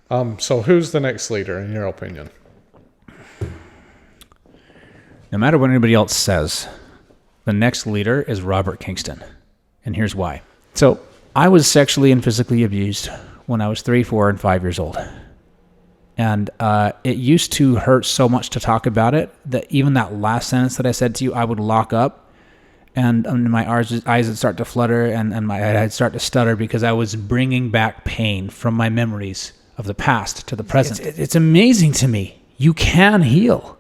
So who's the next leader in your opinion? No matter what anybody else says, the next leader is Robert Kingston. And here's why. So I was sexually and physically abused when I was 3, 4, and 5 years old. And it used to hurt so much to talk about it that even that last sentence that I said to you, I would lock up and my eyes would start to flutter and I'd start to stutter because I was bringing back pain from my memories of the past to the present. It's amazing to me. You can heal.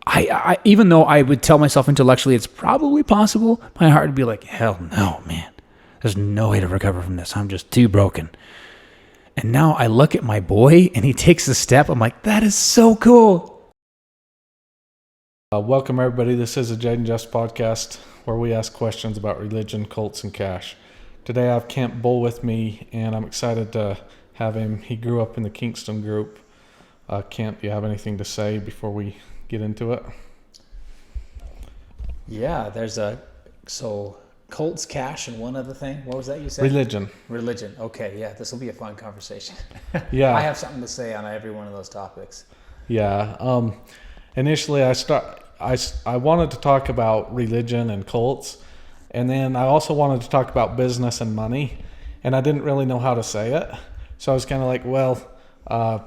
I even though I would tell myself intellectually it's probably possible, my heart would be like, hell no, man. There's no way to recover from this. I'm just too broken. And now I look at my boy and he takes a step. I'm like, that is so cool. Welcome, everybody. This is a Jaden Just podcast where we ask questions about religion, cults, and cash. Today I have Kent Bull with me, and I'm excited to have him. He grew up in the Kingston Group. Kent, do you have anything to say before we get into it? Yeah, cults, cash, and one other thing. What was that you said? Religion. Okay, yeah, this will be a fun conversation. Yeah. I have something to say on every one of those topics. Yeah. Initially, I wanted to talk about religion and cults, and then I also wanted to talk about business and money, and I didn't really know how to say it. So I was kind of like, I'll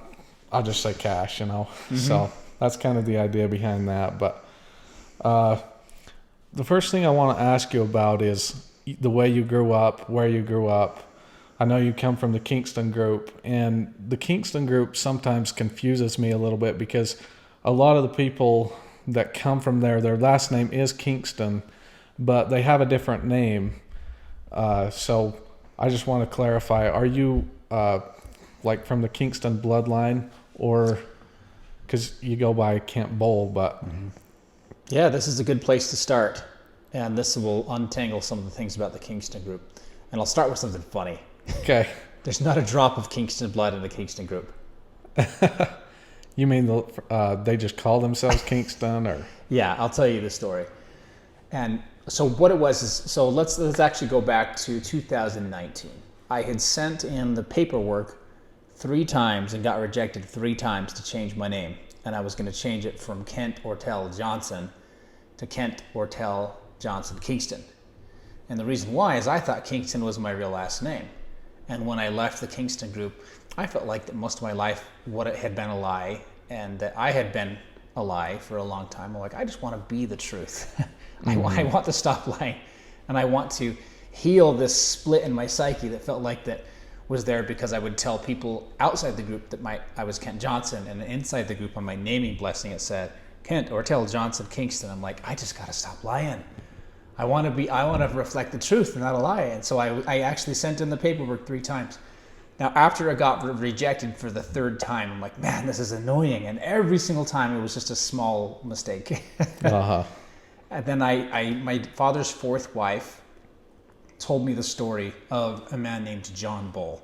just say cash, Mm-hmm. So that's kind of the idea behind that. But the first thing I want to ask you about is the way you grew up, where you grew up. I know you come from the Kingston Group, and the Kingston Group sometimes confuses me a little bit because a lot of the people that come from there, their last name is Kingston, but they have a different name. So I just want to clarify, are you like from the Kingston bloodline, or because you go by Kent Bull, but... Mm-hmm. Yeah, this is a good place to start, and this will untangle some of the things about the Kingston Group. And I'll start with something funny. Okay. There's not a drop of Kingston blood in the Kingston Group. You mean they just call themselves Kingston, or? Yeah, I'll tell you the story. And so what it was is, so let's actually go back to 2019. I had sent in the paperwork 3 times and got rejected 3 times to change my name. And I was going to change it from Kent Ortell Johnson to Kent Ortell Johnson Kingston. And the reason why is I thought Kingston was my real last name. And when I left the Kingston Group, I felt like that most of my life what it had been a lie, and that I had been a lie for a long time. I'm like, I just want to be the truth. Mm-hmm. I want to stop lying, and I want to heal this split in my psyche that felt like that was there because I would tell people outside the group that I was Kent Johnson, and inside the group on my naming blessing it said Kent Ortell Johnson Kingston. I'm like, I just got to stop lying. I want to reflect the truth and not a lie. And so I actually sent in the paperwork 3 times. Now, after I got rejected for the 3rd time, I'm like, man, this is annoying. And every single time it was just a small mistake. Uh-huh. And then my father's 4th wife told me the story of a man named John Bull.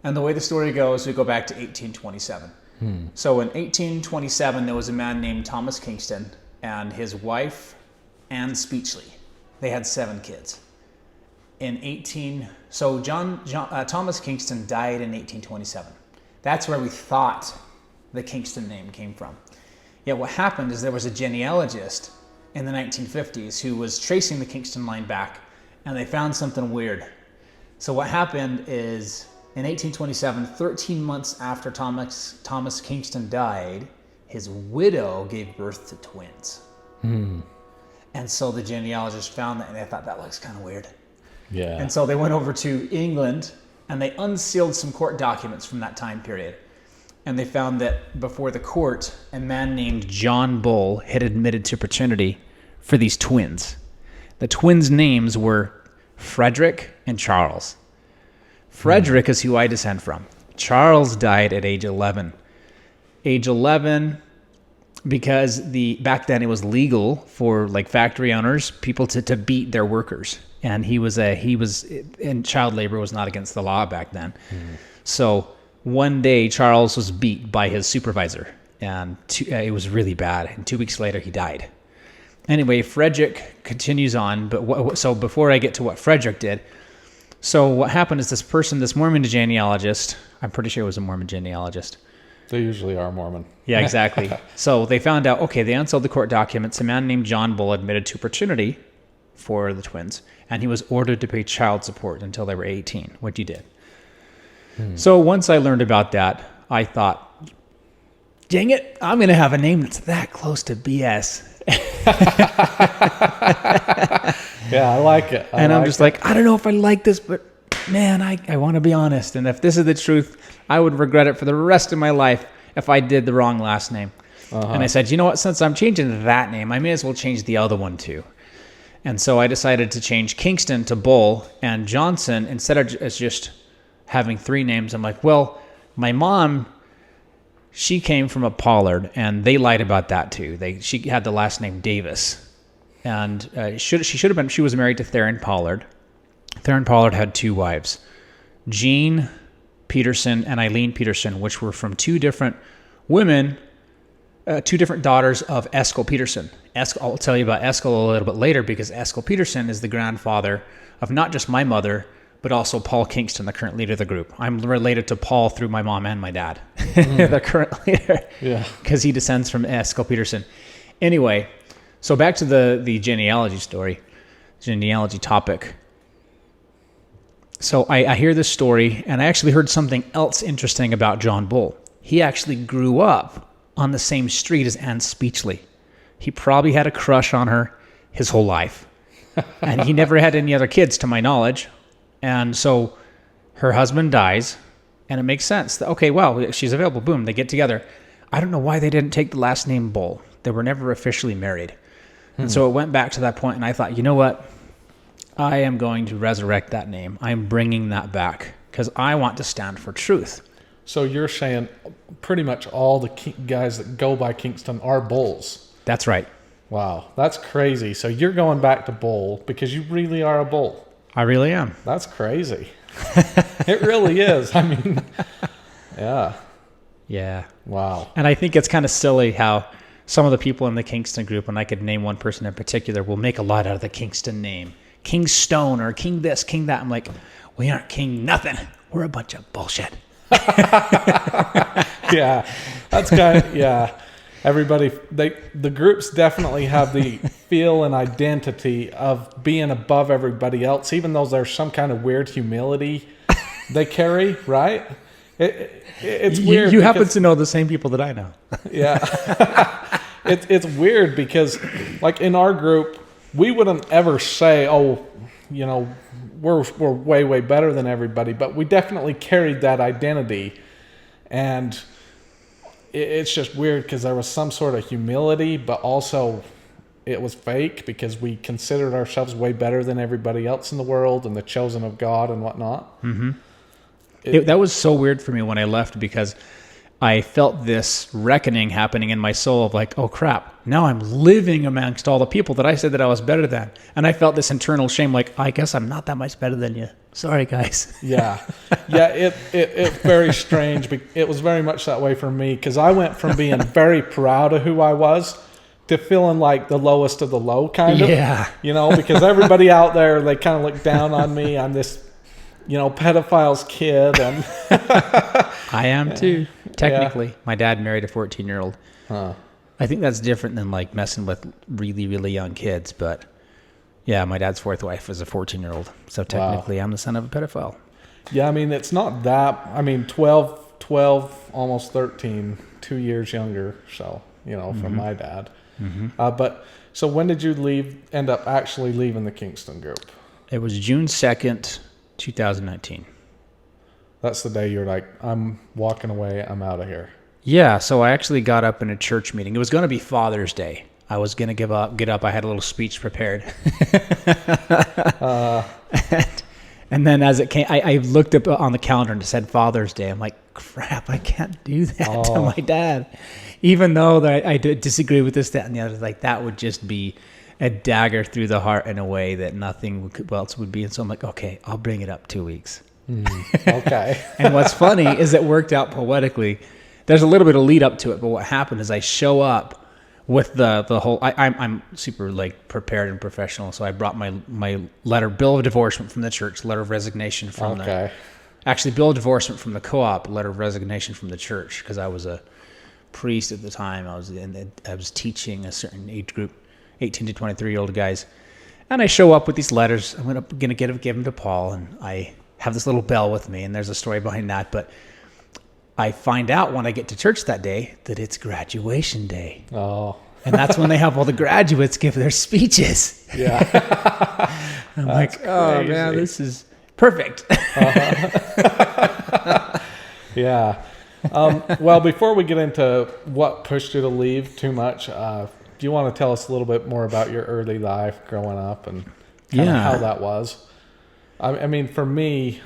And the way the story goes, we go back to 1827. So in 1827, there was a man named Thomas Kingston and his wife, Anne Speechley. They had 7 kids. Thomas Kingston died in 1827. That's where we thought the Kingston name came from. Yet what happened is there was a genealogist in the 1950s who was tracing the Kingston line back, and they found something weird. So what happened is in 1827, 13 months after Thomas Kingston died, his widow gave birth to twins. And so the genealogist found that, and they thought that looks kind of weird. Yeah. And so they went over to England and they unsealed some court documents from that time period. And they found that before the court, a man named John Bull had admitted to paternity for these twins. The twins' names were Frederick and Charles. Frederick is who I descend from. Charles died at age 11. Age 11, because back then it was legal for like factory owners, people to beat their workers. And and child labor was not against the law back then. So one day Charles was beat by his supervisor, and it was really bad. And 2 weeks later he died. Anyway, Frederick continues on, but so before I get to what Frederick did, So what happened is this Mormon genealogist, I'm pretty sure it was a Mormon genealogist. They usually are Mormon. Yeah, exactly. So they found out, okay, they unsealed the court documents. A man named John Bull admitted to paternity for the twins, and he was ordered to pay child support until they were 18, which he did. So once I learned about that, I thought, dang it, I'm going to have a name that's that close to BS. Yeah, I like it. I'm just like, I don't know if I like this, but man, I want to be honest. And if this is the truth, I would regret it for the rest of my life if I did the wrong last name. And I said, you know what, since I'm changing that name, I may as well change the other one too. And so I decided to change Kingston to Bull, and Johnson, instead of just having 3 names, I'm like, well, my mom, she came from a Pollard, and they lied about that too. She had the last name Davis. And she was married to Theron Pollard. Theron Pollard had 2 wives, Jean Peterson and Eileen Peterson, which were from 2 different women, 2 different daughters of Eskil Peterson. I'll tell you about Eskil a little bit later, because Eskil Peterson is the grandfather of not just my mother, but also Paul Kingston, the current leader of the group. I'm related to Paul through my mom and my dad, the current leader, because he descends from Eskil Peterson. Anyway, so back to the genealogy topic. So I hear this story, and I actually heard something else interesting about John Bull. He actually grew up on the same street as Anne Speechley. He probably had a crush on her his whole life. And he never had any other kids, to my knowledge. And so her husband dies, and it makes sense. Okay, well, she's available. Boom, they get together. I don't know why they didn't take the last name Bull. They were never officially married. And so it went back to that point, and I thought, you know what? I am going to resurrect that name. I'm bringing that back because I want to stand for truth. So you're saying pretty much all the guys that go by Kingston are Bulls. That's right. Wow, that's crazy. So you're going back to Bull because you really are a Bull. I really am. That's crazy. It really is. I mean, yeah. Yeah. Wow. And I think it's kind of silly how some of the people in the Kingston group, and I could name one person in particular, will make a lot out of the Kingston name. King Stone or King this, King that. I'm like, we aren't King nothing. We're a bunch of bullshit. Yeah. That's kind of, yeah. Everybody, the groups definitely have the feel and identity of being above everybody else, even though there's some kind of weird humility they carry, right? It's weird. You happen to know the same people that I know. Yeah. It's weird because, like, in our group, we wouldn't ever say, oh, you know, we're way, way better than everybody, but we definitely carried that identity. And it's just weird because there was some sort of humility, but also it was fake because we considered ourselves way better than everybody else in the world and the chosen of God and whatnot. Mm-hmm. That was so weird for me when I left because I felt this reckoning happening in my soul of like, oh crap, now I'm living amongst all the people that I said that I was better than. And I felt this internal shame, like, I guess I'm not that much better than you. Sorry, guys. Yeah. It's very strange. It was very much that way for me because I went from being very proud of who I was to feeling like the lowest of the low, kind of. Yeah. You know, because everybody out there, they kind of look down on me. I'm this, you know, pedophile's kid. And I am too, technically. Yeah. My dad married a 14-year-old. Huh. I think that's different than like messing with really, really young kids, but yeah, my dad's fourth wife was a 14-year-old. So technically I'm the son of a pedophile. Yeah, I mean, it's not that. I mean, 12, almost 13, 2 years younger. So, you know, from my dad. Mm-hmm. But so when did you end up actually leaving the Kingston Group? It was June 2nd, 2019. That's the day you're like, I'm walking away. I'm out of here. Yeah. So I actually got up in a church meeting. It was going to be Father's Day. I was going to get up. I had a little speech prepared. And then as it came, I looked up on the calendar and it said Father's Day. I'm like, crap, I can't do that to my dad. Even though that I disagree with this, that, and the other. Like, that would just be a dagger through the heart in a way that nothing else would be. And so I'm like, okay, I'll bring it up 2 weeks. Okay. And what's funny is it worked out poetically. There's a little bit of lead up to it, but what happened is I show up with the whole, I'm super like prepared and professional. So I brought my bill of divorcement from the church, letter of resignation from bill of divorcement from the co-op, letter of resignation from the church, because I was a priest at the time. I was teaching a certain age group, 18 to 23-year-old guys. And I show up with these letters. I'm going to give them to Paul, and I have this little bell with me, and there's a story behind that. But I find out when I get to church that day that it's graduation day. Oh. And that's when they have all the graduates give their speeches. Yeah. I'm like, oh, man, this is perfect. Yeah. Well, before we get into what pushed you to leave too much, do you want to tell us a little bit more about your early life growing up and how that was? I mean, for me,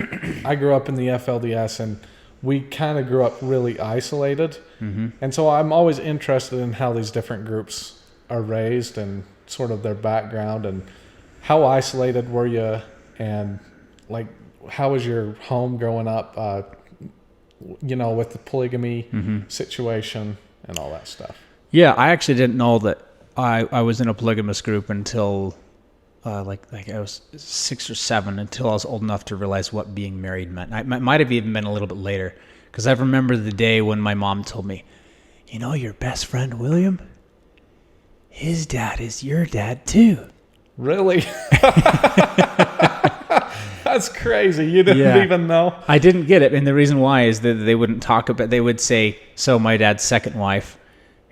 I grew up in the FLDS, and we kind of grew up really isolated. Mm-hmm. And so I'm always interested in how these different groups are raised and sort of their background, and how isolated were you, and like, how was your home growing up, with the polygamy situation and all that stuff? Yeah, I actually didn't know that I was in a polygamous group until like I was 6 or 7, until I was old enough to realize what being married meant. It might have even been a little bit later, because I remember the day when my mom told me, your best friend William, his dad is your dad too. Really? That's crazy. You didn't even know? I didn't get it. And the reason why is that they wouldn't talk about, they would say, so my dad's second wife,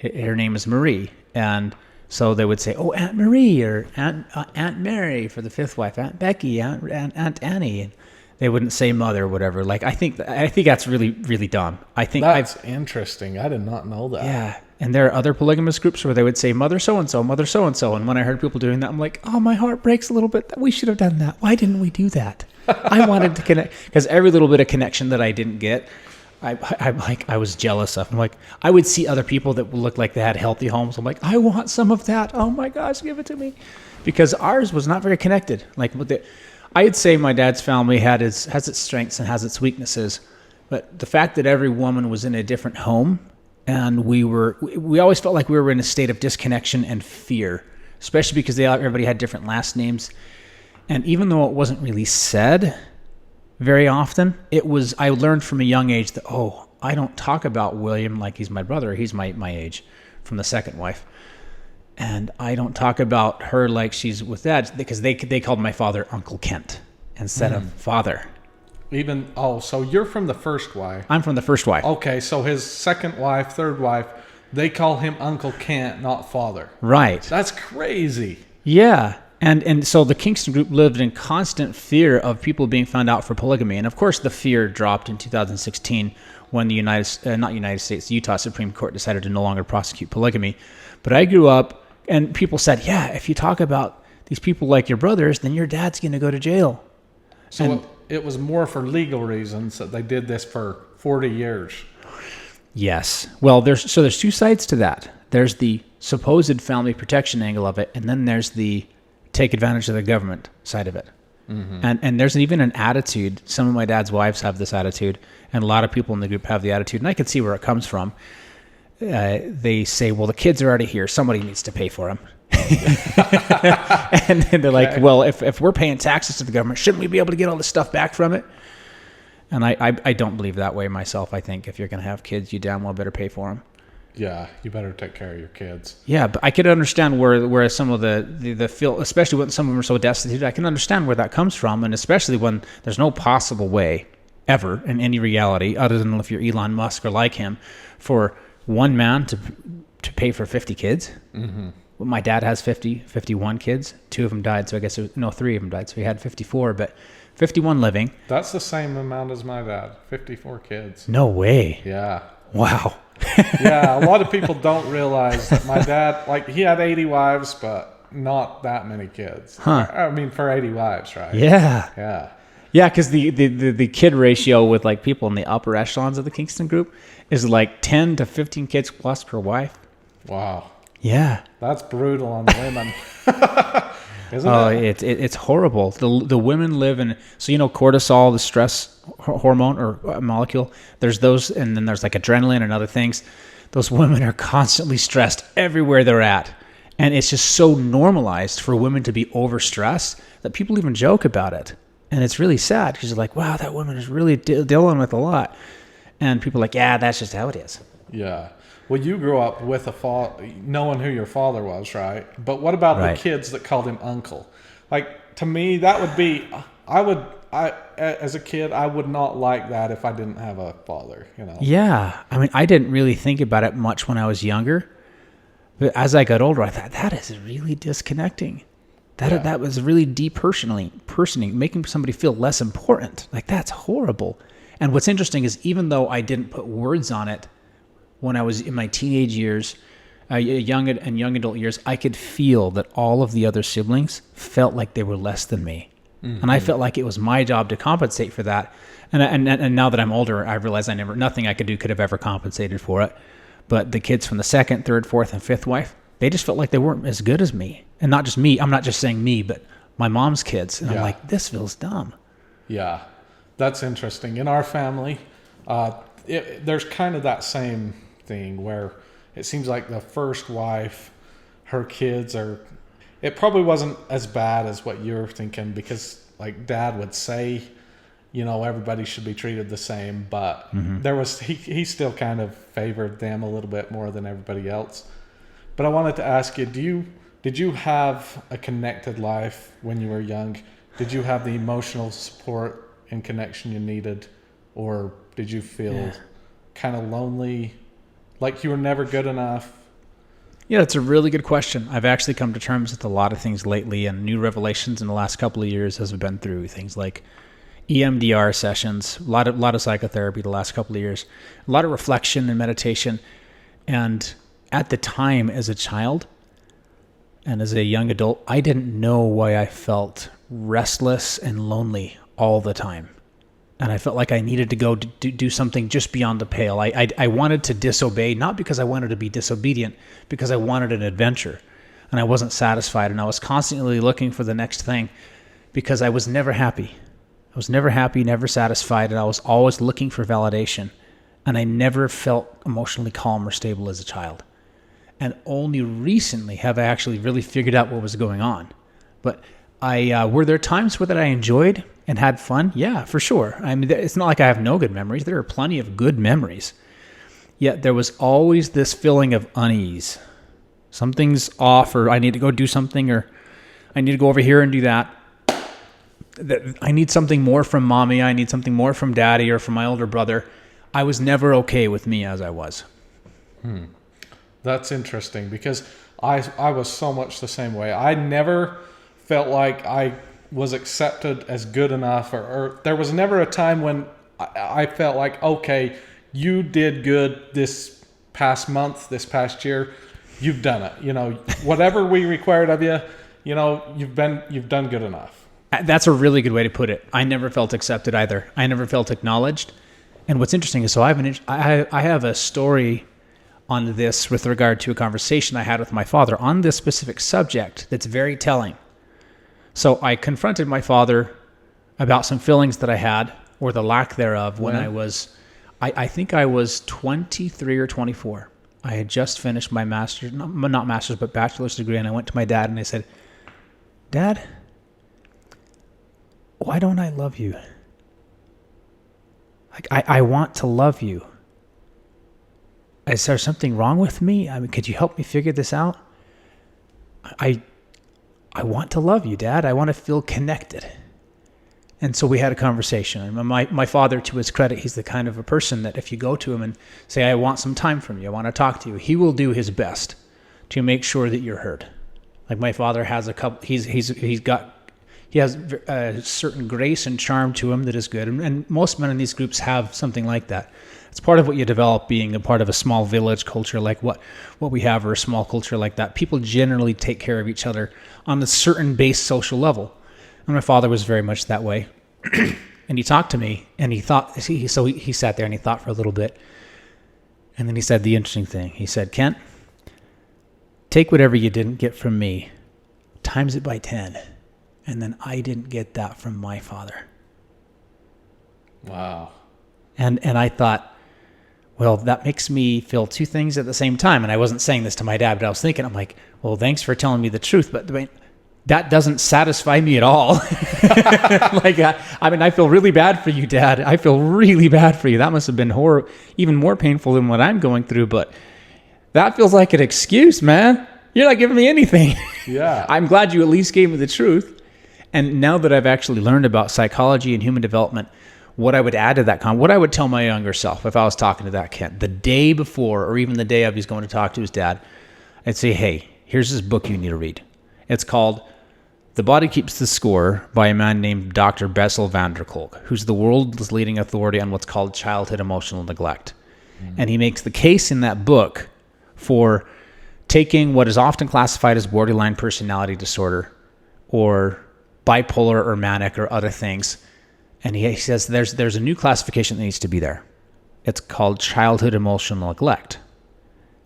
her name is Marie. And so they would say, oh, Aunt Marie, or Aunt Mary for the fifth wife, Aunt Becky, Aunt Annie. And they wouldn't say mother or whatever. Like, I think that's really, really dumb. I think that's interesting. I did not know that. Yeah. And there are other polygamous groups where they would say mother so-and-so, mother so-and-so. And when I heard people doing that, I'm like, oh, my heart breaks a little bit. We should have done that. Why didn't we do that? I wanted to connect, because every little bit of connection that I didn't get, I was jealous of. I'm like, I would see other people that looked like they had healthy homes. I'm like, I want some of that. Oh my gosh, give it to me. Because ours was not very connected. Like, I'd say my dad's family has its strengths and has its weaknesses. But the fact that every woman was in a different home, and we always felt like we were in a state of disconnection and fear, especially because everybody had different last names. And even though it wasn't really said very often, I learned from a young age that, I don't talk about William like he's my brother. He's my age from the second wife. And I don't talk about her like she's with Dad, because they called my father Uncle Kent instead of father. So you're from the first wife. I'm from the first wife. Okay, so his second wife, third wife, they call him Uncle Kent, not father. Right. That's crazy. Yeah. And so the Kingston Group lived in constant fear of people being found out for polygamy. And of course, the fear dropped in 2016 when the the Utah Supreme Court decided to no longer prosecute polygamy. But I grew up, and people said, yeah, if you talk about these people like your brothers, then your dad's going to go to jail. So it was more for legal reasons that they did this for 40 years. Yes. Well, there's two sides to that. There's the supposed family protection angle of it, and then there's the take advantage of the government side of it. Mm-hmm. And there's even an attitude. Some of my dad's wives have this attitude, and a lot of people in the group have the attitude, and I can see where it comes from. They say, well, the kids are already here. Somebody needs to pay for them. And then they're like, well, if we're paying taxes to the government, shouldn't we be able to get all this stuff back from it? And I don't believe that way myself. I think if you're going to have kids, you damn well better pay for them. Yeah, you better take care of your kids. Yeah, but I could understand where some of the feel, especially when some of them are so destitute, I can understand where that comes from, and especially when there's no possible way ever in any reality, other than if you're Elon Musk or like him, for one man to pay for 50 kids. Mm-hmm. Well, my dad has 51 kids. 2 of them died, so I guess 3 of them died, so he had 54, but 51 living. That's the same amount as my dad, 54 kids. No way. Yeah. Wow. Yeah, a lot of people don't realize that my dad, he had 80 wives, but not that many kids. Huh. I mean, for 80 wives, right? Yeah. Yeah. Yeah, because the kid ratio with people in the upper echelons of the Kingston Group is 10 to 15 kids plus per wife. Wow. Yeah. That's brutal on the women. Isn't Oh, it? it's horrible. The women live in, so cortisol, the stress hormone or molecule. There's those, and then there's like adrenaline and other things. Those women are constantly stressed everywhere they're at, and it's just so normalized for women to be overstressed that people even joke about it, and it's really sad because you're like, wow, that woman is really dealing with a lot, and people are like, yeah, that's just how it is. Yeah. Well, you grew up with knowing who your father was, right? But what about Right. the kids that called him uncle? Like, to me, that would be, as a kid, I would not like that if I didn't have a father, Yeah, I mean, I didn't really think about it much when I was younger, but as I got older, I thought that is really disconnecting. That was really depersoning, making somebody feel less important. Like, that's horrible. And what's interesting is, even though I didn't put words on it when I was in my teenage years, young adult years, I could feel that all of the other siblings felt like they were less than me. Mm-hmm. And I felt like it was my job to compensate for that. And now that I'm older, I realize nothing I could do could have ever compensated for it. But the kids from the second, third, fourth, and fifth wife, they just felt like they weren't as good as me. And not just me. I'm not just saying me, but my mom's kids. And I'm like, this feels dumb. Yeah, that's interesting. In our family, there's kind of that same thing where it seems like the first wife, her kids it probably wasn't as bad as what you're thinking, because like dad would say, everybody should be treated the same, but there was, he still kind of favored them a little bit more than everybody else. But I wanted to ask you, did you have a connected life when you were young? Did you have the emotional support and connection you needed? Or did you feel kind of lonely, like you were never good enough? Yeah, that's a really good question. I've actually come to terms with a lot of things lately, and new revelations in the last couple of years as we've been through things like EMDR sessions, a lot of psychotherapy the last couple of years, a lot of reflection and meditation. And at the time, as a child and as a young adult, I didn't know why I felt restless and lonely all the time. And I felt like I needed to go do something just beyond the pale. I wanted to disobey, not because I wanted to be disobedient, because I wanted an adventure. And I wasn't satisfied. And I was constantly looking for the next thing because I was never happy. I was never happy, never satisfied. And I was always looking for validation. And I never felt emotionally calm or stable as a child. And only recently have I actually really figured out what was going on. But were there times that I enjoyed and had fun? Yeah, for sure. I mean, it's not like I have no good memories. There are plenty of good memories. Yet there was always this feeling of unease. Something's off, or I need to go do something, or I need to go over here and do that. I need something more from mommy. I need something more from daddy or from my older brother. I was never okay with me as I was. That's interesting, because I was so much the same way. I never felt like I was accepted as good enough, or there was never a time when I felt like, okay, you did good this past month, this past year, you've done it. Whatever we required of you, you've done good enough. That's a really good way to put it. I never felt accepted either. I never felt acknowledged. And what's interesting is, so I have a story on this with regard to a conversation I had with my father on this specific subject that's very telling. So I confronted my father about some feelings that I had, or the lack thereof, when I think I was 23 or 24. I had just finished my master's, not master's, but bachelor's degree, and I went to my dad and I said, Dad, why don't I love you? Like, I want to love you. Is there something wrong with me? I mean, could you help me figure this out? I want to love you, Dad. I want to feel connected. And so we had a conversation. And my father, to his credit, he's the kind of a person that if you go to him and say, I want some time from you, I want to talk to you, he will do his best to make sure that you're heard. Like, my father has a couple, he has a certain grace and charm to him that is good. And most men in these groups have something like that. It's part of what you develop being a part of a small village culture like what we have, or a small culture like that. People generally take care of each other on a certain base social level. And my father was very much that way. And he talked to me, and he sat there and he thought for a little bit. And then he said the interesting thing. He said, Kent, take whatever you didn't get from me, times it by 10. And then I didn't get that from my father. Wow. And I thought, well, that makes me feel two things at the same time. And I wasn't saying this to my dad, but I was thinking, I'm like, well, thanks for telling me the truth, but that doesn't satisfy me at all. Like, I feel really bad for you, Dad. I feel really bad for you. That must have been even more painful than what I'm going through, but that feels like an excuse, man. You're not giving me anything. Yeah. I'm glad you at least gave me the truth. And now that I've actually learned about psychology and human development, what I would add to that, what I would tell my younger self if I was talking to that kid the day before, or even the day of he's going to talk to his dad, I'd say, hey, here's this book you need to read. It's called The Body Keeps the Score by a man named Dr. Bessel van der Kolk, who's the world's leading authority on what's called childhood emotional neglect. Mm-hmm. And he makes the case in that book for taking what is often classified as borderline personality disorder or bipolar or manic or other things. And he says there's a new classification that needs to be there. It's called childhood emotional neglect.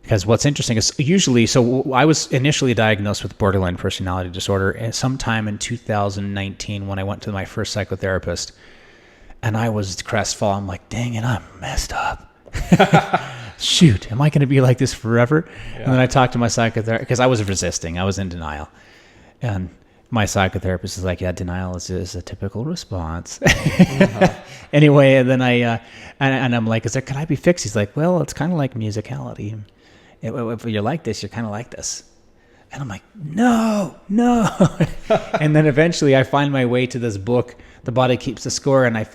Because what's interesting is usually, so I was initially diagnosed with borderline personality disorder sometime in 2019 when I went to my first psychotherapist. And I was crestfallen. I'm like, dang it, I'm messed up. Shoot, am I going to be like this forever? Yeah. And then I talked to my psychotherapist, because I was resisting. I was in denial. And my psychotherapist is like, yeah, denial is a typical response. Uh-huh. Anyway, and then and I'm like, can I be fixed? He's like, well, it's kind of like musicality. If you're like this, you're kind of like this. And I'm like, no. And then eventually I find my way to this book, The Body Keeps the Score, and I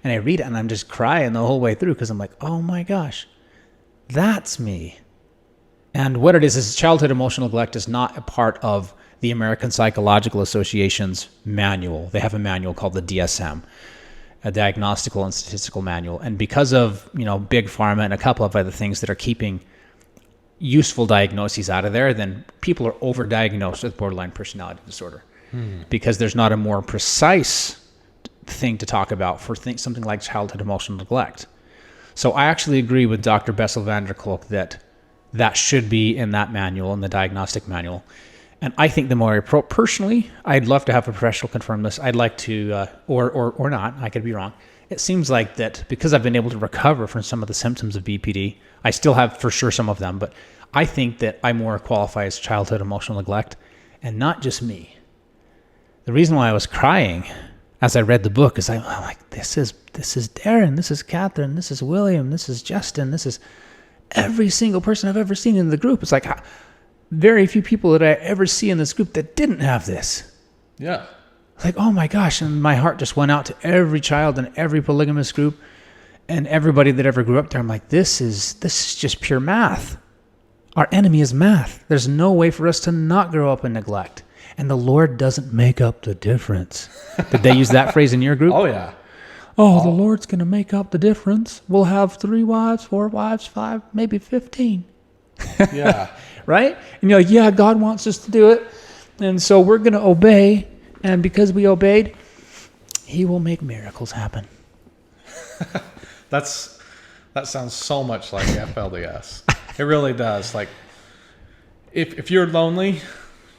read it, and I'm just crying the whole way through, because I'm like, oh my gosh, that's me. And what it is childhood emotional neglect is not a part of the American Psychological Association's manual. They have a manual called the DSM, a Diagnostical and Statistical Manual. And because of, Big Pharma and a couple of other things that are keeping useful diagnoses out of there, then people are overdiagnosed with borderline personality disorder because there's not a more precise thing to talk about for something like childhood emotional neglect. So I actually agree with Dr. Bessel van der Kolk that should be in that manual, in the diagnostic manual. And I think the more personally, I'd love to have a professional confirm this. I'd like to, or not, I could be wrong. It seems like that because I've been able to recover from some of the symptoms of BPD, I still have for sure some of them, but I think that I more qualify as childhood emotional neglect, and not just me. The reason why I was crying as I read the book is I'm like, this is Darren, this is Catherine, this is William, this is Justin, this is every single person I've ever seen in the group. It's like very few people that I ever see in this group that didn't have this. Yeah. Like, oh my gosh. And my heart just went out to every child in every polygamous group and everybody that ever grew up there. I'm like, this is just pure math. Our enemy is math. There's no way for us to not grow up in neglect. And the Lord doesn't make up the difference. Did they use that phrase in your group? Oh, yeah. Oh, the Lord's going to make up the difference. We'll have 3 wives, 4 wives, 5, maybe 15. Yeah. Right? And you're like, yeah, God wants us to do it. And so we're going to obey. And because we obeyed, He will make miracles happen. That sounds so much like FLDS. It really does. Like, if you're lonely,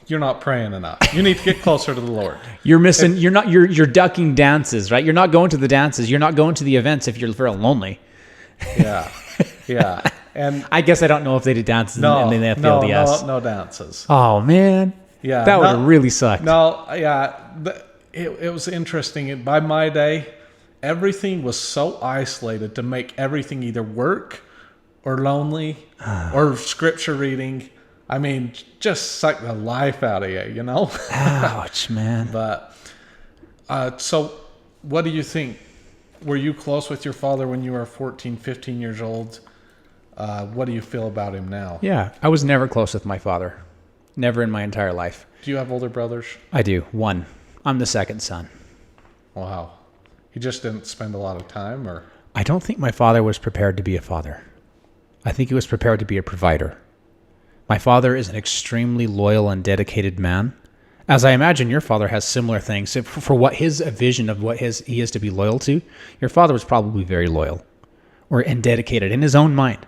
you're not praying enough. You need to get closer to the Lord. You're missing. You're ducking dances, right? You're not going to the dances. You're not going to the events if you're very lonely. Yeah, yeah. And I guess I don't know if they did dances in the FLDS. No dances. Oh man, yeah, that would have really sucked. No, yeah, it was interesting. By my day, everything was so isolated to make everything either work or lonely or scripture reading. I mean, just suck the life out of you, Ouch, man. But so what do you think? Were you close with your father when you were 14, 15 years old? What do you feel about him now? Yeah, I was never close with my father. Never in my entire life. Do you have older brothers? I do. 1. I'm the second son. Wow. He just didn't spend a lot of time, or? I don't think my father was prepared to be a father. I think he was prepared to be a provider. My father is an extremely loyal and dedicated man. As I imagine your father has similar things. For what his vision of what he is to be loyal to, your father was probably very loyal and dedicated in his own mind.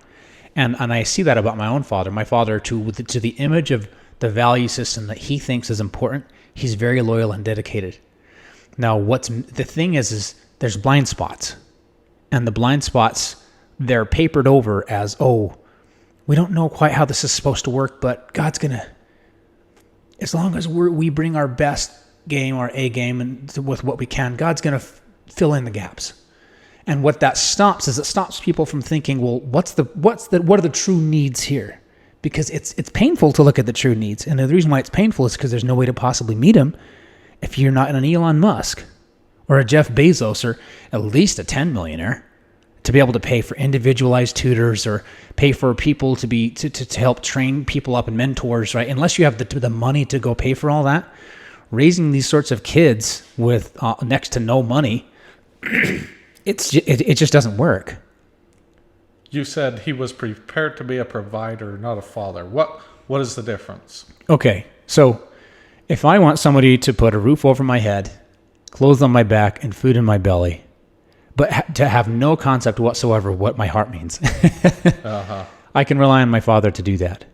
And I see that about my own father. My father, to the image of the value system that he thinks is important, he's very loyal and dedicated. Now, the thing is there's blind spots. And the blind spots, they're papered over as, oh, we don't know quite how this is supposed to work, but God's going to, as long as we bring our best game, our A game, and with what we can, God's going to fill in the gaps. And what that stops is it stops people from thinking, well, what are the true needs here? Because it's painful to look at the true needs. And the reason why it's painful is because there's no way to possibly meet them if you're not an Elon Musk or a Jeff Bezos or at least a 10 millionaire to be able to pay for individualized tutors or pay for people to help train people up and mentors, right? Unless you have the money to go pay for all that, raising these sorts of kids with next to no money, it just doesn't work. You said he was prepared to be a provider, not a father. What is the difference? Okay, so if I want somebody to put a roof over my head, clothes on my back, and food in my belly, but to have no concept whatsoever what my heart means, I can rely on my father to do that.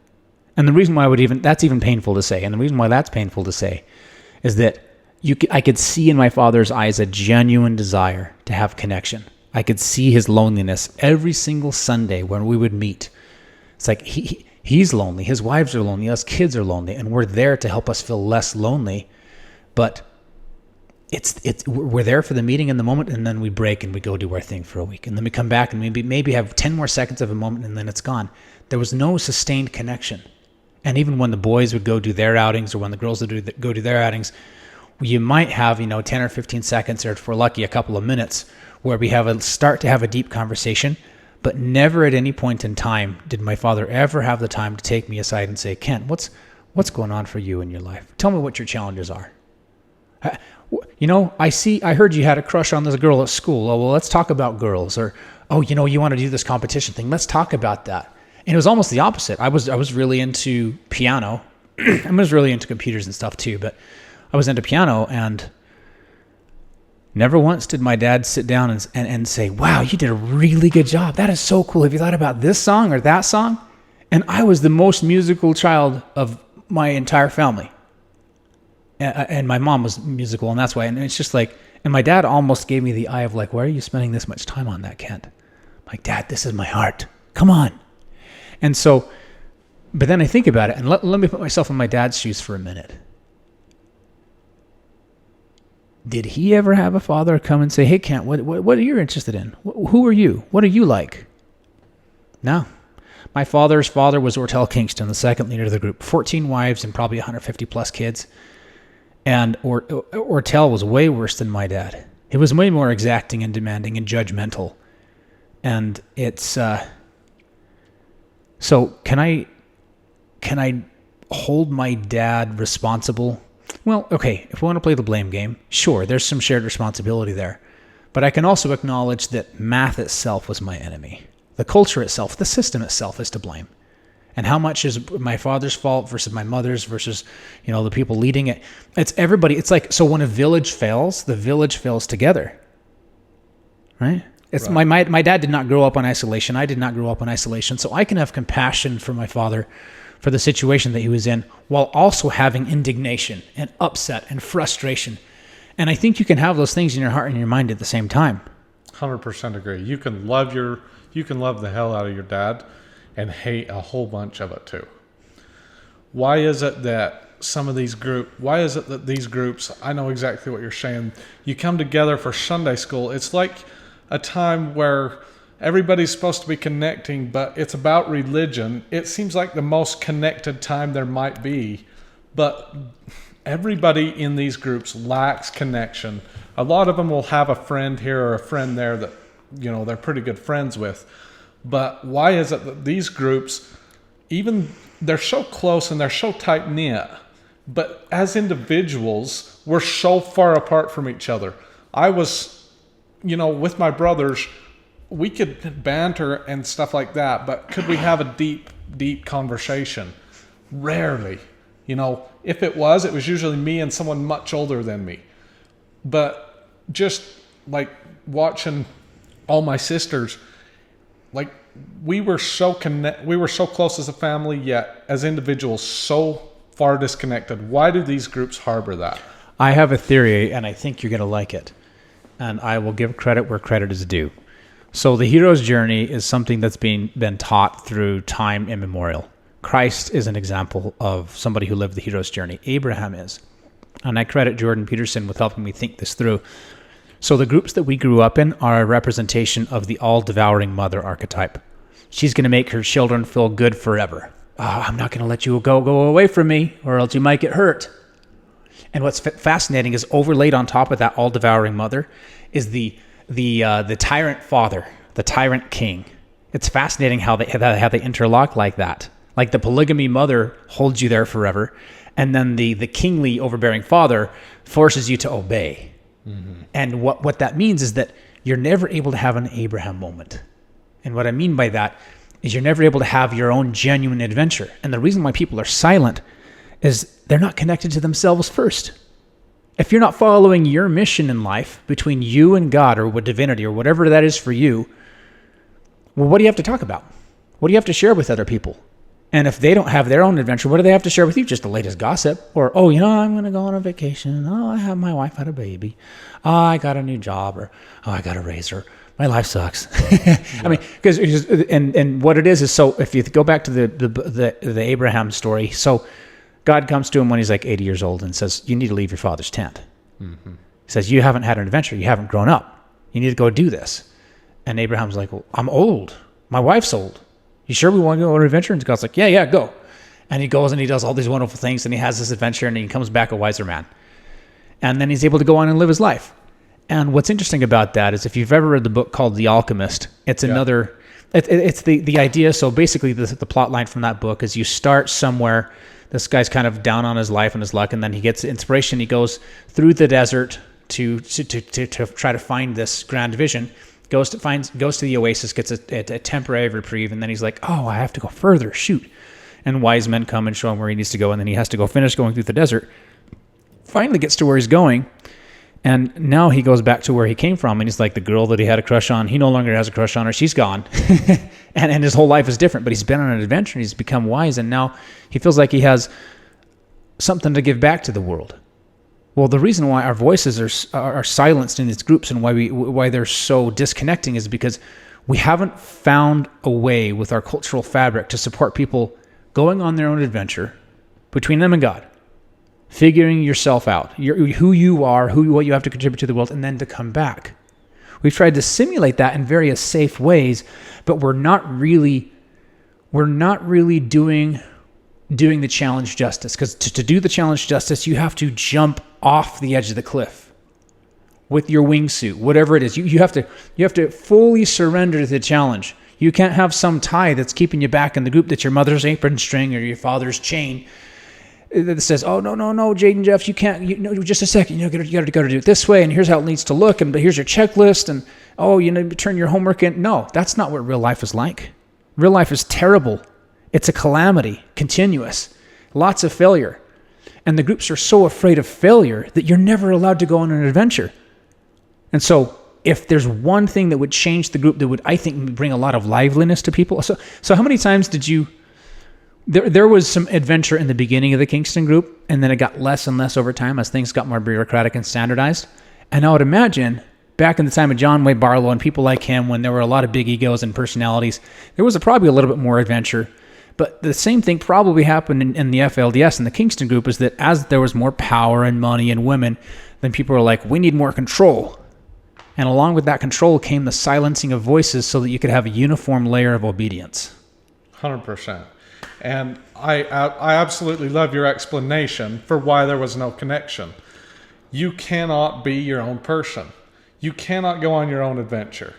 And the reason why that's even painful to say, and the reason why that's painful to say is that I could see in my father's eyes a genuine desire to have connection. I could see his loneliness every single Sunday when we would meet. It's like he's lonely, his wives are lonely, us kids are lonely, and we're there to help us feel less lonely. But we're there for the meeting in the moment, and then we break and we go do our thing for a week, and then we come back and maybe have 10 more seconds of a moment, and then it's gone. There was no sustained connection. And even when the boys would go do their outings, or when the girls would go do their outings, you might have 10 or 15 seconds, or if we're lucky, a couple of minutes, where we start to have a deep conversation. But never at any point in time did my father ever have the time to take me aside and say, Kent, what's going on for you in your life? Tell me what your challenges are. I heard you had a crush on this girl at school. Oh, well, let's talk about girls. Or, oh, you want to do this competition thing. Let's talk about that. And it was almost the opposite. I was really into piano. I was really into computers and stuff too, but I was into piano, and never once did my dad sit down and say, wow, you did a really good job. That is so cool. Have you thought about this song or that song? And I was the most musical child of my entire family. And my mom was musical, and that's why. And it's just like, and my dad almost gave me the eye of like, why are you spending this much time on that, Kent? I'm like, Dad, this is my heart. Come on. And so, but then I think about it, and let me put myself in my dad's shoes for a minute. Did he ever have a father come and say, hey, Kent, what are you interested in? Who are you? What are you like? No. My father's father was Ortel Kingston, the second leader of the group, 14 wives and probably 150 plus kids. And Ortel was way worse than my dad. He was way more exacting and demanding and judgmental. And it's, so can I hold my dad responsible? Well, okay, if we want to play the blame game, sure, there's some shared responsibility there. But I can also acknowledge that math itself was my enemy. The culture itself, the system itself is to blame. And how much is my father's fault versus my mother's versus, the people leading it? It's everybody. It's like, so when a village fails, the village fails together. Right? It's right. My dad did not grow up in isolation. I did not grow up in isolation. So I can have compassion for my father for the situation that he was in, while also having indignation and upset and frustration. And I think you can have those things in your heart and your mind at the same time. 100% agree. You can love the hell out of your dad and hate a whole bunch of it too. Why is it that these groups, I know exactly what you're saying, you come together for Sunday school. It's like a time where everybody's supposed to be connecting, but it's about religion. It seems like the most connected time there might be, but everybody in these groups lacks connection. A lot of them will have a friend here or a friend there that, they're pretty good friends with. But why is it that these groups, even they're so close and they're so tight knit, but as individuals, we're so far apart from each other. I was, with my brothers, we could banter and stuff like that, but could we have a deep conversation? Rarely. If it was usually me and someone much older than me. But just like watching all my sisters, like we were so close as a family, yet as individuals so far disconnected. Why do these groups harbor that? I have a theory, and I think you're going to like it. And I will give credit where credit is due. So the hero's journey is something that's been taught through time immemorial. Christ is an example of somebody who lived the hero's journey. Abraham is. And I credit Jordan Peterson with helping me think this through. So the groups that we grew up in are a representation of the all-devouring mother archetype. She's going to make her children feel good forever. Oh, I'm not going to let you go away from me, or else you might get hurt. And what's fascinating is overlaid on top of that all-devouring mother is the tyrant father, the tyrant king. It's fascinating how they interlock like that. Like the polygamy mother holds you there forever, and then the kingly overbearing father forces you to obey. Mm-hmm. And what that means is that you're never able to have an Abraham moment. And what I mean by that is you're never able to have your own genuine adventure. And the reason why people are silent is they're not connected to themselves first. If you're not following your mission in life between you and God or with divinity or whatever that is for you, well, what do you have to talk about? What do you have to share with other people? And if they don't have their own adventure, what do they have to share with you? Just the latest gossip. Or, oh, I'm going to go on a vacation. Oh, my wife had a baby. Oh, I got a new job. Or, oh, I got a razor. My life sucks. Yeah. I mean, because and what it is so if you go back to the Abraham story, so God comes to him when he's like 80 years old and says, you need to leave your father's tent. Mm-hmm. He says, you haven't had an adventure. You haven't grown up. You need to go do this. And Abraham's like, well, I'm old. My wife's old. You sure we want to go on an adventure? And God's like, yeah, go. And he goes and he does all these wonderful things and he has this adventure and he comes back a wiser man. And then he's able to go on and live his life. And what's interesting about that is if you've ever read the book called The Alchemist, it's another, it's the idea. So basically the plot line from that book is you start somewhere. This guy's kind of down on his life and his luck, and then he gets inspiration. He goes through the desert to try to find this grand vision. Goes to the oasis, gets a temporary reprieve, and then he's like, oh, I have to go further. Shoot. And wise men come and show him where he needs to go, and then he has to go finish going through the desert. Finally gets to where he's going, and now he goes back to where he came from, and he's like, the girl that he had a crush on, he no longer has a crush on her. She's gone. and his whole life is different, but he's been on an adventure, and he's become wise, and now he feels like he has something to give back to the world. Well, the reason why our voices are silenced in these groups and why they're so disconnecting is because we haven't found a way with our cultural fabric to support people going on their own adventure between them and God, figuring yourself out, who you are, what you have to contribute to the world, and then to come back. We've tried to simulate that in various safe ways, but we're not really doing the challenge justice, because to do the challenge justice, you have to jump off the edge of the cliff with your wingsuit, whatever it is. You have to fully surrender to the challenge. You can't have some tie that's keeping you back in the group, that's your mother's apron string or your father's chain that says, oh, no, Jaden, Jeff, you can't, just a second, you got to do it this way, and here's how it needs to look, and here's your checklist, and turn your homework in. No, that's not what real life is like. Real life is terrible. It's a calamity, continuous, lots of failure. And the groups are so afraid of failure that you're never allowed to go on an adventure. And so if there's one thing that would change the group that would, I think, bring a lot of liveliness to people. So how many times did you, there was some adventure in the beginning of the Kingston Group, and then it got less and less over time as things got more bureaucratic and standardized. And I would imagine back in the time of John Wayne Barlow and people like him, when there were a lot of big egos and personalities, there was probably a little bit more adventure. But the same thing probably happened in the FLDS and the Kingston Group, is that as there was more power and money and women, then people were like, we need more control. And along with that control came the silencing of voices so that you could have a uniform layer of obedience. 100%. And I absolutely love your explanation for why there was no connection. You cannot be your own person. You cannot go on your own adventure.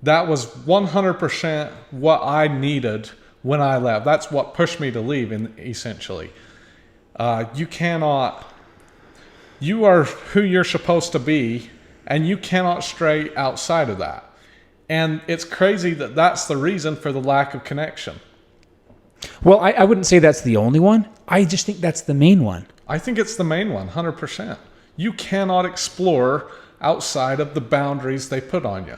That was 100% what I needed when I left. That's what pushed me to leave, essentially. You are who you're supposed to be, and you cannot stray outside of that. And it's crazy that that's the reason for the lack of connection. Well, I wouldn't say that's the only one. I just think that's the main one. I think it's the main one, 100%. You cannot explore outside of the boundaries they put on you.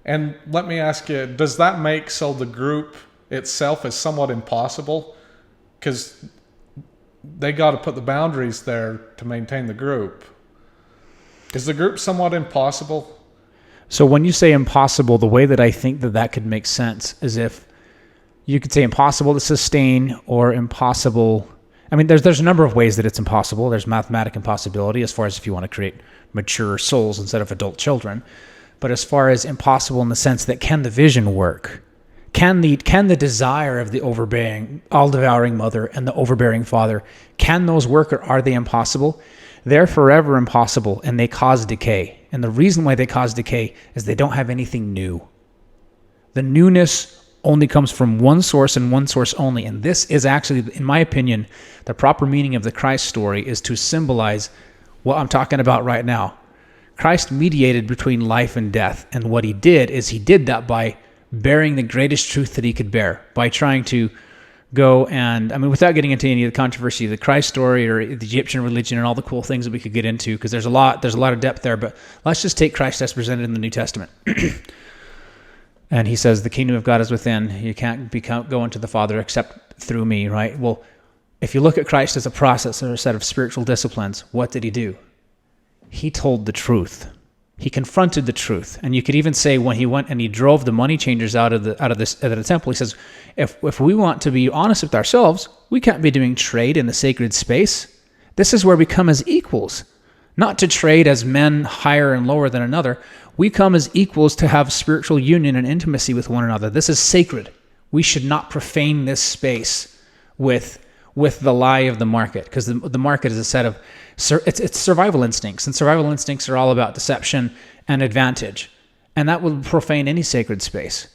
And let me ask you, does that make so the group itself is somewhat impossible? Because they got to put the boundaries there to maintain the group. Is the group somewhat impossible? So when you say impossible, the way that I think that could make sense is if you could say impossible to sustain or impossible. I mean, there's a number of ways that it's impossible. There's mathematic impossibility as far as if you want to create mature souls instead of adult children. But as far as impossible in the sense that can the vision work? Can the desire of the overbearing, all-devouring mother and the overbearing father, can those work, or are they impossible? They're forever impossible, and they cause decay. And the reason why they cause decay is they don't have anything new. The newness only comes from one source and one source only. And this is actually, in my opinion, the proper meaning of the Christ story is to symbolize what I'm talking about right now. Christ mediated between life and death. And what he did is he did that by bearing the greatest truth that he could bear, by trying to go and, I mean, without getting into any of the controversy of the Christ story or the Egyptian religion and all the cool things that we could get into, because there's a lot of depth there, but let's just take Christ as presented in the New Testament. And he says, the kingdom of God is within. You can't go into the Father except through me, right? Well, if you look at Christ as a process or a set of spiritual disciplines, what did he do? He told the truth. He confronted the truth. And you could even say when he went and he drove the money changers out of the temple, he says, if we want to be honest with ourselves, we can't be doing trade in the sacred space. This is where we come as equals, not to trade as men higher and lower than another. We come as equals to have spiritual union and intimacy with one another. This is sacred. We should not profane this space with the lie of the market, because the market is a set of it's survival instincts, and survival instincts are all about deception and advantage, and that will profane any sacred space.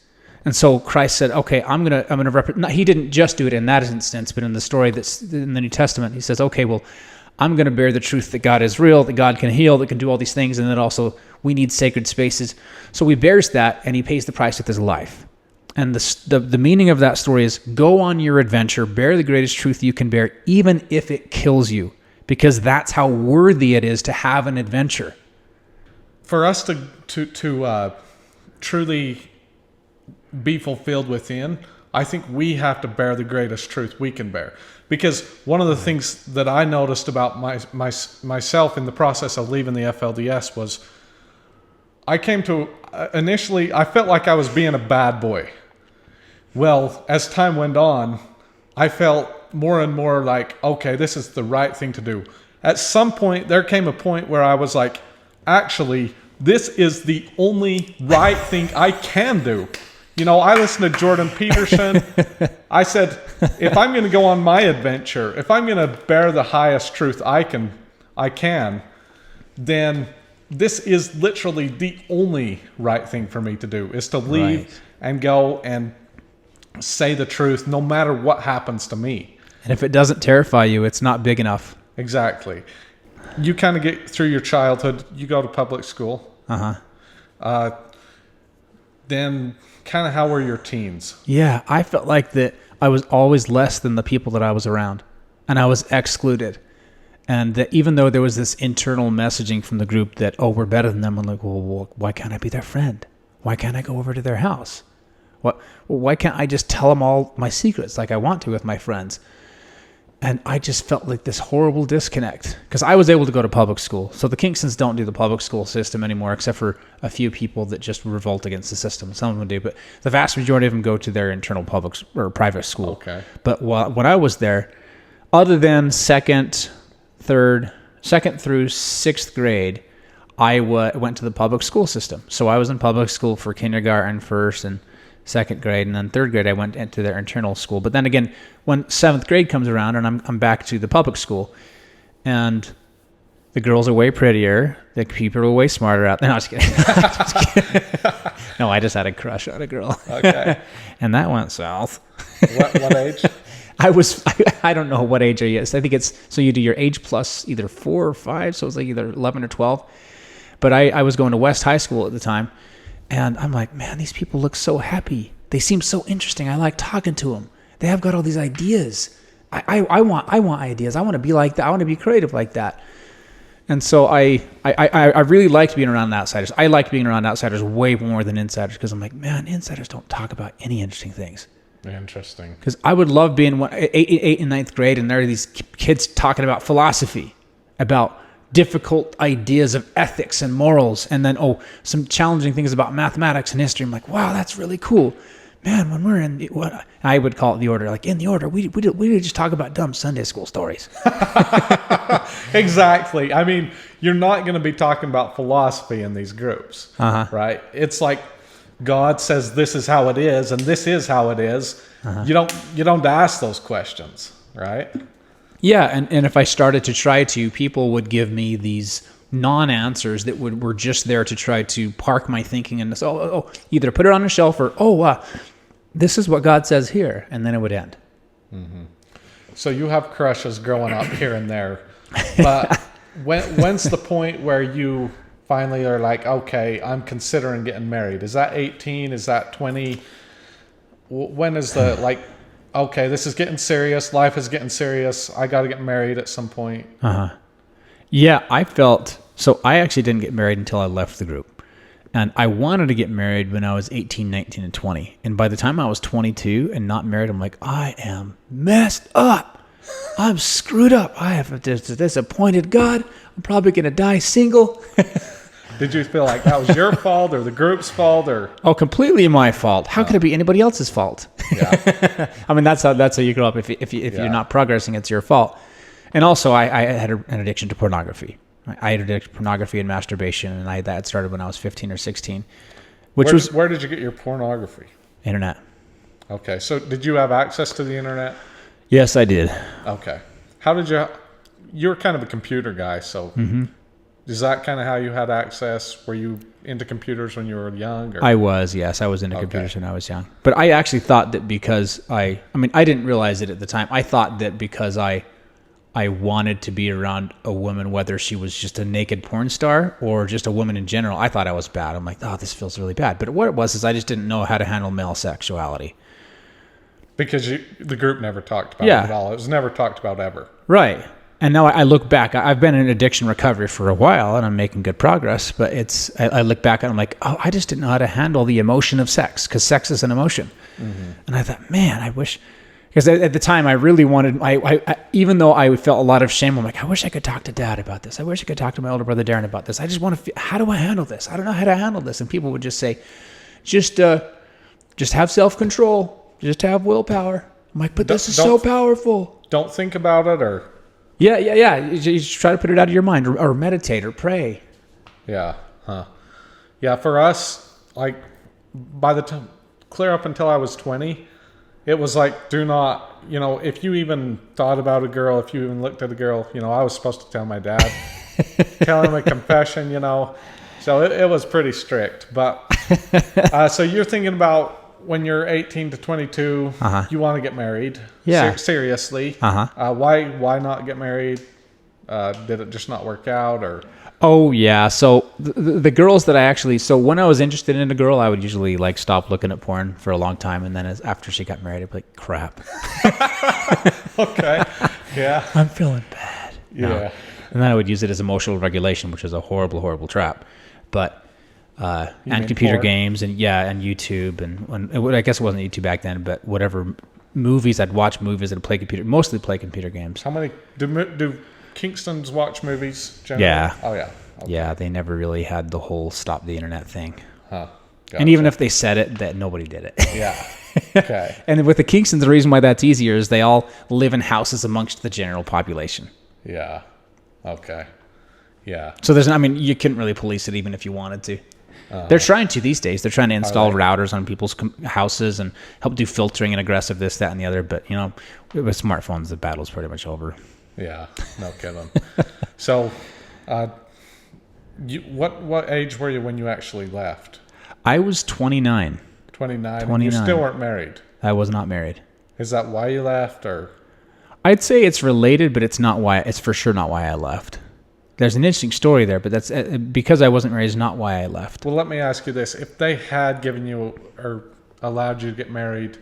And so Christ said, "Okay, I'm gonna represent." He didn't just do it in that instance, but in the story that's in the New Testament, he says, "Okay, well, I'm going to bear the truth that God is real, that God can heal, that can do all these things, and that also we need sacred spaces." So he bears that, and he pays the price with his life. And the meaning of that story is, go on your adventure, bear the greatest truth you can bear, even if it kills you, because that's how worthy it is to have an adventure. For us to truly be fulfilled within, I think we have to bear the greatest truth we can bear. Because one of the things that I noticed about myself in the process of leaving the FLDS was I came to, initially, I felt like I was being a bad boy. Well, as time went on, I felt more and more like, okay, this is the right thing to do. At some point, there came a point where I was like, actually, this is the only right thing I can do. You know, I listened to Jordan Peterson. I said, if I'm going to go on my adventure, if I'm going to bear the highest truth I can, then this is literally the only right thing for me to do, is to leave and go and say the truth no matter what happens to me. And if it doesn't terrify you, it's not big enough. Exactly. You kind of get through your childhood, you go to public school. Then kind of how were your teens? Yeah, I felt like that I was always less than the people that I was around, and I was excluded. And that even though there was this internal messaging from the group that, oh, we're better than them, I'm like, well, why can't I be their friend? Why can't I go over to their house? Why can't I just tell them all my secrets like I want to with my friends? And I just felt like this horrible disconnect, because I was able to go to public school. So the Kingstons don't do the public school system anymore, except for a few people that just revolt against the system. Some of them do, but the vast majority of them go to their internal public or private school. Okay. But when I was there, other than second through sixth grade, I went to the public school system. So I was in public school for kindergarten, first and second grade, and then third grade I went into their internal school. But then again, when seventh grade comes around and I'm back to the public school, and the girls are way prettier, the people are way smarter out there. No, just kidding. No, I just had a crush on a girl. Okay. And that went south. What age? I don't know what age I is. I think it's, so you do your age plus either 4 or 5, so it's like either 11 or 12. But I was going to West High School at the time, and I'm like, man, these people look so happy. They seem so interesting. I like talking to them. They have got all these ideas. I want ideas. I want to be like that. I want to be creative like that. And so I really liked being around outsiders. I like being around outsiders way more than insiders, because I'm like, man, insiders don't talk about any interesting things. Interesting. Because I would love being eight and ninth grade, and there are these kids talking about philosophy, about difficult ideas of ethics and morals, and then some challenging things about mathematics and history. I'm like, wow, that's really cool, man. When we're in what I would call it the order, like in the order, we just talk about dumb Sunday school stories. Exactly. I mean, you're not going to be talking about philosophy in these groups, right? It's like God says this is how it is, and this is how it is. You don't ask those questions, right? Yeah, and if I started to try to, people would give me these non-answers that were just there to try to park my thinking and either put it on a shelf or this is what God says here, and then it would end. Mm-hmm. So you have crushes growing up here and there, but when's the point where you finally are like, okay, I'm considering getting married? Is that 18? Is that 20? When is the like, okay, this is getting serious. Life is getting serious. I got to get married at some point. Yeah, I actually didn't get married until I left the group. And I wanted to get married when I was 18, 19, and 20. And by the time I was 22 and not married, I'm like, I am messed up. I'm screwed up. I have disappointed God. I'm probably going to die single. Did you feel like that was your fault or the group's fault or? Oh, completely my fault. How could it be anybody else's fault? Yeah. I mean, that's how you grow up. If you're not progressing, it's your fault. And also, I had an addiction to pornography. I had addiction to pornography and masturbation, and that started when I was 15 or 16. Where did you get your pornography? Internet. Okay, so did you have access to the internet? Yes, I did. Okay. How did you were kind of a computer guy, so is that kind of how you had access? Were you into computers when you were young? Or? I was, yes. I was into computers when I was young. But I actually thought that because I didn't realize it at the time. I thought that because I wanted to be around a woman, whether she was just a naked porn star or just a woman in general, I thought I was bad. I'm like, oh, this feels really bad. But what it was is I just didn't know how to handle male sexuality. Because the group never talked about it at all. It was never talked about ever. Right. And now I look back. I've been in addiction recovery for a while, and I'm making good progress. But I look back and I'm like, oh, I just didn't know how to handle the emotion of sex, because sex is an emotion. Mm-hmm. And I thought, man, I wish... Because at the time, I really wanted, I even though I felt a lot of shame, I'm like, I wish I could talk to Dad about this. I wish I could talk to my older brother Darren about this. I just want to, how do I handle this? I don't know how to handle this. And people would just say, just have self-control. Just have willpower. I'm like, but this is so powerful. Don't think about it or... Yeah. You just try to put it out of your mind or meditate or pray. Yeah. Yeah, for us, like, by the time, clear up until I was 20... It was like, do not, if you even thought about a girl, if you even looked at a girl, I was supposed to tell my dad, tell him a confession, So it was pretty strict. But so you're thinking about when you're 18 to 22, you want to get married. Yeah. Seriously. Why not get married? Did it just not work out or? Oh, yeah. So the girls that so when I was interested in a girl, I would usually stop looking at porn for a long time. And then after she got married, I'd be like, crap. Okay. Yeah. I'm feeling bad. Yeah. No. And then I would use it as emotional regulation, which is a horrible, horrible trap. But, and computer porn? Games and YouTube. And I guess it wasn't YouTube back then, but whatever movies, I'd watch movies and mostly play computer games. How many, do Kingston's watch movies generally? Yeah. Oh, yeah. Okay. Yeah, they never really had the whole stop the internet thing. Gotcha. And even if they said it, that nobody did it. Yeah. Okay. And with the Kingstons, the reason why that's easier is they all live in houses amongst the general population. Yeah. Okay. Yeah. So you couldn't really police it even if you wanted to. They're trying to these days. They're trying to install routers on people's houses and help do filtering and aggressive this, that, and the other. But, with smartphones, the battle's pretty much over. Yeah, no kidding. So, what age were you when you actually left? I was 29. 29. And you still weren't married? I was not married. Is that why you left, or? I'd say it's related, but it's not why. It's for sure not why I left. There's an interesting story there, but that's because I wasn't married is not why I left. Well, let me ask you this: if they had given you or allowed you to get married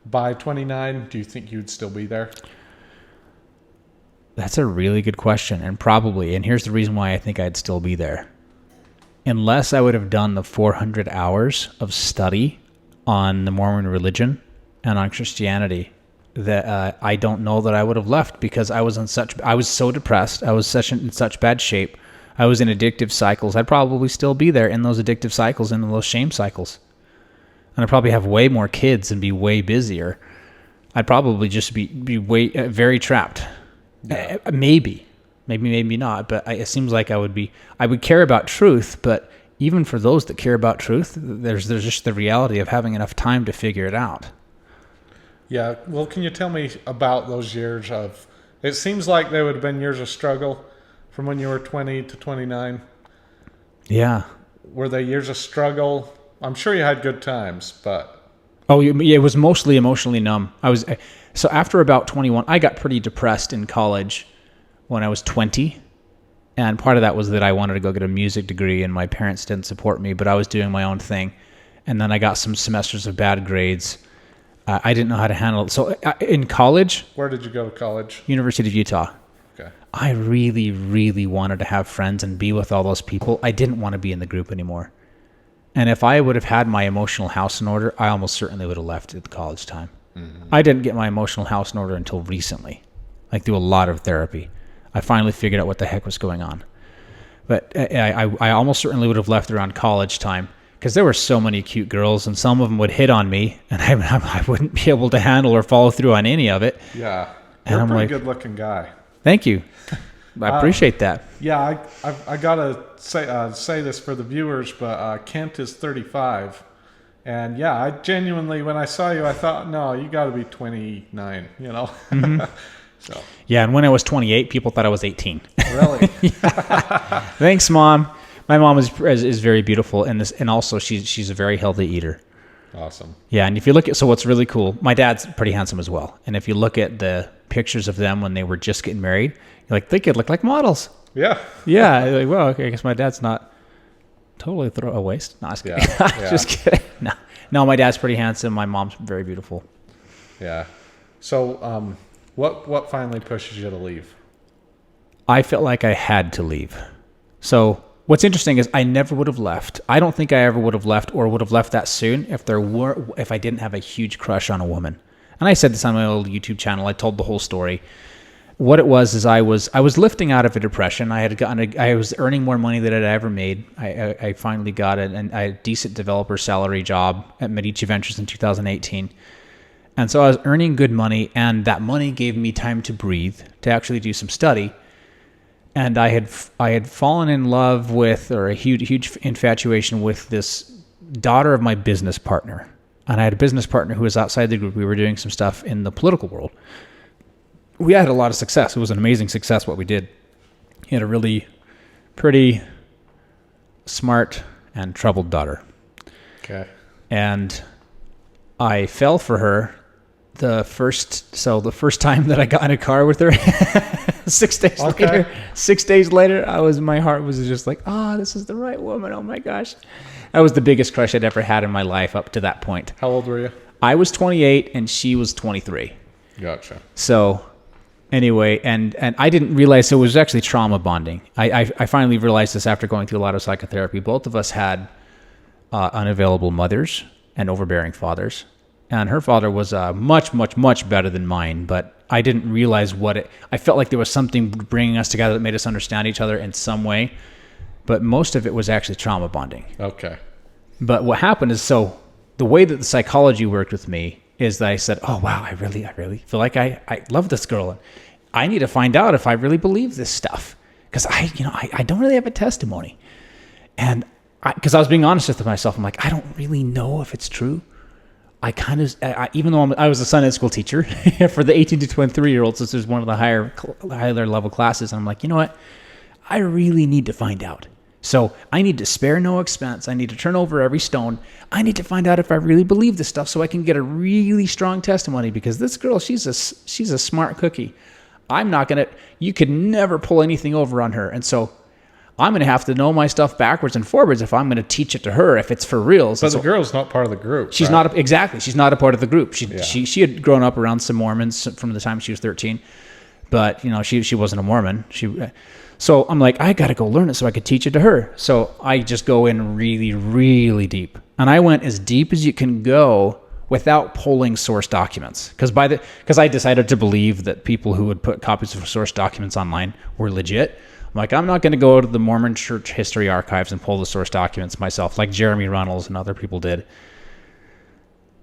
by 29, do you think you'd still be there? That's a really good question, and here's the reason why I think I'd still be there. Unless I would have done the 400 hours of study on the Mormon religion and on Christianity that I don't know that I would have left, because I was so depressed. I was in such bad shape. I was in addictive cycles. I'd probably still be there in those addictive cycles, in those shame cycles. And I'd probably have way more kids and be way busier. I'd probably just be way very trapped. Yeah. Maybe not. But it seems like I would care about truth. But even for those that care about truth, there's just the reality of having enough time to figure it out. Yeah. Well, can you tell me about those years of? It seems like they would have been years of struggle from when you were 20 to 29. Yeah. Were they years of struggle? I'm sure you had good times, but... Oh, yeah, it was mostly emotionally numb. So after about 21, I got pretty depressed in college when I was 20. And part of that was that I wanted to go get a music degree, and my parents didn't support me, but I was doing my own thing. And then I got some semesters of bad grades. I didn't know how to handle it. So in college... Where did you go to college? University of Utah. Okay. I really, really wanted to have friends and be with all those people. I didn't want to be in the group anymore. And if I would have had my emotional house in order, I almost certainly would have left at the college time. Mm-hmm. I didn't get my emotional house in order until recently, like through a lot of therapy. I finally figured out what the heck was going on. But I almost certainly would have left around college time, because there were so many cute girls, and some of them would hit on me, and I wouldn't be able to handle or follow through on any of it. Yeah. You're a pretty good-looking guy. Thank you. I appreciate that. Yeah, I gotta say this for the viewers, but Kent is 35, and yeah, I genuinely, when I saw you, I thought, no, you got to be 29, you know. Mm-hmm. So yeah, and when I was 28, people thought I was 18. Really? Thanks, Mom. My mom is very beautiful, and also she's a very healthy eater. Awesome. Yeah, and if you look at, so what's really cool, my dad's pretty handsome as well. And if you look at the pictures of them when they were just getting married, you're like, they could look like models. Yeah. Yeah. Like, well, okay, I guess my dad's not totally throw a waste. No, I was kidding. Yeah. Just kidding. No, my dad's pretty handsome. My mom's very beautiful. Yeah. So, what finally pushes you to leave? I felt like I had to leave. So what's interesting is I never would have left. I don't think I ever would have left, or would have left that soon, if I didn't have a huge crush on a woman. And I said this on my old YouTube channel. I told the whole story. What it was is I was lifting out of a depression. I was earning more money than I'd ever made. I finally got a decent developer salary job at Medici Ventures in 2018. And so I was earning good money, and that money gave me time to breathe, to actually do some study. And I had fallen in love with, or a huge infatuation with, this daughter of my business partner. And I had a business partner who was outside the group. We were doing some stuff in the political world. We had a lot of success. It was an amazing success what we did. He had a really pretty, smart, and troubled daughter. Okay. And I fell for her the first time that I got in a car with her. 6 days later. 6 days later, my heart was just like, this is the right woman. Oh my gosh. That was the biggest crush I'd ever had in my life up to that point. How old were you? I was 28 and she was 23. Gotcha. So anyway, and I didn't realize it was actually trauma bonding. I finally realized this after going through a lot of psychotherapy. Both of us had unavailable mothers and overbearing fathers. And her father was much, much, much better than mine, but I didn't realize I felt like there was something bringing us together that made us understand each other in some way, but most of it was actually trauma bonding. Okay. But what happened is, so the way that the psychology worked with me is that I said, oh wow, I really feel like I love this girl, and I need to find out if I really believe this stuff, because I don't really have a testimony, and because I was being honest with myself, I'm like, I don't really know if it's true. Even though I was a Sunday school teacher for the 18 to 23-year-olds, this is one of the higher level classes. And I'm like, you know what? I really need to find out. So I need to spare no expense. I need to turn over every stone. I need to find out if I really believe this stuff so I can get a really strong testimony, because this girl, she's a smart cookie. You could never pull anything over on her. And so I'm going to have to know my stuff backwards and forwards if I'm going to teach it to her, if it's for real. But the girl's not part of the group. She's right? Exactly. She's not a part of the group. She had grown up around some Mormons from the time she was 13, but she wasn't a Mormon. So I'm like, I got to go learn it so I could teach it to her. So I just go in really, really deep, and I went as deep as you can go without pulling source documents. Because I decided to believe that people who would put copies of source documents online were legit. I'm like, I'm not going to go to the Mormon Church History Archives and pull the source documents myself, like Jeremy Runnels and other people did.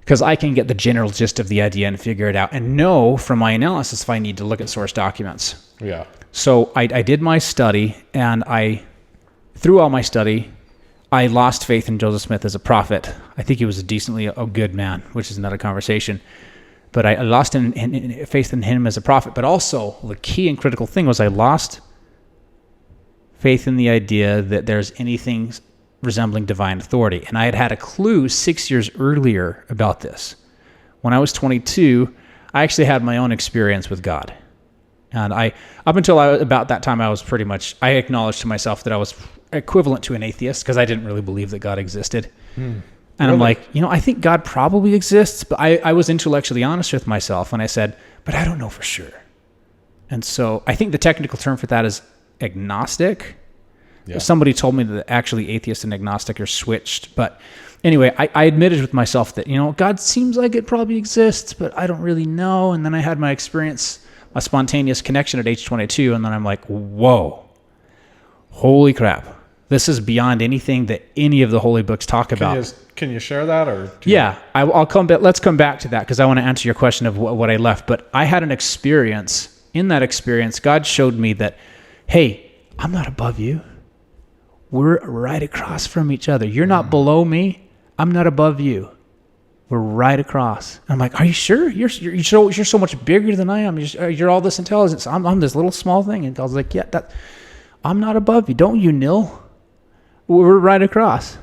Because I can get the general gist of the idea and figure it out and know from my analysis if I need to look at source documents. Yeah. So I did my study, and through all my study, I lost faith in Joseph Smith as a prophet. I think he was a good man, which is another conversation. But I lost faith in him as a prophet. But also, the key and critical thing was I lost faith in the idea that there's anything resembling divine authority. And I had a clue 6 years earlier about this. When I was 22, I actually had my own experience with God. And up until about that time, I acknowledged to myself that I was equivalent to an atheist because I didn't really believe that God existed. And really? I'm like, I think God probably exists, but I was intellectually honest with myself when I said, but I don't know for sure. And so I think the technical term for that is agnostic. Yeah. Somebody told me that actually atheist and agnostic are switched. But anyway, I admitted with myself that, God seems like it probably exists, but I don't really know. And then I had my experience, a spontaneous connection at age 22. And then I'm like, whoa, holy crap. This is beyond anything that any of the holy books talk about. Can you share that? Or I'll come back. Let's come back to that because I want to answer your question of what I left. But I had an experience. In that experience, God showed me that, hey, I'm not above you. We're right across from each other. You're not below me. I'm not above you. We're right across. And I'm like, are you sure? You're so much bigger than I am. You're all this intelligence. I'm this little small thing. And God's like, yeah, I'm not above you. Don't you nil? We're right across.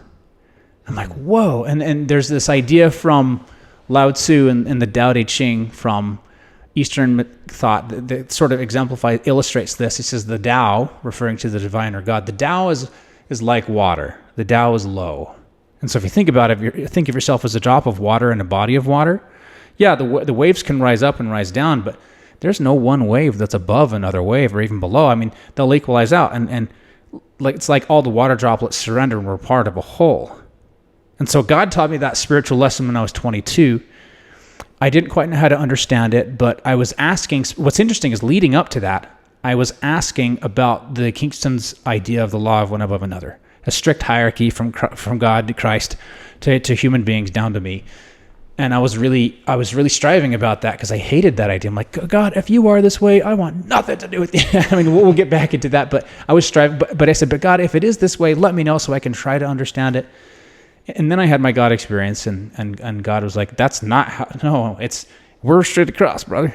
I'm like, whoa. And there's this idea from Lao Tzu and the Tao Te Ching from Eastern thought that sort of illustrates this. He says the Tao, referring to the divine or God, the Tao is like water. The Tao is low. And so if you think about it, if you think of yourself as a drop of water in a body of water, yeah, the waves can rise up and rise down, but there's no one wave that's above another wave or even below. I mean, they'll equalize out. And like it's like all the water droplets surrender and we're part of a whole. And so God taught me that spiritual lesson when I was 22. I didn't quite know how to understand it, but I was asking. What's interesting is leading up to that, I was asking about the Kingston's idea of the law of one above another, a strict hierarchy from God to Christ to human beings down to me. And I was really striving about that because I hated that idea. I'm like, God, if you are this way, I want nothing to do with you. I mean, we'll get back into that, but I was striving. But I said, but God, if it is this way, let me know so I can try to understand it. And then I had my God experience, and God was like, that's not how, no, we're straight across, brother,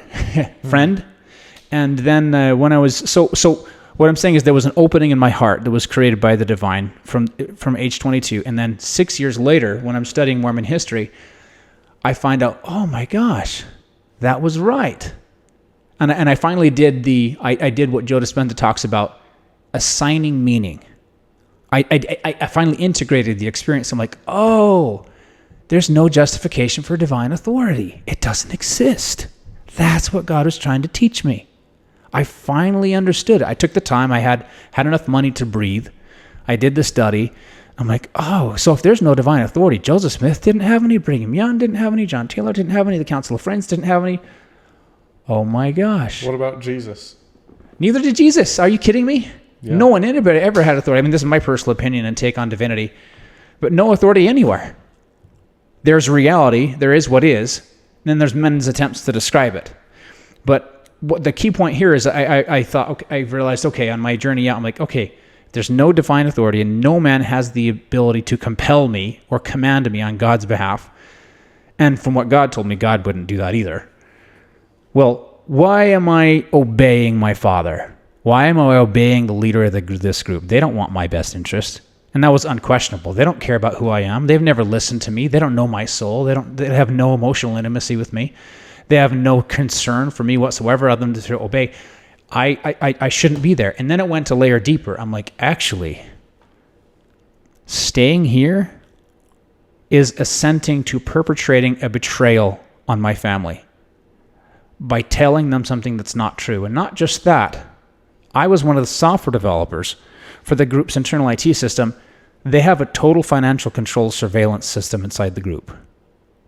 friend. And then when I was, so what I'm saying is there was an opening in my heart that was created by the divine from age 22. And then 6 years later, when I'm studying Mormon history, I find out, oh my gosh, that was right. And I finally did I did what Joe Dispenza talks about, assigning meaning. I finally integrated the experience. I'm like, oh, there's no justification for divine authority. It doesn't exist. That's what God was trying to teach me. I finally understood. I took the time. I had enough money to breathe. I did the study. I'm like, oh, so if there's no divine authority, Joseph Smith didn't have any, Brigham Young didn't have any, John Taylor didn't have any, the Council of Friends didn't have any. Oh my gosh. What about Jesus? Neither did Jesus. Are you kidding me? Yeah. No one anybody ever had authority. I mean, this is my personal opinion and take on divinity, but no authority anywhere. There's reality. There is what is. And then there's men's attempts to describe it. But what the key point here is I thought, okay, I realized, okay, on my journey out, I'm like, okay, there's no divine authority and no man has the ability to compel me or command me on God's behalf. And from what God told me, God wouldn't do that either. Well, why am I obeying my father? Why am I obeying the leader of this group? They don't want my best interest. And that was unquestionable. They don't care about who I am. They've never listened to me. They don't know my soul. They have no emotional intimacy with me. They have no concern for me whatsoever other than to obey. I shouldn't be there. And then it went a layer deeper. I'm like, actually, staying here is assenting to perpetrating a betrayal on my family by telling them something that's not true. And not just that. I was one of the software developers for the group's internal IT system. They have a total financial control surveillance system inside the group.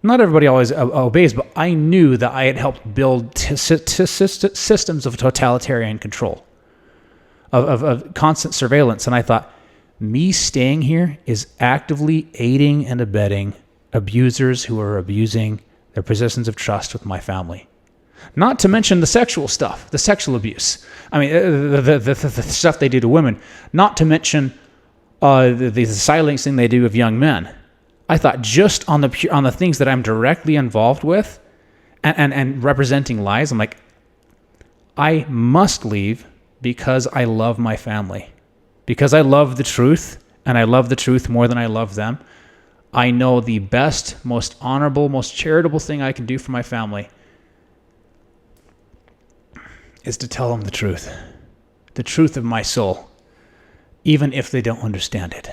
Not everybody always obeys, but I knew that I had helped build systems of totalitarian control, of constant surveillance. And I thought, me staying here is actively aiding and abetting abusers who are abusing their positions of trust with my family. Not to mention the sexual stuff, the sexual abuse. I mean, the stuff they do to women. Not to mention the silencing they do of young men. I thought just on the things that I'm directly involved with and representing lies, I'm like, I must leave because I love my family. Because I love the truth, and I love the truth more than I love them. I know the best, most honorable, most charitable thing I can do for my family is to tell them the truth of my soul, even if they don't understand it.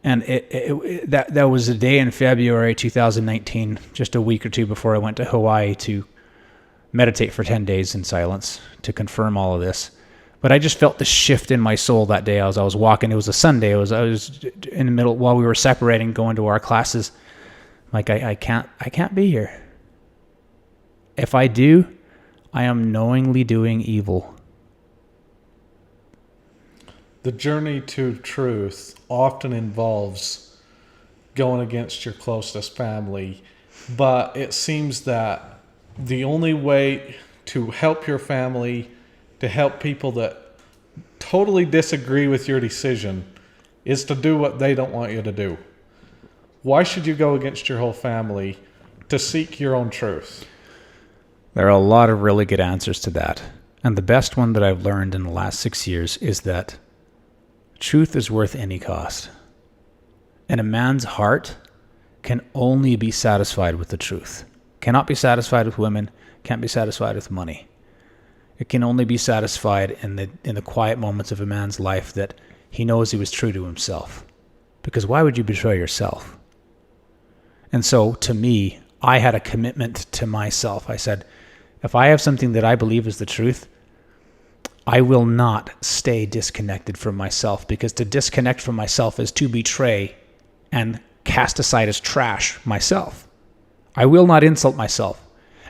And that was a day in February 2019, just a week or two before I went to Hawaii to meditate for 10 days in silence to confirm all of this. But I just felt the shift in my soul that day as I was walking. It was a Sunday. I was in the middle while we were separating, going to our classes. Like I can't be here. If I do, I am knowingly doing evil. The journey to truth often involves going against your closest family, but it seems that the only way to help your family, to help people that totally disagree with your decision, is to do what they don't want you to do. Why should you go against your whole family to seek your own truth? There are a lot of really good answers to that. And the best one that I've learned in the last 6 years is that truth is worth any cost. And a man's heart can only be satisfied with the truth. Cannot be satisfied with women, can't be satisfied with money. It can only be satisfied in the quiet moments of a man's life that he knows he was true to himself. Because why would you betray yourself? And so, to me, I had a commitment to myself. I said, if I have something that I believe is the truth, I will not stay disconnected from myself, because to disconnect from myself is to betray and cast aside as trash myself. I will not insult myself.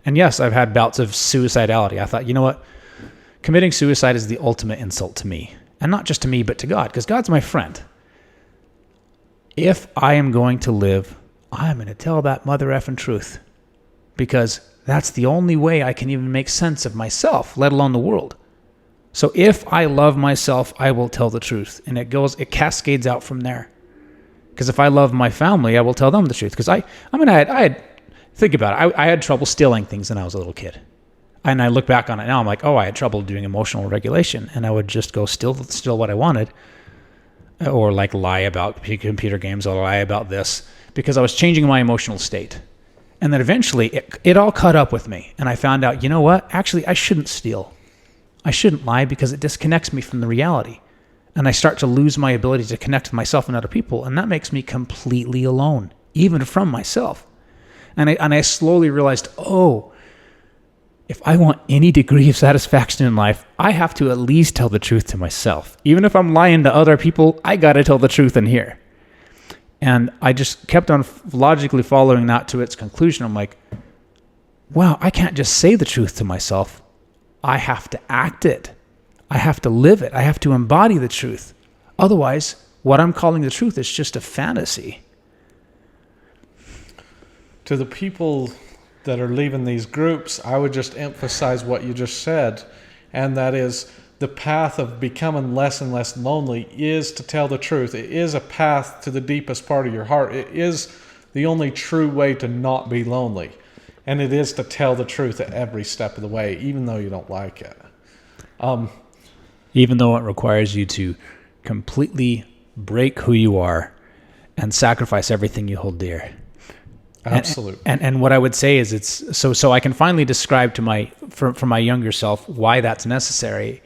And yes, I've had bouts of suicidality. I thought, you know what? Committing suicide is the ultimate insult to me. And not just to me, but to God, because God's my friend. If I am going to live, I'm going to tell that mother effing truth, because that's the only way I can even make sense of myself, let alone the world. So if I love myself, I will tell the truth. And it cascades out from there. Because if I love my family, I will tell them the truth. Because think about it. I had trouble stealing things when I was a little kid. And I look back on it now, I'm like, I had trouble doing emotional regulation. And I would just go steal what I wanted. Or like lie about computer games, or lie about this. Because I was changing my emotional state. And then eventually, it all caught up with me. And I found out, you know what? Actually, I shouldn't steal. I shouldn't lie, because it disconnects me from the reality. And I start to lose my ability to connect with myself and other people. And that makes me completely alone, even from myself. And I slowly realized, if I want any degree of satisfaction in life, I have to at least tell the truth to myself. Even if I'm lying to other people, I got to tell the truth in here. And I just kept on logically following that to its conclusion. I'm like, wow, I can't just say the truth to myself. I have to act it. I have to live it. I have to embody the truth. Otherwise, what I'm calling the truth is just a fantasy. To the people that are leaving these groups, I would just emphasize what you just said, and that is the path of becoming less and less lonely is to tell the truth. It is a path to the deepest part of your heart. It is the only true way to not be lonely. And it is to tell the truth at every step of the way, even though you don't like it. Even though it requires you to completely break who you are and sacrifice everything you hold dear. Absolutely. And what I would say is it's so I can finally describe to for my younger self why that's necessary.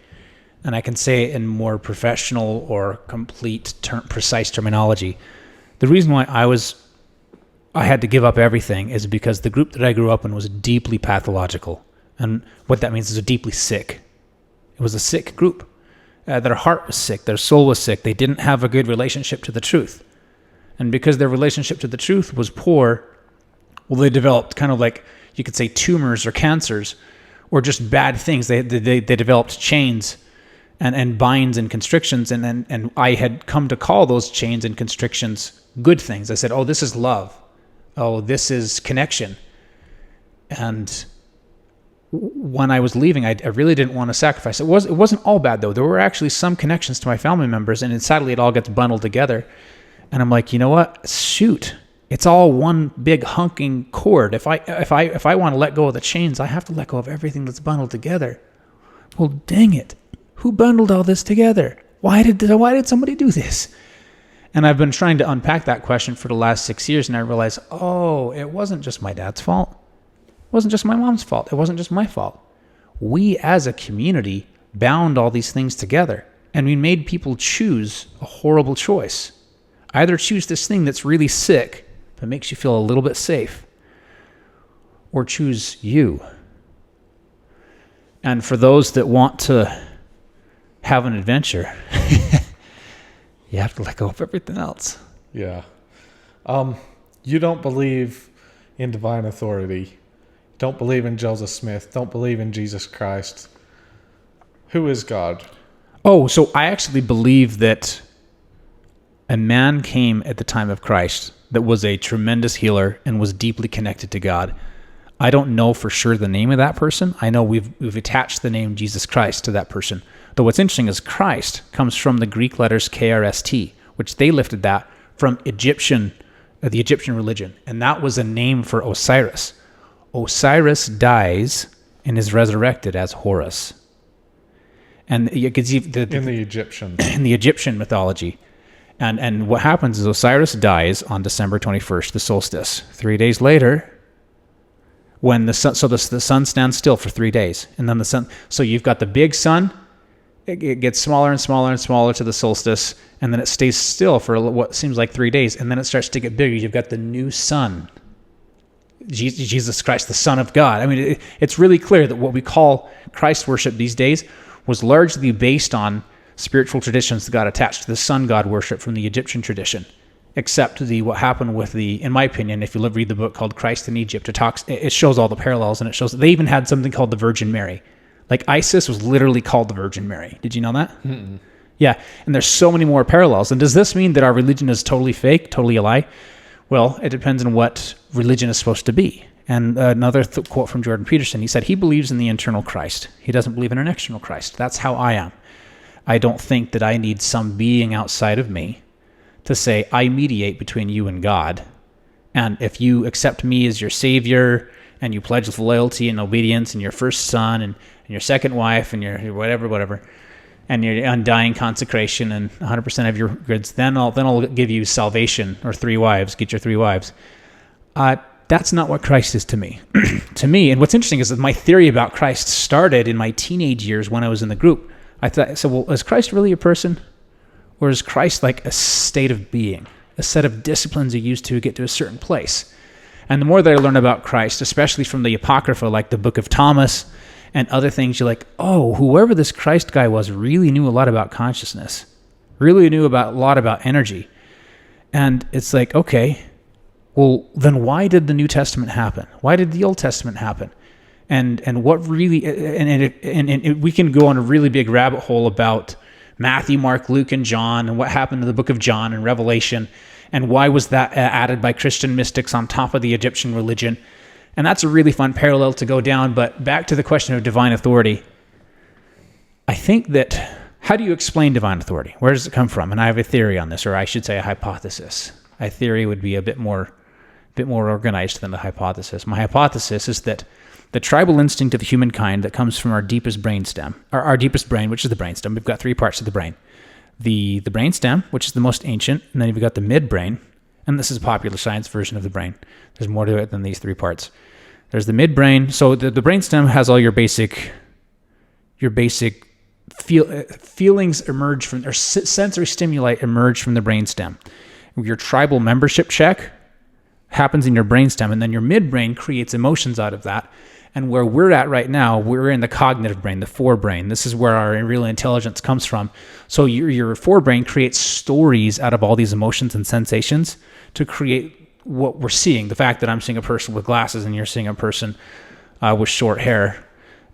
And I can say it in more professional or complete precise terminology. The reason why I had to give up everything is because the group that I grew up in was deeply pathological. And what that means is deeply sick. It was a sick group. Their heart was sick. Their soul was sick. They didn't have a good relationship to the truth. And because their relationship to the truth was poor, Well, they developed kind of like, you could say, tumors or cancers or just bad things. They developed chains and binds and constrictions. And I had come to call those chains and constrictions good things. I said, oh, this is love. Oh, this is connection. And when I was leaving, I really didn't want to sacrifice. It wasn't all bad, though. There were actually some connections to my family members, and sadly, it all gets bundled together. And I'm like, you know what? Shoot. It's all one big hunking cord. If I want to let go of the chains, I have to let go of everything that's bundled together. Well, dang it. Who bundled all this together? Why did somebody do this? And I've been trying to unpack that question for the last 6 years, and I realized, oh, it wasn't just my dad's fault. It wasn't just my mom's fault. It wasn't just my fault. We as a community bound all these things together, and we made people choose a horrible choice. Either choose this thing that's really sick that makes you feel a little bit safe, or choose you. And for those that want to have an adventure, you have to let go of everything else. Yeah. You don't believe in divine authority. Don't believe in Joseph Smith. Don't believe in Jesus Christ. Who is God? Oh, so I actually believe that a man came at the time of Christ that was a tremendous healer and was deeply connected to God. I don't know for sure the name of that person. I know we've attached the name Jesus Christ to that person. Though what's interesting is Christ comes from the Greek letters KRST, which they lifted that from the Egyptian religion. And that was a name for Osiris. Osiris dies and is resurrected as Horus. And you could see in the Egyptian. In the Egyptian mythology. And what happens is Osiris dies on December 21st, the solstice. 3 days later, when the sun stands still for 3 days. And then the sun, so you've got the big sun, it gets smaller and smaller and smaller to the solstice, and then it stays still for what seems like 3 days, and then it starts to get bigger. You've got the new sun, Jesus Christ, the Son of God. I mean, it's really clear that what we call Christ worship these days was largely based on spiritual traditions that got attached to the sun god worship from the Egyptian tradition. Except what happened with in my opinion, if you read the book called Christ in Egypt, it shows all the parallels, and it shows they even had something called the Virgin Mary. Like Isis was literally called the Virgin Mary. Did you know that? Mm-mm. Yeah, and there's so many more parallels. And does this mean that our religion is totally fake, totally a lie? Well, it depends on what religion is supposed to be. And another quote from Jordan Peterson, he said, he believes in the internal Christ. He doesn't believe in an external Christ. That's how I am. I don't think that I need some being outside of me to say, I mediate between you and God. And if you accept me as your savior, and you pledge loyalty and obedience, and your first son, and your second wife, and your whatever, and your undying consecration, and 100% of your goods, then I'll give you salvation, or 3 wives, get your 3 wives. That's not what Christ is to me. To me, and what's interesting is that my theory about Christ started in my teenage years when I was in the group. I thought, so well, is Christ really a person? Or is Christ like a state of being, a set of disciplines you use to get to a certain place? And the more that I learn about Christ, especially from the Apocrypha, like the Book of Thomas and other things, you're like, oh, whoever this Christ guy was really knew a lot about consciousness, really knew a lot about energy. And it's like, okay, well, then why did the New Testament happen? Why did the Old Testament happen? And what really, and we can go on a really big rabbit hole about Matthew, Mark, Luke, and John, and what happened to the book of John and Revelation, and why was that added by Christian mystics on top of the Egyptian religion. And that's a really fun parallel to go down. But back to the question of divine authority, I think that, how do you explain divine authority? Where does it come from? And I have a theory on this, or I should say a hypothesis. A theory would be a bit more organized than the hypothesis. My hypothesis is that the tribal instinct of humankind that comes from our deepest brainstem, our deepest brain, which is the brainstem. We've got 3 parts of the brain. The brainstem, which is the most ancient, and then you've got the midbrain, and this is a popular science version of the brain. There's more to it than these 3 parts. There's the midbrain. So the brainstem has all your basic feelings emerge from, or sensory stimuli emerge from the brainstem. Your tribal membership check happens in your brainstem, and then your midbrain creates emotions out of that. And where we're at right now, we're in the cognitive brain, the forebrain. This is where our real intelligence comes from. So your forebrain creates stories out of all these emotions and sensations to create what we're seeing. The fact that I'm seeing a person with glasses and you're seeing a person with short hair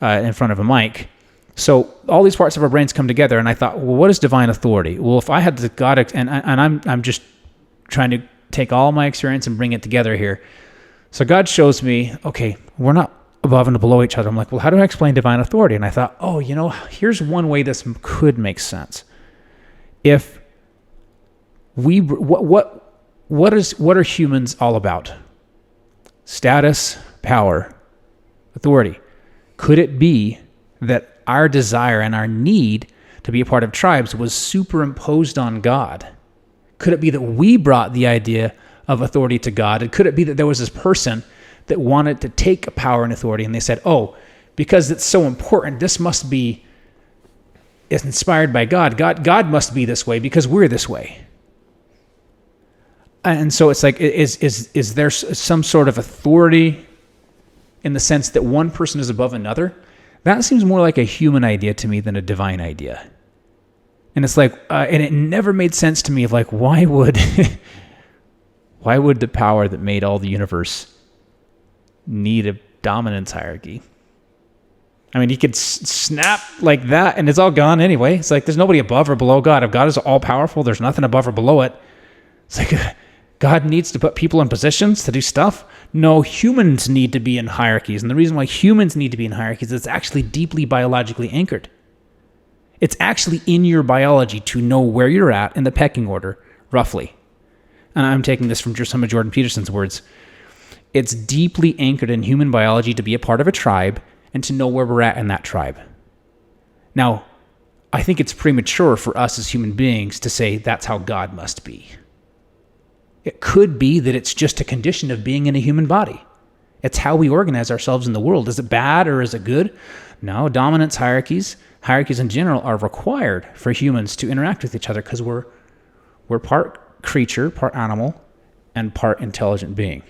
in front of a mic. So all these parts of our brains come together, and I thought, well, what is divine authority? Well, if I had the God, and I'm just trying to take all my experience and bring it together here. So God shows me, okay, we're not above and below each other. I'm like, well, how do I explain divine authority? And I thought, oh, here's one way this could make sense. If what are humans all about? Status, power, authority. Could it be that our desire and our need to be a part of tribes was superimposed on God? Could it be that we brought the idea of authority to God? And could it be that there was this person that wanted to take power and authority, and they said, oh, because it's so important, this must be inspired by God. God must be this way because we're this way. And so it's like, is there some sort of authority in the sense that one person is above another? That seems more like a human idea to me than a divine idea. And it's like, and it never made sense to me of like, why would the power that made all the universe need a dominance hierarchy? I mean, he could snap like that and it's all gone anyway. It's like, there's nobody above or below God. If God is all powerful, there's nothing above or below it. It's like, God needs to put people in positions to do stuff. No, humans need to be in hierarchies. And the reason why humans need to be in hierarchies is it's actually deeply biologically anchored. It's actually in your biology to know where you're at in the pecking order, roughly. And I'm taking this from some of Jordan Peterson's words. It's deeply anchored in human biology to be a part of a tribe and to know where we're at in that tribe. Now, I think it's premature for us as human beings to say that's how God must be. It could be that it's just a condition of being in a human body. It's how we organize ourselves in the world. Is it bad or is it good? No, dominance hierarchies in general are required for humans to interact with each other because we're part creature, part animal, and part intelligent being.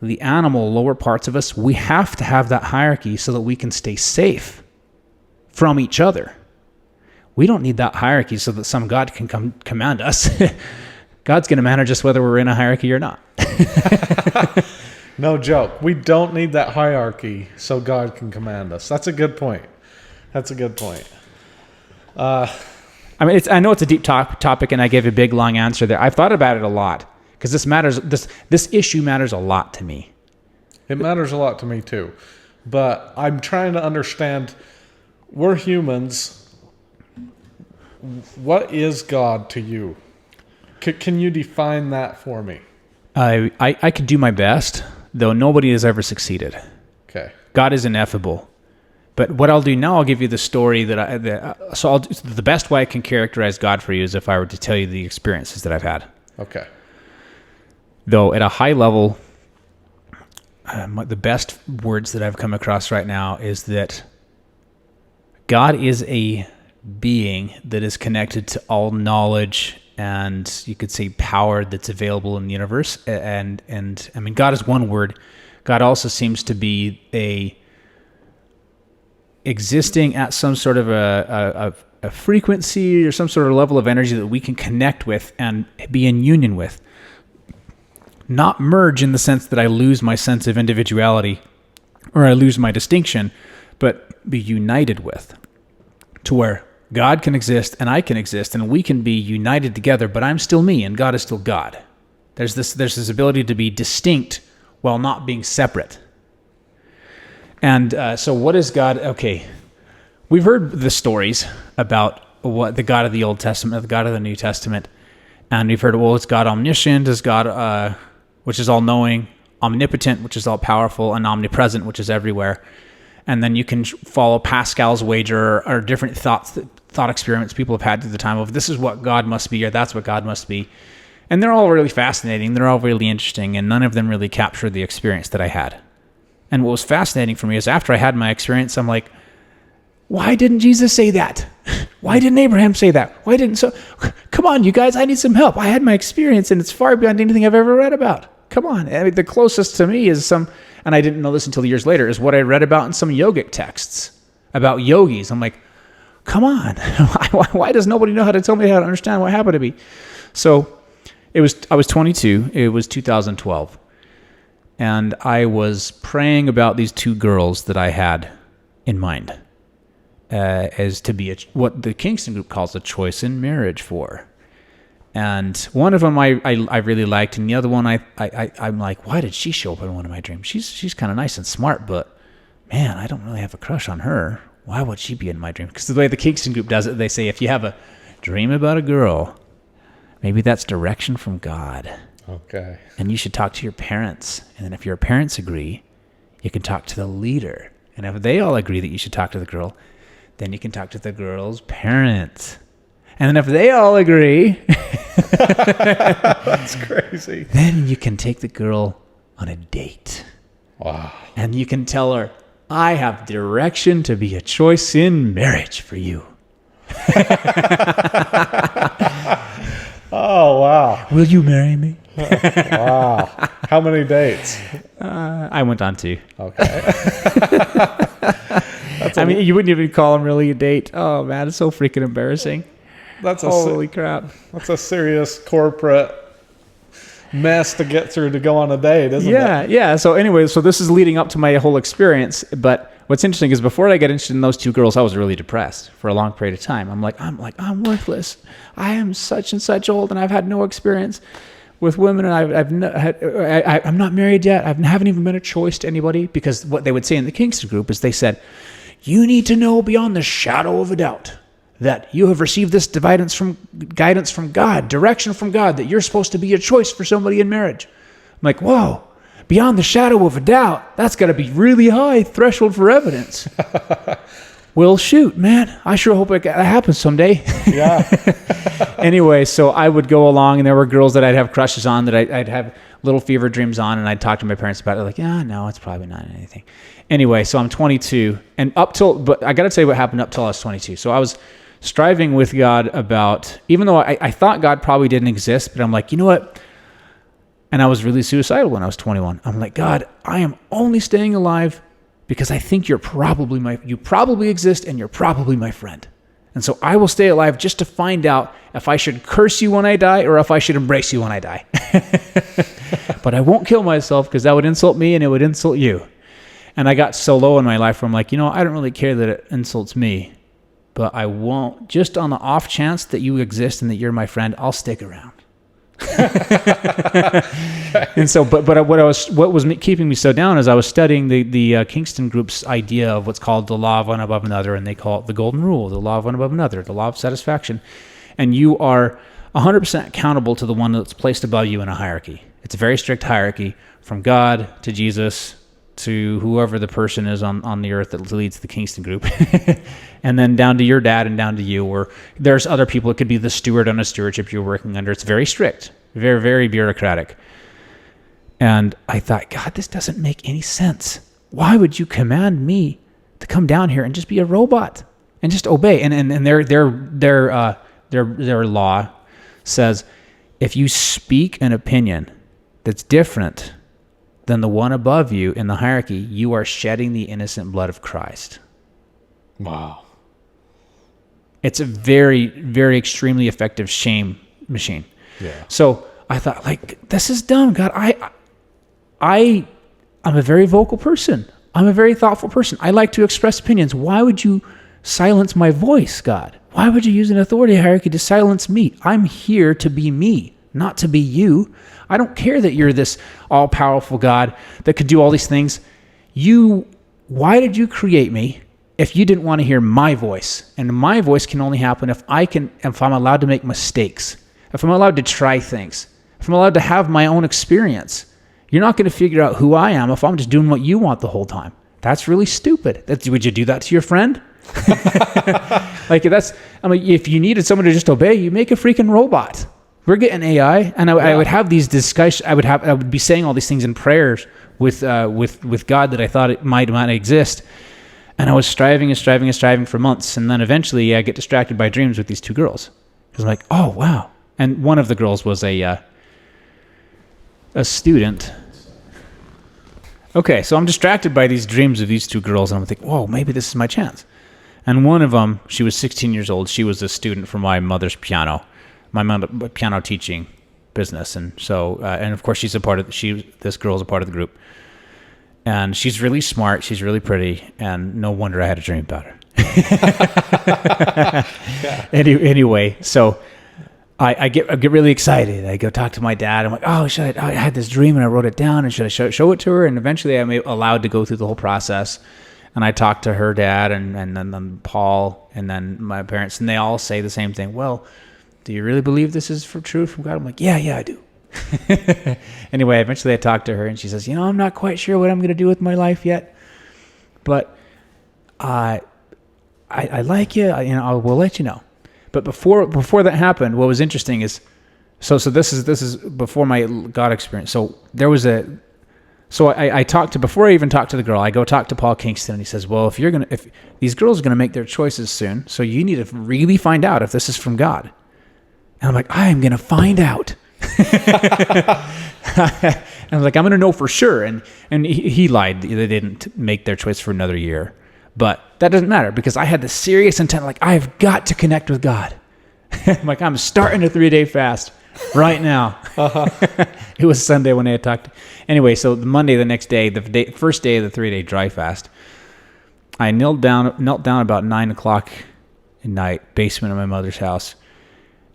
The animal, lower parts of us, we have to have that hierarchy so that we can stay safe from each other. We don't need that hierarchy so that some God can come command us. God's going to manage us whether we're in a hierarchy or not. No joke. We don't need that hierarchy so God can command us. That's a good point. I mean, I know it's a deep topic, and I gave a big, long answer there. I've thought about it a lot because this issue matters a lot to me. It matters a lot to me too. But I'm trying to understand, we're humans. What is God to you? Can you define that for me? I could do my best, though nobody has ever succeeded. Okay. God is ineffable. But what I'll do now, I'll give you the story the best way I can characterize God for you is if I were to tell you the experiences that I've had. Okay. Though at a high level, the best words that I've come across right now is that God is a being that is connected to all knowledge and you could say power that's available in the universe. And I mean, God is one word. God also seems to be existing at some sort of a frequency or some sort of level of energy that we can connect with and be in union with. Not merge in the sense that I lose my sense of individuality or I lose my distinction, but be united with, to where God can exist and I can exist and we can be united together, but I'm still me and God is still God. There's this ability to be distinct while not being separate. And so what is God? Okay, we've heard the stories about what the God of the Old Testament, the God of the New Testament, and we've heard, well, it's God omniscient, is God which is all-knowing, omnipotent, which is all-powerful, and omnipresent, which is everywhere. And then you can follow Pascal's wager or different thought experiments people have had through the time of this is what God must be or that's what God must be. And they're all really fascinating. They're all really interesting, and none of them really captured the experience that I had. And what was fascinating for me is after I had my experience, I'm like, why didn't Jesus say that? Why didn't Abraham say that? Come on, you guys, I need some help. I had my experience, and it's far beyond anything I've ever read about. Come on. I mean, the closest to me is and I didn't know this until years later, is what I read about in some yogic texts about yogis. I'm like, come on. Why does nobody know how to tell me how to understand what happened to me? So I was 22. It was 2012. And I was praying about these two girls that I had in mind as to be what the Kingston Group calls a choice in marriage for. And one of them I really liked, and the other one I'm like, why did she show up in one of my dreams? She's kind of nice and smart, but man, I don't really have a crush on her. Why would she be in my dream? Because the way the Kingston Group does it, they say if you have a dream about a girl, maybe that's direction from God. Okay. And you should talk to your parents. And then if your parents agree, you can talk to the leader. And if they all agree that you should talk to the girl, then you can talk to the girl's parents. And then if they all agree, That's crazy. then you can take the girl on a date. Wow. And you can tell her, I have direction to be a choice in marriage for you. Oh, wow. Will you marry me? Wow. How many dates? I went on 2. Okay. I mean, you wouldn't even call them really a date. Oh, man, it's so freaking embarrassing. That's Holy crap. That's a serious corporate mess to get through to go on a date, isn't it? Yeah. So anyway, so this is leading up to my whole experience. But what's interesting is before I got interested in those two girls, I was really depressed for a long period of time. I'm I'm worthless. I am such and such old, and I've had no experience with women, and I'm not married yet. I haven't even been a choice to anybody, because what they would say in the Kingston Group is they said, you need to know beyond the shadow of a doubt that you have received this guidance from God, direction from God, that you're supposed to be a choice for somebody in marriage. I'm like, whoa, beyond the shadow of a doubt, that's got to be really high threshold for evidence. Well, shoot, man, I sure hope that happens someday. Yeah. Anyway, so I would go along, and there were girls that I'd have crushes on, that I'd have little fever dreams on, and I'd talk to my parents about it. Like, no, it's probably not anything. Anyway, so I'm 22, and but I got to tell you what happened up till I was 22. So I was striving with God about, even though I thought God probably didn't exist, but I'm like, you know what? And I was really suicidal when I was 21. I'm like, God, I am only staying alive because I think you probably exist, and you're probably my friend. And so I will stay alive just to find out if I should curse you when I die or if I should embrace you when I die. But I won't kill myself, because that would insult me and it would insult you. And I got so low in my life where I'm like, I don't really care that it insults me, but I won't, just on the off chance that you exist and that you're my friend, I'll stick around. And so, but what was keeping me so down is I was studying the Kingston Group's idea of what's called the law of one above another, and they call it the golden rule, the law of one above another, the law of satisfaction. And you are 100% accountable to the one that's placed above you in a hierarchy. It's a very strict hierarchy, from God to Jesus to whoever the person is on the earth that leads the Kingston Group. And then down to your dad and down to you, or there's other people. It could be the steward on a stewardship you're working under. It's very strict, very, very bureaucratic. And I thought, God, this doesn't make any sense. Why would you command me to come down here and just be a robot and just obey? And their law says, if you speak an opinion that's different than the one above you in the hierarchy, you are shedding the innocent blood of Christ. Wow. It's a very, very extremely effective shame machine. Yeah. So I thought, this is dumb, God. I'm a very vocal person. I'm a very thoughtful person. I like to express opinions. Why would you silence my voice, God? Why would you use an authority hierarchy to silence me? I'm here to be me, not to be you. I don't care that you're this all-powerful God that could do all these things. Why did you create me if you didn't want to hear my voice? And my voice can only happen if I'm allowed to make mistakes, if I'm allowed to try things, if I'm allowed to have my own experience. You're not going to figure out who I am if I'm just doing what you want the whole time. That's really stupid. Would you do that to your friend? If you needed someone to just obey, you make a freaking robot. We're getting AI, and I would have these discussions. I would be saying all these things in prayers with God that I thought it might exist. And I was striving for months, and then eventually I get distracted by dreams with these two girls. Because I'm like, oh wow! And one of the girls was a student. Okay, so I'm distracted by these dreams of these two girls, and I'm thinking, whoa, maybe this is my chance. And one of them, she was 16 years old. She was a student for my mother's piano teaching business. And so, and of course this girl is a part of the group, and she's really smart. She's really pretty, and no wonder I had a dream about her. Anyway, so I get really excited. I go talk to my dad. I'm like, oh, I had this dream and I wrote it down, and should I show it to her? And eventually I'm allowed to go through the whole process. And I talked to her dad and then Paul and then my parents, and they all say the same thing. Well, do you really believe this is true from God? I'm like, yeah, I do. Anyway, eventually I talked to her, and she says, I'm not quite sure what I'm going to do with my life yet, but I like you. We'll let you know. But before that happened, what was interesting is, so this is before my God experience. So there was I talked to, before I even talked to the girl, I go talk to Paul Kingston, and he says, well, if these girls are going to make their choices soon, so you need to really find out if this is from God. And I'm like, I am going to find out. And I'm like, I'm going to know for sure. And he lied. They didn't make their choice for another year. But that doesn't matter, because I had the serious intent, like, I've got to connect with God. I'm like, I'm starting a 3-day fast right now. It was Sunday when I had talked. Anyway, so Monday, the next day, first day of the 3-day dry fast, I knelt down about 9 o'clock at night, basement of my mother's house.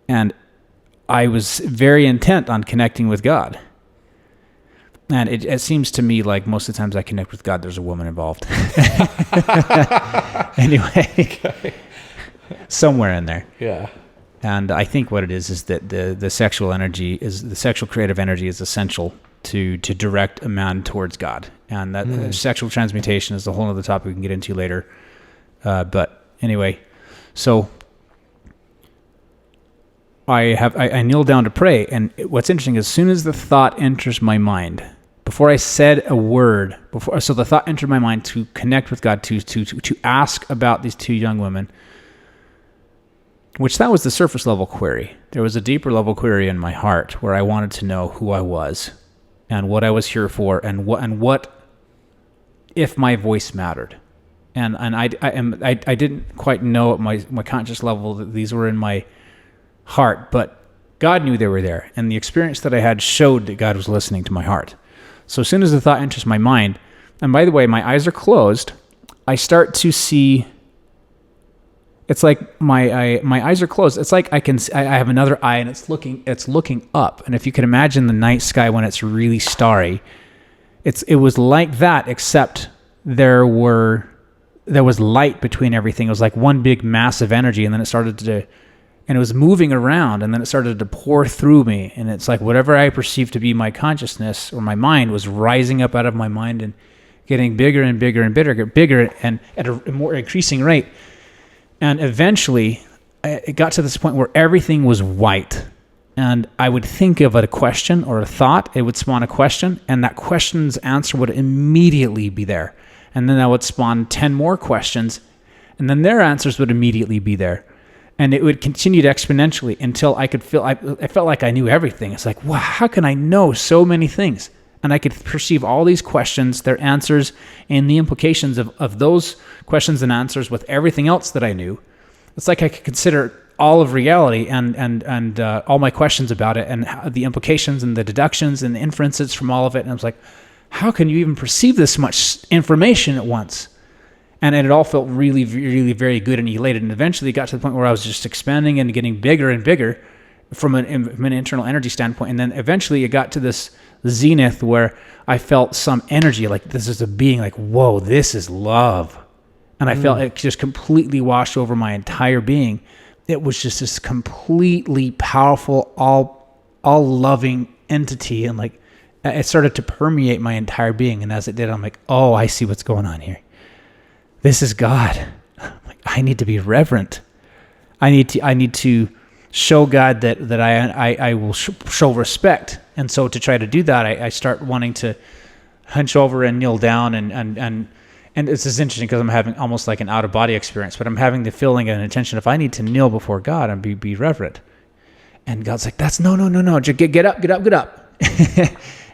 And I was very intent on connecting with God. And it seems to me like most of the times I connect with God, there's a woman involved. Anyway, somewhere in there. Yeah. And I think what it is that the sexual creative energy is essential to direct a man towards God. And that sexual transmutation is a whole other topic we can get into later. But anyway, so I kneel down to pray, and what's interesting is, as soon as the thought enters my mind, before I said a word, so the thought entered my mind to connect with God, to ask about these two young women, which that was the surface level query. There was a deeper level query in my heart where I wanted to know who I was and what I was here for, and what if my voice mattered. And I didn't quite know at my conscious level that these were in my heart, but God knew they were there, and the experience that I had showed that God was listening to my heart. So as soon as the thought enters my mind, and by the way, my eyes are closed, I start to see. It's like my eyes are closed. It's like I have another eye, and it's looking up. And if you can imagine the night sky when it's really starry, it was like that, except there was light between everything. It was like one big massive energy, and then and it was moving around, and then it started to pour through me. And it's like whatever I perceived to be my consciousness or my mind was rising up out of my mind and getting bigger and bigger and bigger and at a more increasing rate. And eventually it got to this point where everything was white. And I would think of a question or a thought, it would spawn a question, and that question's answer would immediately be there. And then that would spawn 10 more questions, and then their answers would immediately be there. And it would continue to exponentially until I felt like I knew everything. It's like, wow, how can I know so many things? And I could perceive all these questions, their answers, and the implications of those questions and answers with everything else that I knew. It's like I could consider all of reality and all my questions about it, and the implications and the deductions and the inferences from all of it. And I was like, how can you even perceive this much information at once? And it all felt really, really very good and elated. And eventually it got to the point where I was just expanding and getting bigger and bigger from an internal energy standpoint. And then eventually it got to this zenith where I felt some energy, like this is a being, like, whoa, this is love. And I felt it just completely washed over my entire being. It was just this completely powerful, all loving entity. And like, it started to permeate my entire being. And as it did, I'm like, oh, I see what's going on here. This is God. Like, I need to be reverent. I need to show God that I will show respect. And so to try to do that, I start wanting to hunch over and kneel down and this is interesting because I'm having almost like an out of body experience, but I'm having the feeling and intention, if I need to kneel before God and be reverent. And God's like, that's no. Just get up.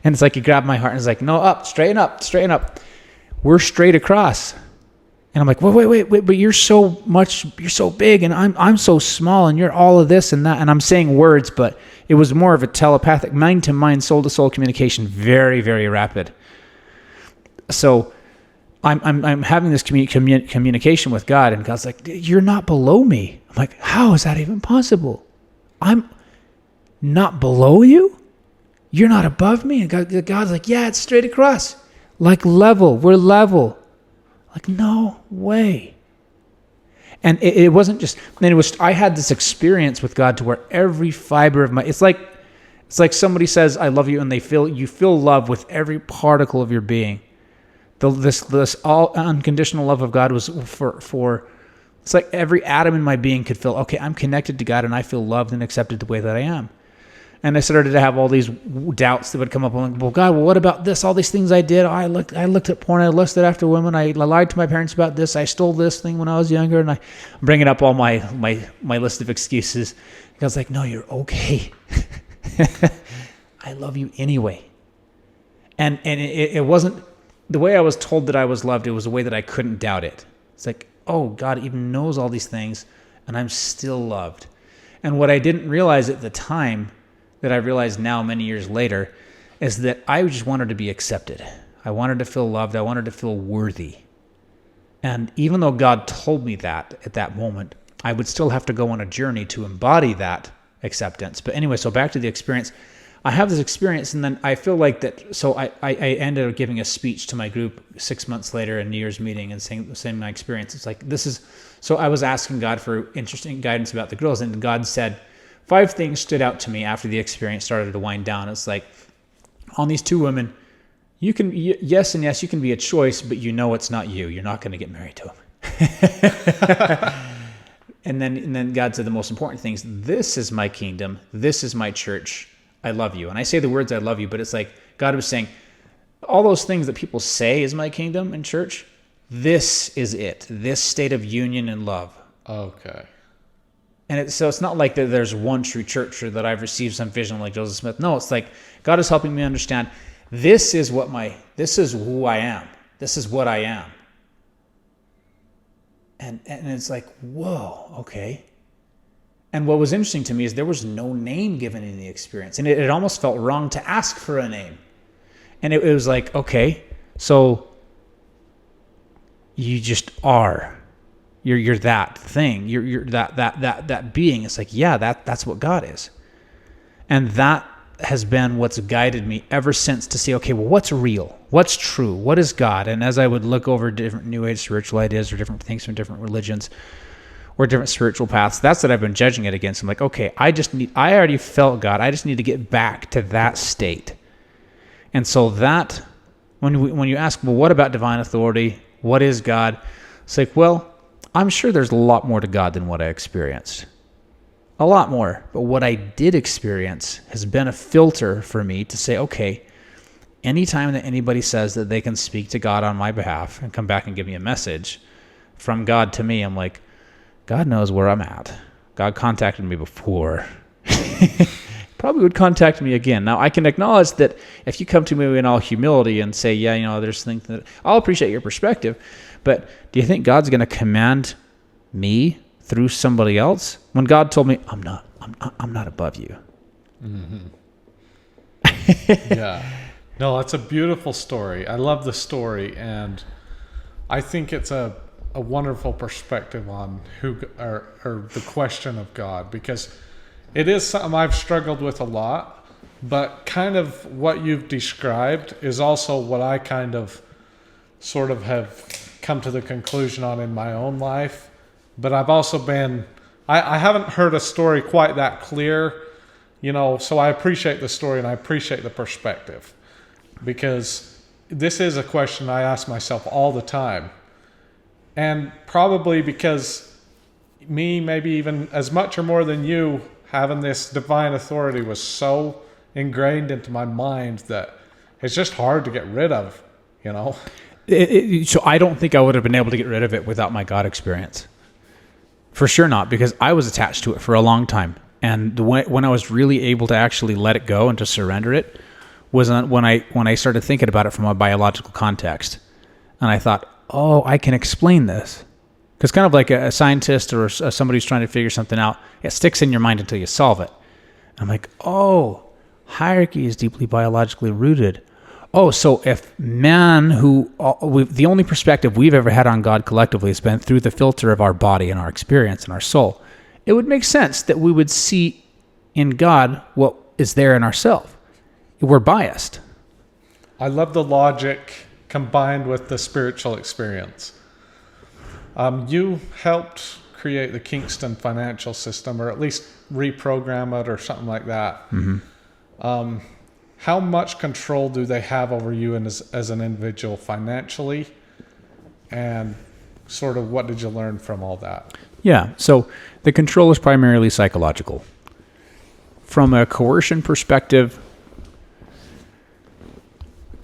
And it's like, he grabbed my heart and it's like, no, up, straighten up. We're straight across. And I'm like, wait, but you're so big, and I'm so small, and you're all of this and that. And I'm saying words, but it was more of a telepathic, mind to mind, soul to soul communication, very, very rapid. So I'm having this communication with God, and God's like, you're not below me. I'm like, how is that even possible? I'm not below you? You're not above me? And God's like, yeah, it's straight across. Like level, we're level. Like, no way. And it wasn't just, and I had this experience with God to where every fiber of it's like somebody says, I love you, and you feel love with every particle of your being. This all unconditional love of God was for, it's like every atom in my being could feel, okay, I'm connected to God, and I feel loved and accepted the way that I am. And I started to have all these doubts that would come up. I'm like, well, God, what about this? All these things I did. I looked at porn. I lusted after women. I lied to my parents about this. I stole this thing when I was younger. And I'm bringing up all my list of excuses. God's like, no, you're okay. I love you anyway. And it wasn't the way I was told that I was loved. It was a way that I couldn't doubt it. It's like, oh, God even knows all these things, and I'm still loved. And what I didn't realize at the time, that I realize now many years later, is that I just wanted to be accepted. I wanted to feel loved. I wanted to feel worthy. And even though God told me that at that moment, I would still have to go on a journey to embody that acceptance. But anyway, so back to the experience. I have this experience, and then I feel like that, so I ended up giving a speech to my group 6 months later in New Year's meeting and saying my experience. It's like, so I was asking God for interesting guidance about the girls, and God said, 5 things stood out to me after the experience started to wind down. It's like, on these 2 women, you can, yes, you can be a choice, but you know it's not you. You're not going to get married to him. And then God said the most important things. This is my kingdom. This is my church. I love you. And I say the words I love you, but it's like God was saying, all those things that people say is my kingdom and church, this is it. This state of union and love. Okay. And so it's not like that there's one true church or that I've received some vision like Joseph Smith. No, it's like God is helping me understand this is who I am. This is what I am. And it's like, whoa, okay. And what was interesting to me is there was no name given in the experience. And it almost felt wrong to ask for a name. And it was like, okay, so you just are. You're that thing. You're that being. It's like, yeah, that's what God is. And that has been what's guided me ever since to say, okay, well, what's real? What's true? What is God? And as I would look over different New Age spiritual ideas or different things from different religions or different spiritual paths, that's what I've been judging it against. I'm like, okay, I already felt God. I just need to get back to that state. And so that, when you ask, well, what about divine authority? What is God? It's like, well, I'm sure there's a lot more to God than what I experienced. A lot more. But what I did experience has been a filter for me to say, okay, anytime that anybody says that they can speak to God on my behalf and come back and give me a message from God to me, I'm like, God knows where I'm at. God contacted me before. Probably would contact me again. Now, I can acknowledge that if you come to me in all humility and say, yeah, there's things that I'll appreciate your perspective, but do you think God's going to command me through somebody else when God told me I'm not above you? Mm-hmm. Yeah. No, that's a beautiful story. I love the story, and I think it's a wonderful perspective on who or the question of God, because it is something I've struggled with a lot, but kind of what you've described is also what I kind of sort of have come to the conclusion on in my own life. But I've also been, I haven't heard a story quite that clear, so I appreciate the story and I appreciate the perspective, because this is a question I ask myself all the time. And probably because me, maybe even as much or more than you, having this divine authority was so ingrained into my mind that it's just hard to get rid of, So I don't think I would have been able to get rid of it without my God experience. For sure not, because I was attached to it for a long time. And when I was really able to actually let it go and to surrender it was when I started thinking about it from a biological context. And I thought, oh, I can explain this. Because kind of like a scientist or somebody who's trying to figure something out, it sticks in your mind until you solve it. I'm like, oh, hierarchy is deeply biologically rooted. Oh, so if man, the only perspective we've ever had on God collectively has been through the filter of our body and our experience and our soul, it would make sense that we would see in God what is there in ourselves. We're biased. I love the logic combined with the spiritual experience. You helped create the Kingston financial system, or at least reprogram it or something like that. Mm-hmm. How much control do they have over you as an individual financially? And sort of what did you learn from all that? Yeah, so the control is primarily psychological. From a coercion perspective,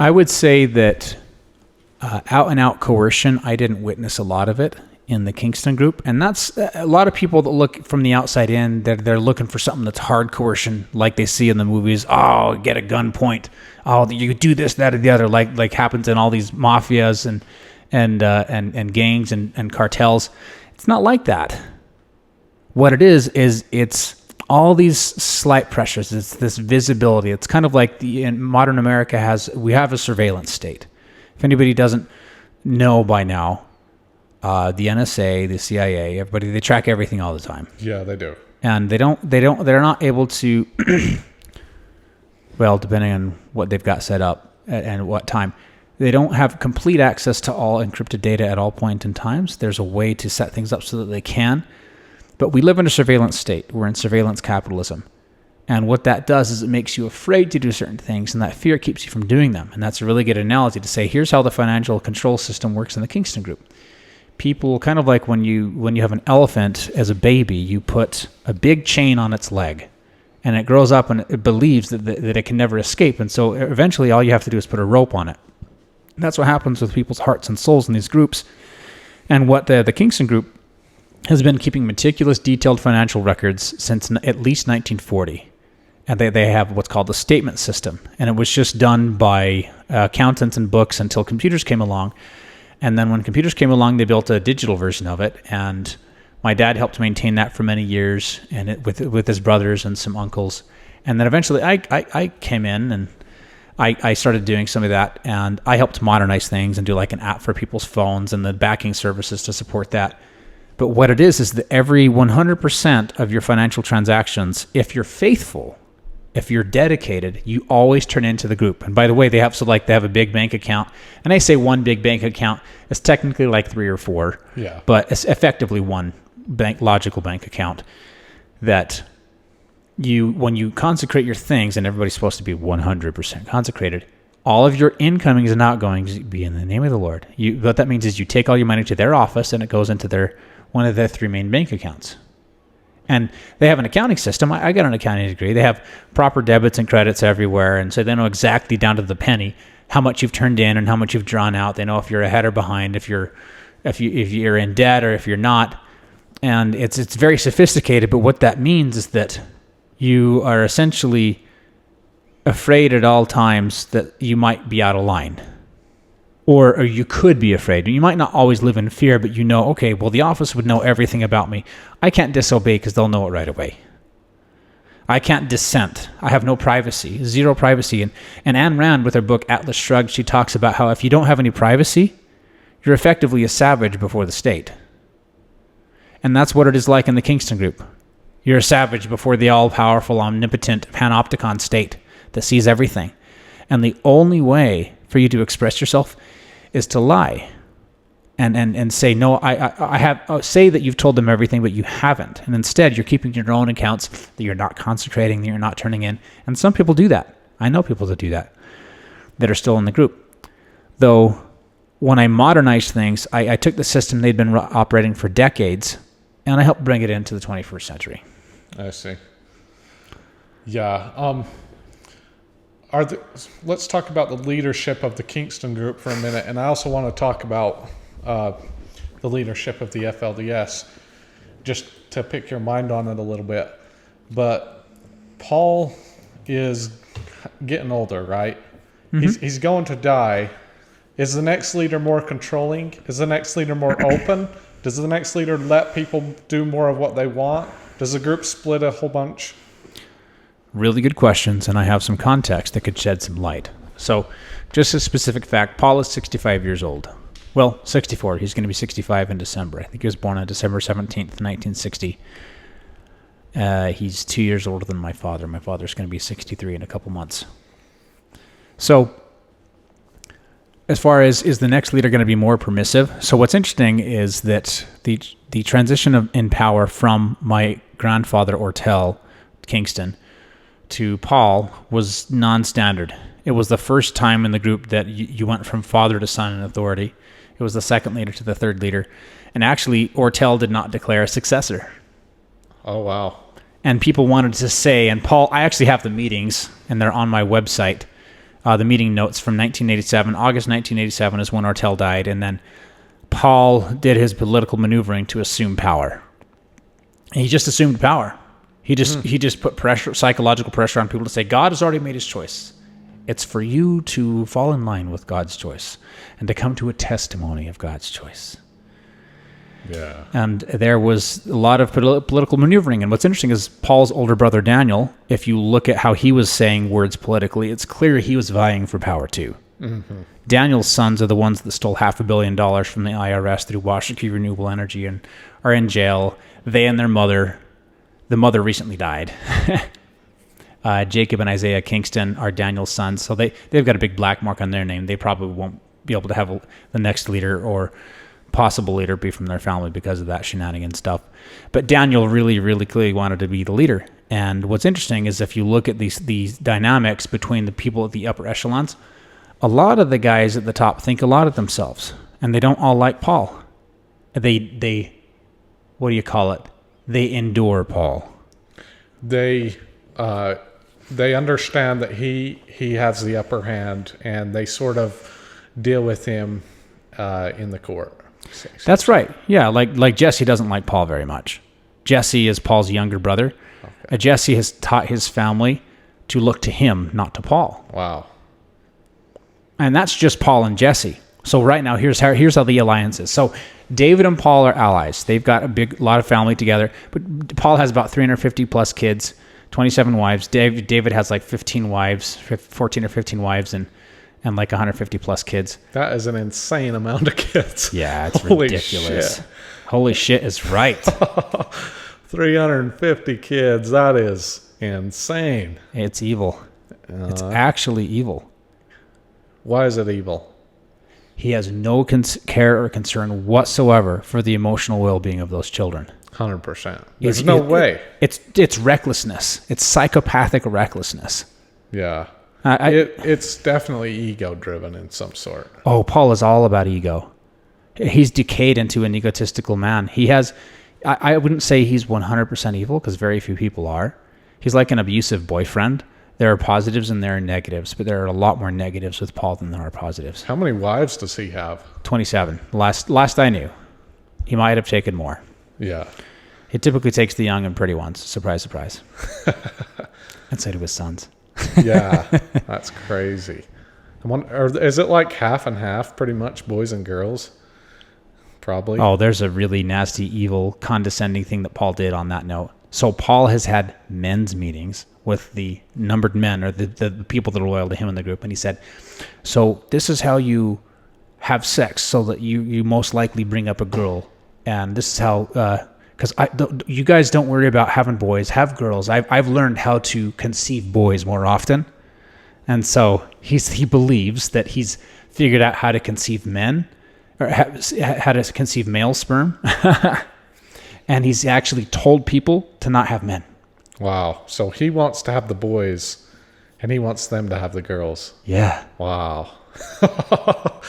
I would say that out-and-out coercion, I didn't witness a lot of it in the Kingston Group. And that's a lot of people that look from the outside in, they're looking for something that's hard coercion, like they see in the movies. Oh, get a gunpoint. Oh, you do this, that, or the other, like happens in all these mafias and gangs and cartels. It's not like that. What it is it's all these slight pressures. It's this visibility. It's kind of like in modern America we have a surveillance state. If anybody doesn't know by now, the NSA, the CIA, everybody, they track everything all the time. Yeah, they do. And they're not able to, well, depending on what they've got set up and what time, they don't have complete access to all encrypted data at all point in times. There's a way to set things up so that they can. But we live in a surveillance state. We're in surveillance capitalism. And what that does is it makes you afraid to do certain things, and that fear keeps you from doing them. And that's a really good analogy to say, here's how the financial control system works in the Kingston Group. People, kind of like when you have an elephant as a baby, you put a big chain on its leg, and it grows up and it believes that it can never escape. And so eventually all you have to do is put a rope on it. And that's what happens with people's hearts and souls in these groups. And what the Kingston Group has been keeping meticulous, detailed financial records since at least 1940. And they have what's called the statement system. And it was just done by accountants and books until computers came along. And then when computers came along, they built a digital version of it. And my dad helped maintain that for many years, and with his brothers and some uncles. And then eventually I came in and I started doing some of that. And I helped modernize things and do like an app for people's phones and the backing services to support that. But what it is that every 100% of your financial transactions, if you're faithful, if you're dedicated, you always turn into the group. And by the way, they have a big bank account. And I say one big bank account. It's technically like 3 or 4. Yeah. But it's effectively one logical bank account that when you consecrate your things, and everybody's supposed to be 100% consecrated, all of your incomings and outgoings be in the name of the Lord. What that means is you take all your money to their office and it goes into one of their 3 main bank accounts. And they have an accounting system. I got an accounting degree. They have proper debits and credits everywhere. And so they know exactly down to the penny how much you've turned in and how much you've drawn out. They know if you're ahead or behind, if you're in debt or if you're not. And it's very sophisticated. But what that means is that you are essentially afraid at all times that you might be out of line. Or you could be afraid. You might not always live in fear, but you know, okay, well, the office would know everything about me. I can't disobey because they'll know it right away. I can't dissent. I have no privacy, zero privacy. And Ayn Rand, with her book Atlas Shrugged, she talks about how if you don't have any privacy, you're effectively a savage before the state. And that's what it is like in the Kingston Group. You're a savage before the all-powerful, omnipotent panopticon state that sees everything. And the only way for you to express yourself is to lie and say, no, say that you've told them everything, but you haven't. And instead, you're keeping your own accounts that you're not concentrating, that you're not turning in. And some people do that. I know people that do that are still in the group. Though, when I modernized things, I took the system they'd been operating for decades, and I helped bring it into the 21st century. I see. Yeah. Let's talk about the leadership of the Kingston Group for a minute, and I also want to talk about the leadership of the FLDS, just to pick your mind on it a little bit. But Paul is getting older, right? Mm-hmm. He's going to die, Is the next leader more controlling? Is the next leader more open? Does the next leader let people do more of what they want? Does the group split a whole bunch? Really good questions, and I have some context that could shed some light. So, just a specific fact, Paul is 65 years old. Well, 64. He's going to be 65 in December. I think he was born on December 17th, 1960. He's 2 years older than my father. My father's going to be 63 in a couple months. So, as far as is the next leader going to be more permissive? So what's interesting is that the transition in power from my grandfather Ortel Kingston to Paul was non-standard. It was the first time in the group that you went from father to son in authority. It was the second leader to the third leader. And actually, Ortel did not declare a successor. Oh, wow. And people wanted to say, and Paul, I actually have the meetings, and they're on my website. The meeting notes from 1987. August 1987 is when Ortel died, and then Paul did his political maneuvering to assume power. And he just assumed power. He just put pressure, psychological pressure on people to say, God has already made his choice. It's for you to fall in line with God's choice and to come to a testimony of God's choice. Yeah. And there was a lot of political maneuvering. And what's interesting is Paul's older brother, Daniel, if you look at how he was saying words politically, it's clear he was vying for power too. Mm-hmm. Daniel's sons are the ones that stole $500 million from the IRS through Washakie Renewable Energy and are in jail. They and their mother, the mother recently died. Jacob and Isaiah Kingston are Daniel's sons. So they've got a big black mark on their name. They probably won't be able to have the next leader or possible leader be from their family because of that shenanigan stuff. But Daniel really, really clearly wanted to be the leader. And what's interesting is if you look at these dynamics between the people at the upper echelons, a lot of the guys at the top think a lot of themselves, and they don't all like Paul. They what do you call it? They endure Paul. They understand that he has the upper hand, and they sort of deal with him in the court. That's right. Yeah, like Jesse doesn't like Paul very much. Jesse is Paul's younger brother. Okay. Jesse has taught his family to look to him, not to Paul. Wow. And that's just Paul and Jesse. So right now, here's how the alliance is. So David and Paul are allies. They've got a lot of family together. But Paul has about 350 plus kids, 27 wives. David has like 15 wives, 14 or 15 wives, and like 150 plus kids. That is an insane amount of kids. Yeah, it's ridiculous. Shit. Holy shit is right. 350 kids. That is insane. It's evil. It's actually evil. Why is it evil? He has no care or concern whatsoever for the emotional well-being of those children. 100%. There's no way. It's recklessness. It's psychopathic recklessness. Yeah. It's definitely ego-driven in some sort. Oh, Paul is all about ego. He's decayed into an egotistical man. He has, I wouldn't say he's 100% evil, because very few people are. He's like an abusive boyfriend. There are positives and there are negatives, but there are a lot more negatives with Paul than there are positives. How many wives does he have? 27. Last I knew. He might have taken more. Yeah. He typically takes the young and pretty ones. Surprise, surprise. And so do his sons. Yeah, that's crazy. Is it like half and half, pretty much, boys and girls? Probably. Oh, there's a really nasty, evil, condescending thing that Paul did on that note. So Paul has had men's meetings with the numbered men, or the people that are loyal to him in the group, and he said, so this is how you have sex, so that you most likely bring up a girl, and this is how... because you guys don't worry about having boys, have girls. I've learned how to conceive boys more often. And so he believes that he's figured out how to conceive men, or how to conceive male sperm. And he's actually told people to not have men. Wow. So he wants to have the boys, and he wants them to have the girls. Yeah. Wow.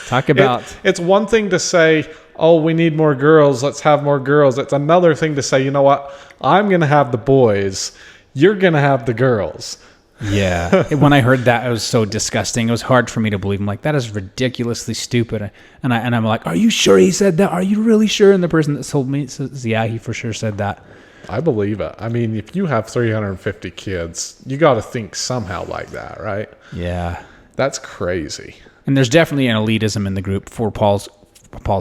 Talk about... It's one thing to say, oh, we need more girls, let's have more girls. It's another thing to say, you know what, I'm going to have the boys, you're going to have the girls. Yeah. When I heard that, it was so disgusting. It was hard for me to believe. I'm like, that is ridiculously stupid. And I'm like, are you sure he said that? Are you really sure? And the person that told me says, yeah, he for sure said that. I believe it. I mean, if you have 350 kids, you got to think somehow like that, right? Yeah. That's crazy. And there's definitely an elitism in the group for Paul's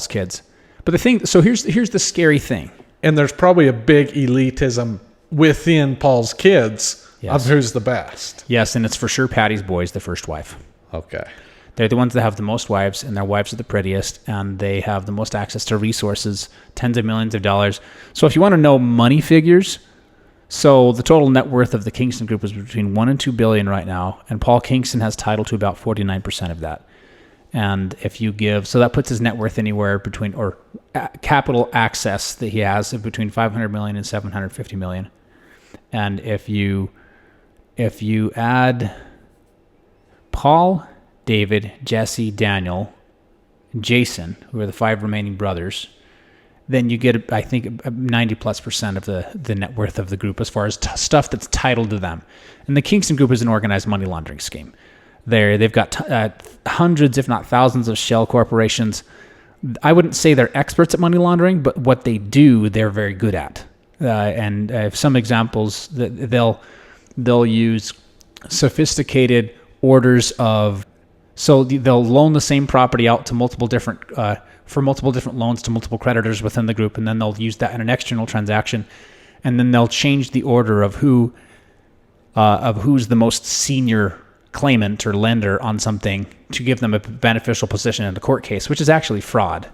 kids. But here's the scary thing. And there's probably a big elitism within Paul's kids of who's the best. Yes, and it's for sure Patty's boys, the first wife. Okay. They're the ones that have the most wives, and their wives are the prettiest, and they have the most access to resources, tens of millions of dollars. So if you want to know money figures, so the total net worth of the Kingston Group is between $1 and $2 billion right now, and Paul Kingston has title to about 49% of that. And if you give, so that puts his net worth anywhere between, or capital access that he has of between $500 million and $750 million. And if you add Paul, David, Jesse, Daniel, Jason, who are the 5 remaining brothers, then you get, I think, 90+% of the net worth of the group as far as stuff that's titled to them. And the Kingston Group is an organized money laundering scheme. They've got hundreds, if not thousands, of shell corporations. I wouldn't say they're experts at money laundering, but what they do, they're very good at. And some examples, they'll use sophisticated orders of, so they'll loan the same property out to multiple different loans to multiple creditors within the group, and then they'll use that in an external transaction, and then they'll change the order of who's the most senior claimant or lender on something to give them a beneficial position in the court case, which is actually fraud.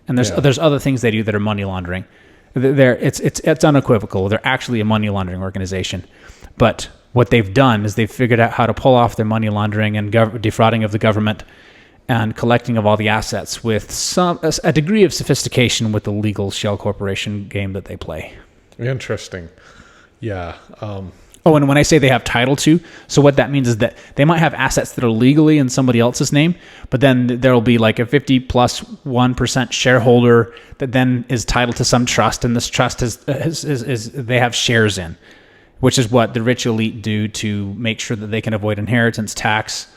And there's other things they do that are money laundering. It's unequivocal. They're actually a money laundering organization, but what they've done is they've figured out how to pull off their money laundering and defrauding of the government and collecting of all the assets with a degree of sophistication with the legal shell corporation game that they play. Interesting. Yeah. Oh, and when I say they have title to, so what that means is that they might have assets that are legally in somebody else's name, but then there'll be like a 50+1% shareholder that then is titled to some trust, and this trust is they have shares in, which is what the rich elite do to make sure that they can avoid inheritance tax,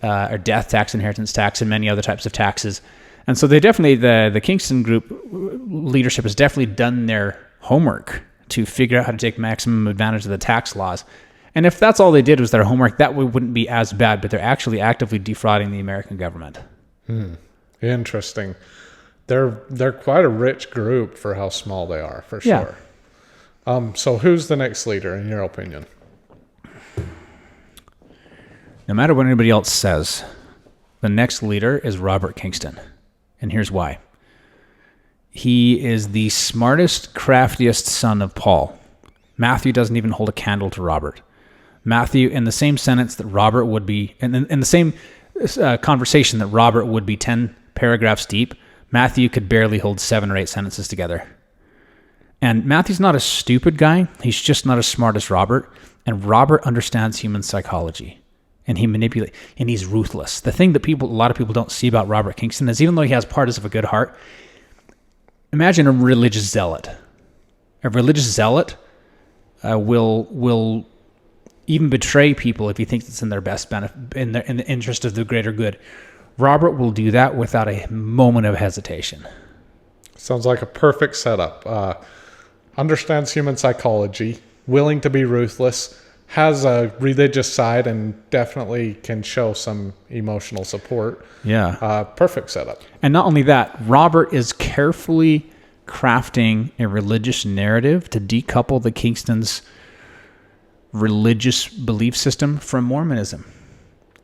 or death tax, inheritance tax, and many other types of taxes. And so they definitely, the Kingston Group leadership has definitely done their homework to figure out how to take maximum advantage of the tax laws. And if that's all they did was their homework, that wouldn't be as bad, but they're actually actively defrauding the American government. Interesting. They're quite a rich group for how small they are, for sure. So who's the next leader, in your opinion? No matter what anybody else says, the next leader is Robert Kingston. And here's why. He is the smartest, craftiest son of Paul. Matthew doesn't even hold a candle to Robert. Matthew, in the same sentence that Robert would be, in the same conversation that Robert would be 10 paragraphs deep, Matthew could barely hold 7 or 8 sentences together. And Matthew's not a stupid guy. He's just not as smart as Robert. And Robert understands human psychology. And he manipulates, and he's ruthless. The thing that a lot of people don't see about Robert Kingston is, even though he has parts of a good heart, imagine a religious zealot. A religious zealot will even betray people if he thinks it's in their best benefit, in the interest of the greater good. Robert will do that without a moment of hesitation. Sounds like a perfect setup. Understands human psychology, willing to be ruthless, has a religious side, and definitely can show some emotional support. Yeah. Perfect setup. And not only that, Robert is carefully crafting a religious narrative to decouple the Kingstons' religious belief system from Mormonism.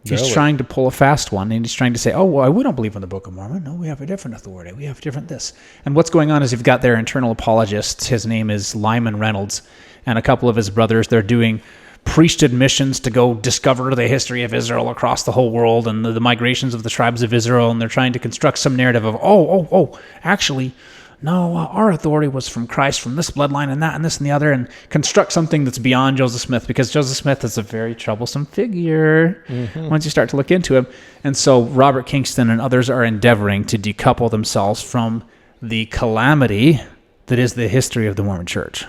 He's Really? trying to pull a fast one, and he's trying to say, oh, well, we don't believe in the Book of Mormon. No, we have a different authority. We have different this. And what's going on is you've got their internal apologists. His name is Lyman Reynolds, and a couple of his brothers. They're doing priesthood missions to go discover the history of Israel across the whole world and the migrations of the tribes of Israel, and they're trying to construct some narrative of, actually, no, our authority was from Christ, from this bloodline and that and this and the other, and construct something that's beyond Joseph Smith, because Joseph Smith is a very troublesome figure once you start to look into him. And so Robert Kingston and others are endeavoring to decouple themselves from the calamity that is the history of the Mormon Church.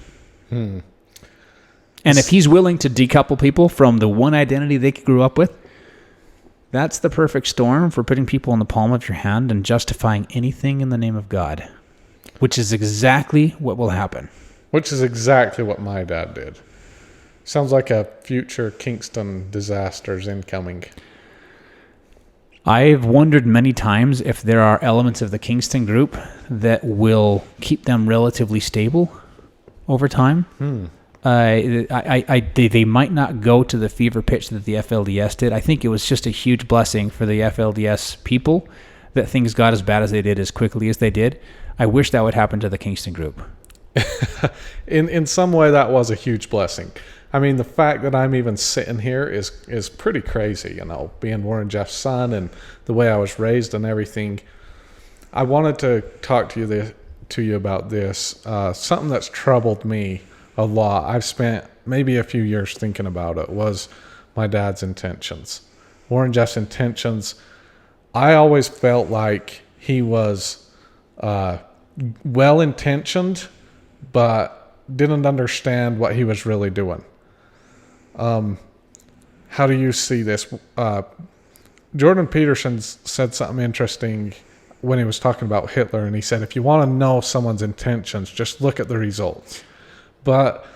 And if he's willing to decouple people from the one identity they grew up with, that's the perfect storm for putting people in the palm of your hand and justifying anything in the name of God, which is exactly what will happen. Which is exactly what my dad did. Sounds like a future Kingston disaster's incoming. I've wondered many times if there are elements of the Kingston Group that will keep them relatively stable over time. They might not go to the fever pitch that the FLDS did. I think it was just a huge blessing for the FLDS people that things got as bad as they did as quickly as they did. I wish that would happen to the Kingston Group. In some way, that was a huge blessing. I mean, the fact that I'm even sitting here is pretty crazy, you know, being Warren Jeff's son and the way I was raised and everything. I wanted to talk to you about this, something that's troubled me a lot. I've spent maybe a few years thinking about it, was my dad's intentions. Warren Jeff's intentions. I always felt like he was well-intentioned, but didn't understand what he was really doing. How do you see this? Jordan Peterson said something interesting when he was talking about Hitler, and he said, if you want to know someone's intentions, just look at the results. But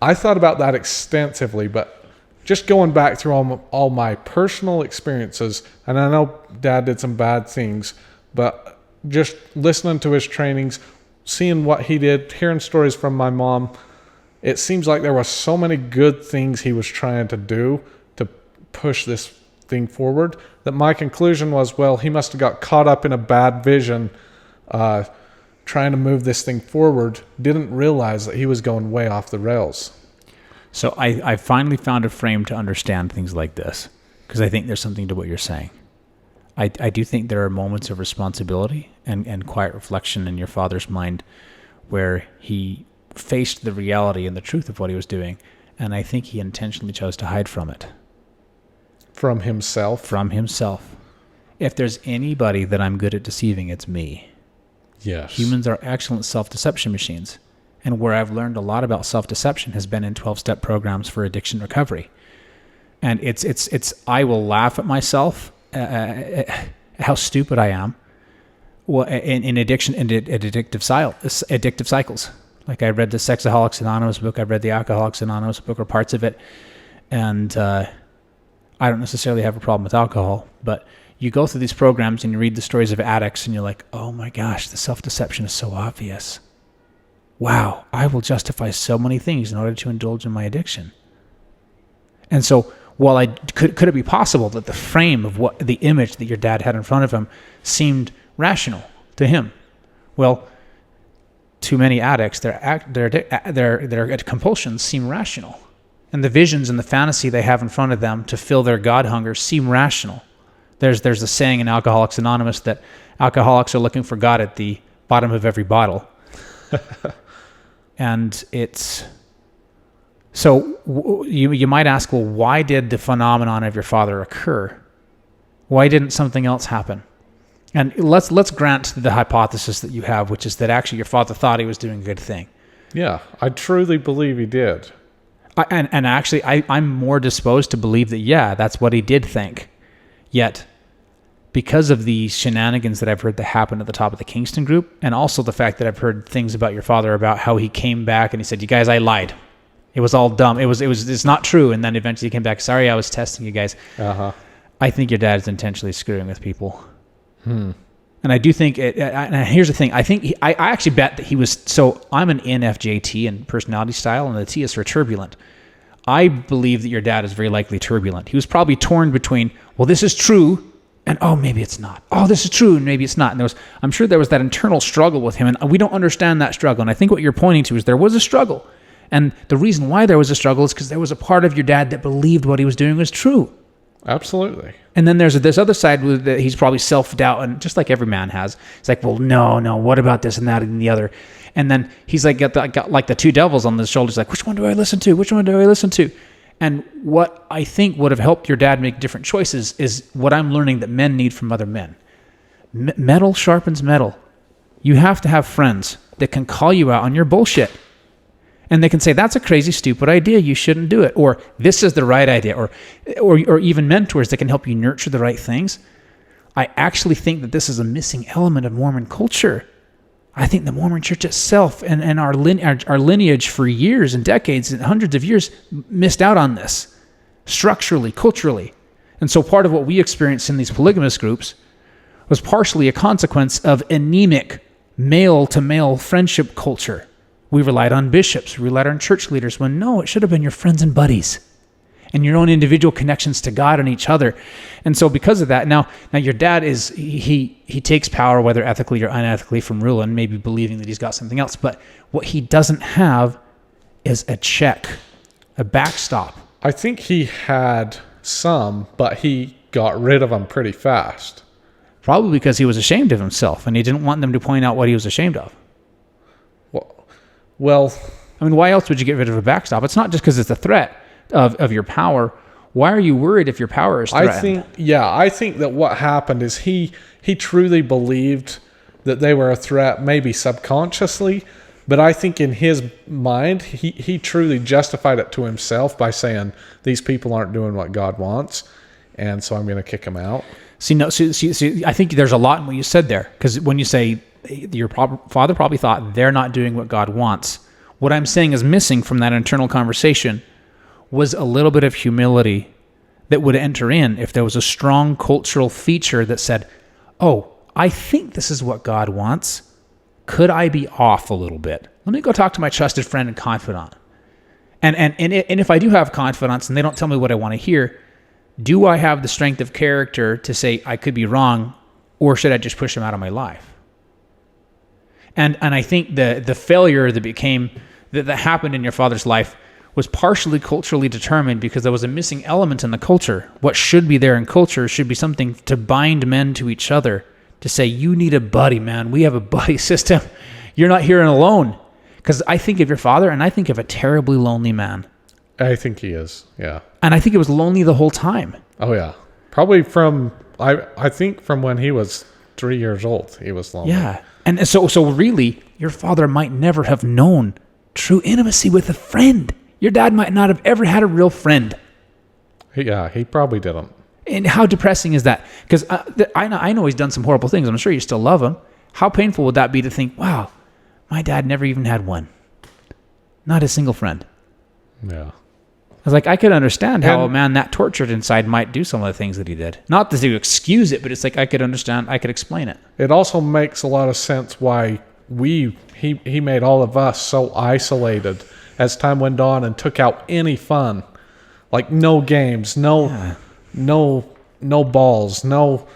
I thought about that extensively, but just going back through all my personal experiences, and I know Dad did some bad things, but just listening to his trainings, seeing what he did, hearing stories from my mom, it seems like there were so many good things he was trying to do to push this thing forward that my conclusion was, well, he must have got caught up in a bad vision trying to move this thing forward, didn't realize that he was going way off the rails. So I finally found a frame to understand things like this, because I think there's something to what you're saying. I do think there are moments of responsibility and quiet reflection in your father's mind where he faced the reality and the truth of what he was doing, and I think he intentionally chose to hide from it. From himself? From himself. If there's anybody that I'm good at deceiving, it's me. Yes. Humans are excellent self-deception machines. And where I've learned a lot about self-deception has been in 12-step programs for addiction recovery. And it's I will laugh at myself, how stupid I am in addiction and addictive cycles. Like I read the Sexaholics Anonymous book, I've read the Alcoholics Anonymous book or parts of it. And I don't necessarily have a problem with alcohol, but you go through these programs and you read the stories of addicts and you're like, oh my gosh, the self-deception is so obvious. Wow, I will justify so many things in order to indulge in my addiction. And so while could it be possible that the frame of what the image that your dad had in front of him seemed rational to him? Well, too many addicts, their compulsions seem rational. And the visions and the fantasy they have in front of them to fill their God hunger seem rational. There's a saying in Alcoholics Anonymous that alcoholics are looking for God at the bottom of every bottle. And it's... So you might ask, well, why did the phenomenon of your father occur? Why didn't something else happen? And let's grant the hypothesis that you have, which is that actually your father thought he was doing a good thing. Yeah, I truly believe he did. And actually, I'm more disposed to believe that, yeah, that's what he did think. Yet, because of the shenanigans that I've heard that happened at the top of the Kingston Group, and also the fact that I've heard things about your father about how he came back and he said, you guys, I lied. It was all dumb. It's not true. And then eventually he came back, sorry, I was testing you guys. Uh-huh. I think your dad is intentionally screwing with people. And I do think, and here's the thing, I actually bet that he was, so I'm an NFJT in personality style, and the T is for turbulent. I believe that your dad is very likely turbulent. He was probably torn between, well, this is true, and oh, maybe it's not. Oh, this is true, and maybe it's not. And I'm sure there was that internal struggle with him, and we don't understand that struggle. And I think what you're pointing to is there was a struggle. And the reason why there was a struggle is because there was a part of your dad that believed what he was doing was true. Absolutely. And then there's this other side that he's probably self-doubt, and just like every man has. It's like, well, no, what about this and that and the other? And then he's like got like the two devils on his shoulders, like, which one do I listen to? Which one do I listen to? And what I think would have helped your dad make different choices is what I'm learning that men need from other men. Metal sharpens metal. You have to have friends that can call you out on your bullshit. And they can say, that's a crazy, stupid idea. You shouldn't do it. Or this is the right idea. Or even mentors that can help you nurture the right things. I actually think that this is a missing element of Mormon culture. I think the Mormon church itself and our lineage for years and decades and hundreds of years missed out on this. Structurally, culturally. And so part of what we experienced in these polygamous groups was partially a consequence of anemic male-to-male friendship culture. We relied on bishops, we relied on church leaders, when no, it should have been your friends and buddies and your own individual connections to God and each other. And so because of that, now your dad is, he takes power, whether ethically or unethically, from Rulon, maybe believing that he's got something else. But what he doesn't have is a check, a backstop. I think he had some, but he got rid of them pretty fast. Probably because he was ashamed of himself and he didn't want them to point out what he was ashamed of. Well, I mean, why else would you get rid of a backstop? It's not just because it's a threat of your power. Why are you worried if your power is threatened? I think that what happened is he truly believed that they were a threat, maybe subconsciously, but I think in his mind, he truly justified it to himself by saying, these people aren't doing what God wants, and so I'm going to kick them out. See, I think there's a lot in what you said there, because when you say your father probably thought they're not doing what God wants, what I'm saying is missing from that internal conversation was a little bit of humility that would enter in if there was a strong cultural feature that said, oh, I think this is what God wants. Could I be off a little bit? Let me go talk to my trusted friend and confidant. And if I do have confidants and they don't tell me what I want to hear, do I have the strength of character to say I could be wrong, or should I just push them out of my life? And I think the failure that happened in your father's life was partially culturally determined because there was a missing element in the culture. What should be there in culture should be something to bind men to each other, to say, you need a buddy, man. We have a buddy system. You're not here alone. Because I think of your father, and I think of a terribly lonely man. I think he is, yeah. And I think it was lonely the whole time. Oh, yeah. Probably I think from when he was 3 years old, he was lonely. Yeah. And so really, your father might never have known true intimacy with a friend. Your dad might not have ever had a real friend. Yeah, he probably didn't. And how depressing is that? Because I know he's done some horrible things. I'm sure you still love him. How painful would that be to think, wow, my dad never even had one. Not a single friend. Yeah. I was like, I could understand how a man that tortured inside might do some of the things that he did. Not to excuse it, but it's like I could understand, I could explain it. It also makes a lot of sense why he made all of us so isolated as time went on and took out any fun. Like no games, no balls, no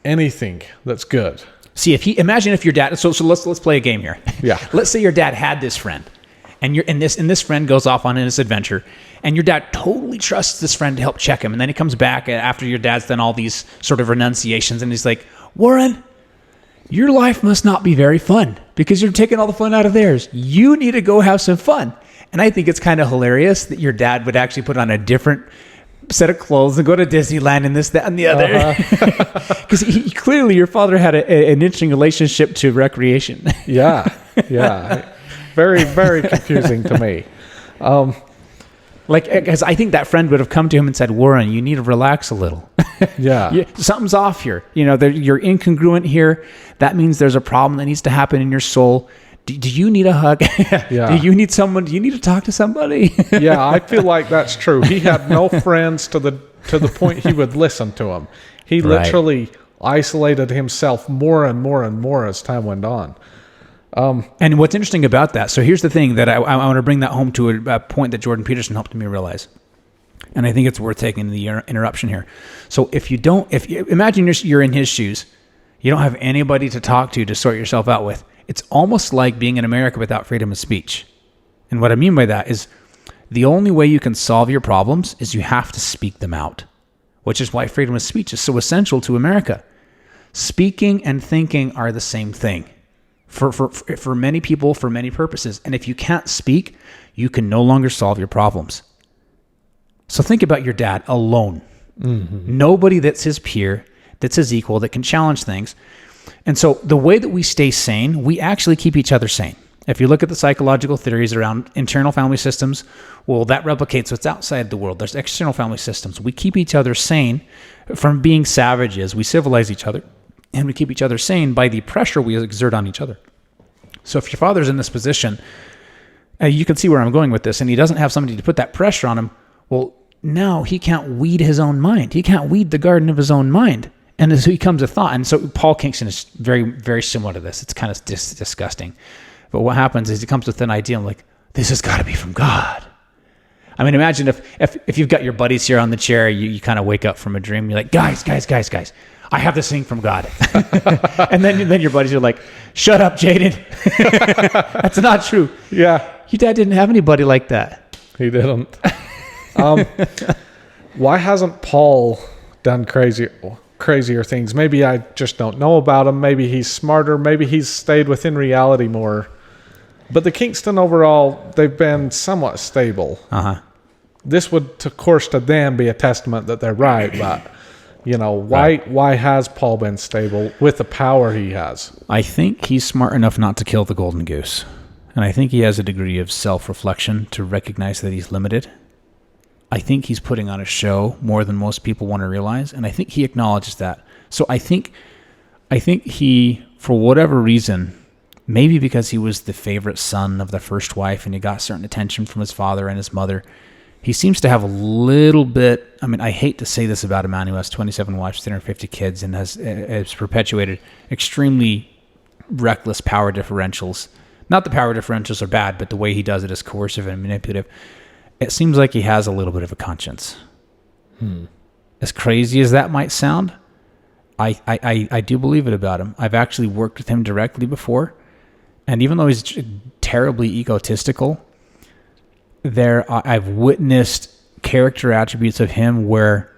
anything that's good. See, imagine if your dad, so let's play a game here. Yeah. Let's say your dad had this friend. And this friend goes off on this adventure, and your dad totally trusts this friend to help check him. And then he comes back after your dad's done all these sort of renunciations, and he's like, Warren, your life must not be very fun because you're taking all the fun out of theirs. You need to go have some fun. And I think it's kind of hilarious that your dad would actually put on a different set of clothes and go to Disneyland and this, that, and the other. Because clearly your father had an interesting relationship to recreation. Yeah. Very, very confusing to me. Because I think that friend would have come to him and said, Warren, you need to relax a little. Yeah. Something's off here. You're incongruent here. That means there's a problem that needs to happen in your soul. Do you need a hug? Yeah. Do you need someone? Do you need to talk to somebody? Yeah, I feel like that's true. He had no friends to the point he would listen to him. He literally isolated himself more and more and more as time went on. And what's interesting about that, so here's the thing that I want to bring that home to a point that Jordan Peterson helped me realize. And I think it's worth taking the interruption here. So if you imagine you're in his shoes, you don't have anybody to talk to sort yourself out with. It's almost like being in America without freedom of speech. And what I mean by that is the only way you can solve your problems is you have to speak them out, which is why freedom of speech is so essential to America. Speaking and thinking are the same thing. For many people, for many purposes. And if you can't speak, you can no longer solve your problems. So think about your dad alone. Mm-hmm. Nobody that's his peer, that's his equal, that can challenge things. And so the way that we stay sane, we actually keep each other sane. If you look at the psychological theories around internal family systems, well, that replicates what's outside the world. There's external family systems. We keep each other sane from being savages. We civilize each other. And we keep each other sane by the pressure we exert on each other. So if your father's in this position, you can see where I'm going with this, and he doesn't have somebody to put that pressure on him, well, now he can't weed his own mind. He can't weed the garden of his own mind. And so he comes to thought. And so Paul Kingston is very, very similar to this. It's kind of disgusting. But what happens is he comes with an idea. I'm like, this has got to be from God. I mean, imagine if you've got your buddies here on the chair, you kind of wake up from a dream. You're like, guys, I have this thing from God. And then your buddies are like, shut up, Jaden. That's not true. Yeah. Your dad didn't have anybody like that. He didn't. Why hasn't Paul done crazier things? Maybe I just don't know about him. Maybe he's smarter. Maybe he's stayed within reality more. But the Kingston overall, they've been somewhat stable. This would, of course, to them be a testament that they're right. But, why has Paul been stable with the power he has? I think he's smart enough not to kill the golden goose. And I think he has a degree of self-reflection to recognize that he's limited. I think he's putting on a show more than most people want to realize. And I think he acknowledges that. So I think he, for whatever reason, maybe because he was the favorite son of the first wife and he got certain attention from his father and his mother, he seems to have a little bit, I mean, I hate to say this about a man who has 27 wives, 350 kids, and has perpetuated extremely reckless power differentials. Not the power differentials are bad, but the way he does it is coercive and manipulative. It seems like he has a little bit of a conscience. As crazy as that might sound, I do believe it about him. I've actually worked with him directly before. And even though he's terribly egotistical, I've witnessed character attributes of him where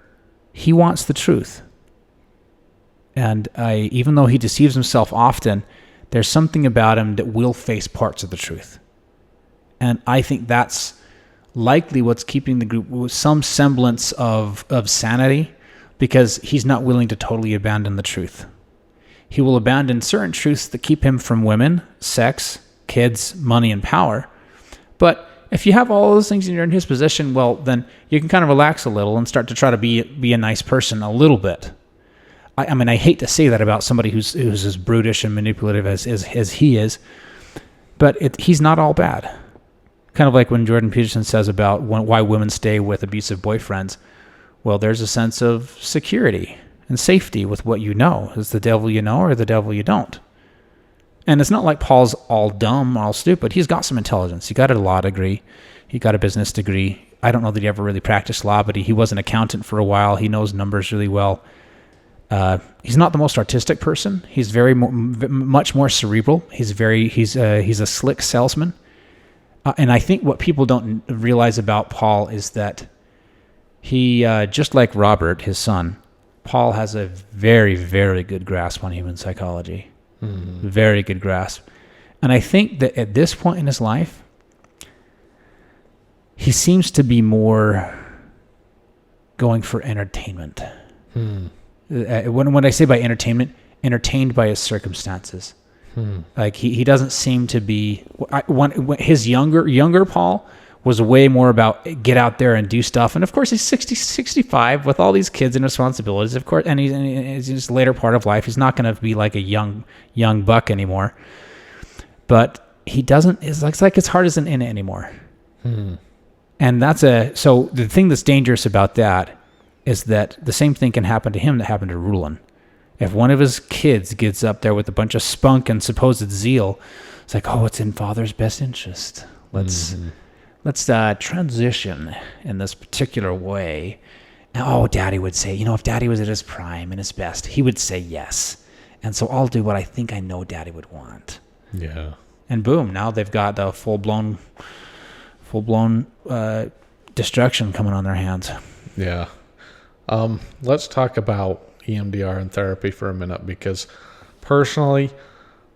he wants the truth. And even though he deceives himself often, there's something about him that will face parts of the truth. And I think that's likely what's keeping the group with some semblance of sanity, because he's not willing to totally abandon the truth. He will abandon certain truths that keep him from women, sex, kids, money, and power. But if you have all those things and you're in his position, well, then you can kind of relax a little and start to try to be a nice person a little bit. I mean, I hate to say that about somebody who's as brutish and manipulative as he is, but he's not all bad. Kind of like when Jordan Peterson says about why women stay with abusive boyfriends. Well, there's a sense of security and safety with what you know. Is the devil you know or the devil you don't? And it's not like Paul's all dumb, all stupid. He's got some intelligence. He got a law degree. He got a business degree. I don't know that he ever really practiced law, but he was an accountant for a while. He knows numbers really well. He's not the most artistic person. He's much more cerebral. He's a slick salesman. And I think what people don't realize about Paul is that he, just like Robert, his son, Paul has a very, very good grasp on human psychology. Very good grasp. And I think that at this point in his life, he seems to be more going for entertainment. When I say by entertainment, entertained by his circumstances. Like he doesn't seem to be. His younger Paul was way more about get out there and do stuff. And of course, he's 65 with all these kids and responsibilities. Of course, and he's in his later part of life. He's not going to be like a young buck anymore. But he doesn't. It's like his heart isn't in it anymore. And so the thing that's dangerous about that is that the same thing can happen to him that happened to Rulon. If one of his kids gets up there with a bunch of spunk and supposed zeal, it's like, oh, it's in Father's best interest. Let's transition in this particular way. And, Daddy would say, if Daddy was at his prime and his best, he would say yes. And so I'll do what I think I know Daddy would want. Yeah. And boom, now they've got the full-blown destruction coming on their hands. Yeah. Let's talk about EMDR and therapy for a minute, because personally,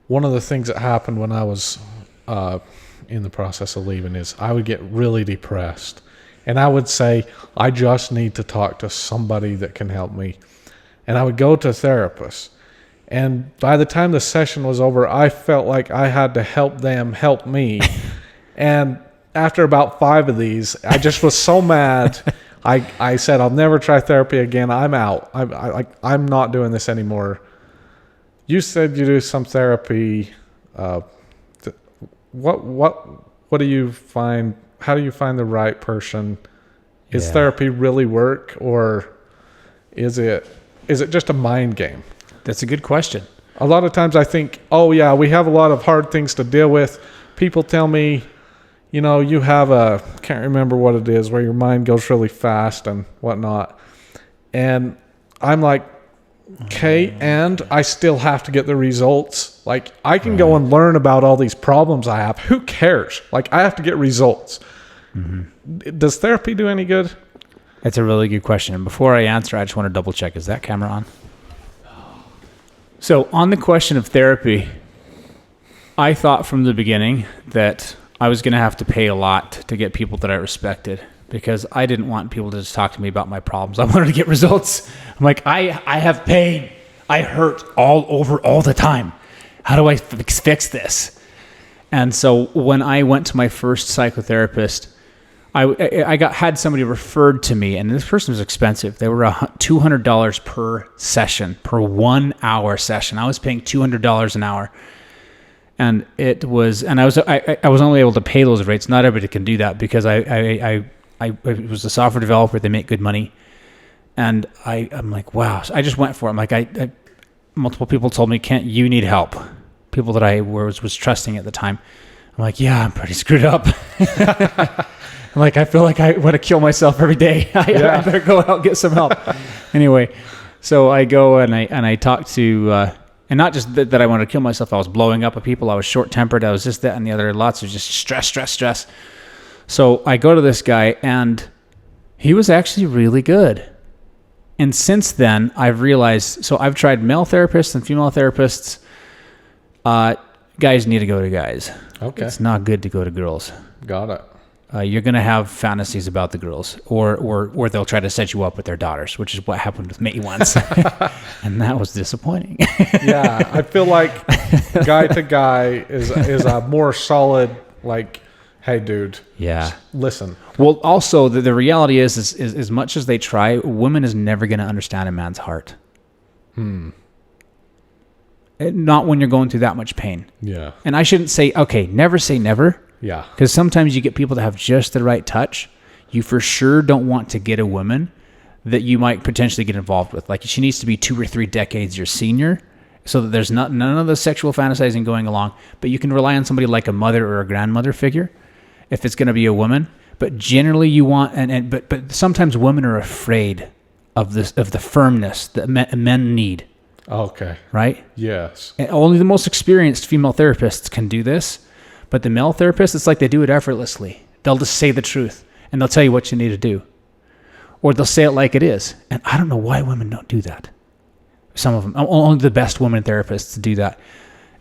one of the things that happened when I was in the process of leaving is I would get really depressed, and I would say, I just need to talk to somebody that can help me. And I would go to a therapist, and by the time the session was over, I felt like I had to help them help me. And after about 5 of these, I just was so mad. I said, I'll never try therapy again. I'm out. I'm not doing this anymore. You said you do some therapy. What do you find? How do you find the right person Is Yeah. therapy really work, or is it just a mind game? That's a good question. A lot of times I think, oh yeah, we have a lot of hard things to deal with. People tell me, you have can't remember what it is, where your mind goes really fast and whatnot. And I'm like, okay, and I still have to get the results. Like, I can go and learn about all these problems I have. Who cares? Like, I have to get results. Does therapy do any good? That's a really good question. And before I answer, I just want to double check. Is that camera on? So on the question of therapy, I thought from the beginning that I was going to have to pay a lot to get people that I respected, because I didn't want people to just talk to me about my problems. I wanted to get results. I'm like, I have pain. I hurt all over all the time. How do I fix this? And so when I went to my first psychotherapist, I had somebody referred to me, and this person was expensive. They were $200 per session, per 1 hour session. I was paying $200 an hour, and I was only able to pay those rates. Not everybody can do that, because I was a software developer. They make good money, and I'm like, wow. So I just went for it. I'm like, multiple people told me, Kent, you need help. People that I was trusting at the time. I'm like, yeah, I'm pretty screwed up. I'm like, I feel like I want to kill myself every day. I better go out and get some help. Anyway, so I go and I talk to, and not just that I wanted to kill myself. I was blowing up at people. I was short-tempered. I was just that and the other. Lots of just stress. So I go to this guy, and he was actually really good. And since then, I've realized, so I've tried male therapists and female therapists. Guys need to go to guys. Okay. It's not good to go to girls. Got it. You're going to have fantasies about the girls, or they'll try to set you up with their daughters, which is what happened with me once. And that was disappointing. Yeah, I feel like guy to guy is a more solid, like, hey, dude. Yeah. Listen. Well, also, the reality is as much as they try, women is never going to understand a man's heart. Not when you're going through that much pain. Yeah. And I shouldn't say, okay, never say never. Yeah. Because sometimes you get people that have just the right touch. You for sure don't want to get a woman that you might potentially get involved with. Like, she needs to be 2 or 3 decades your senior, so that there's none of the sexual fantasizing going along. But you can rely on somebody like a mother or a grandmother figure if it's going to be a woman. But generally you want, but sometimes women are afraid of the firmness that men need. Okay. Right? Yes. And only the most experienced female therapists can do this. But the male therapists, it's like they do it effortlessly. They'll just say the truth, and they'll tell you what you need to do. Or they'll say it like it is. And I don't know why women don't do that. Some of them. Only the best women therapists do that.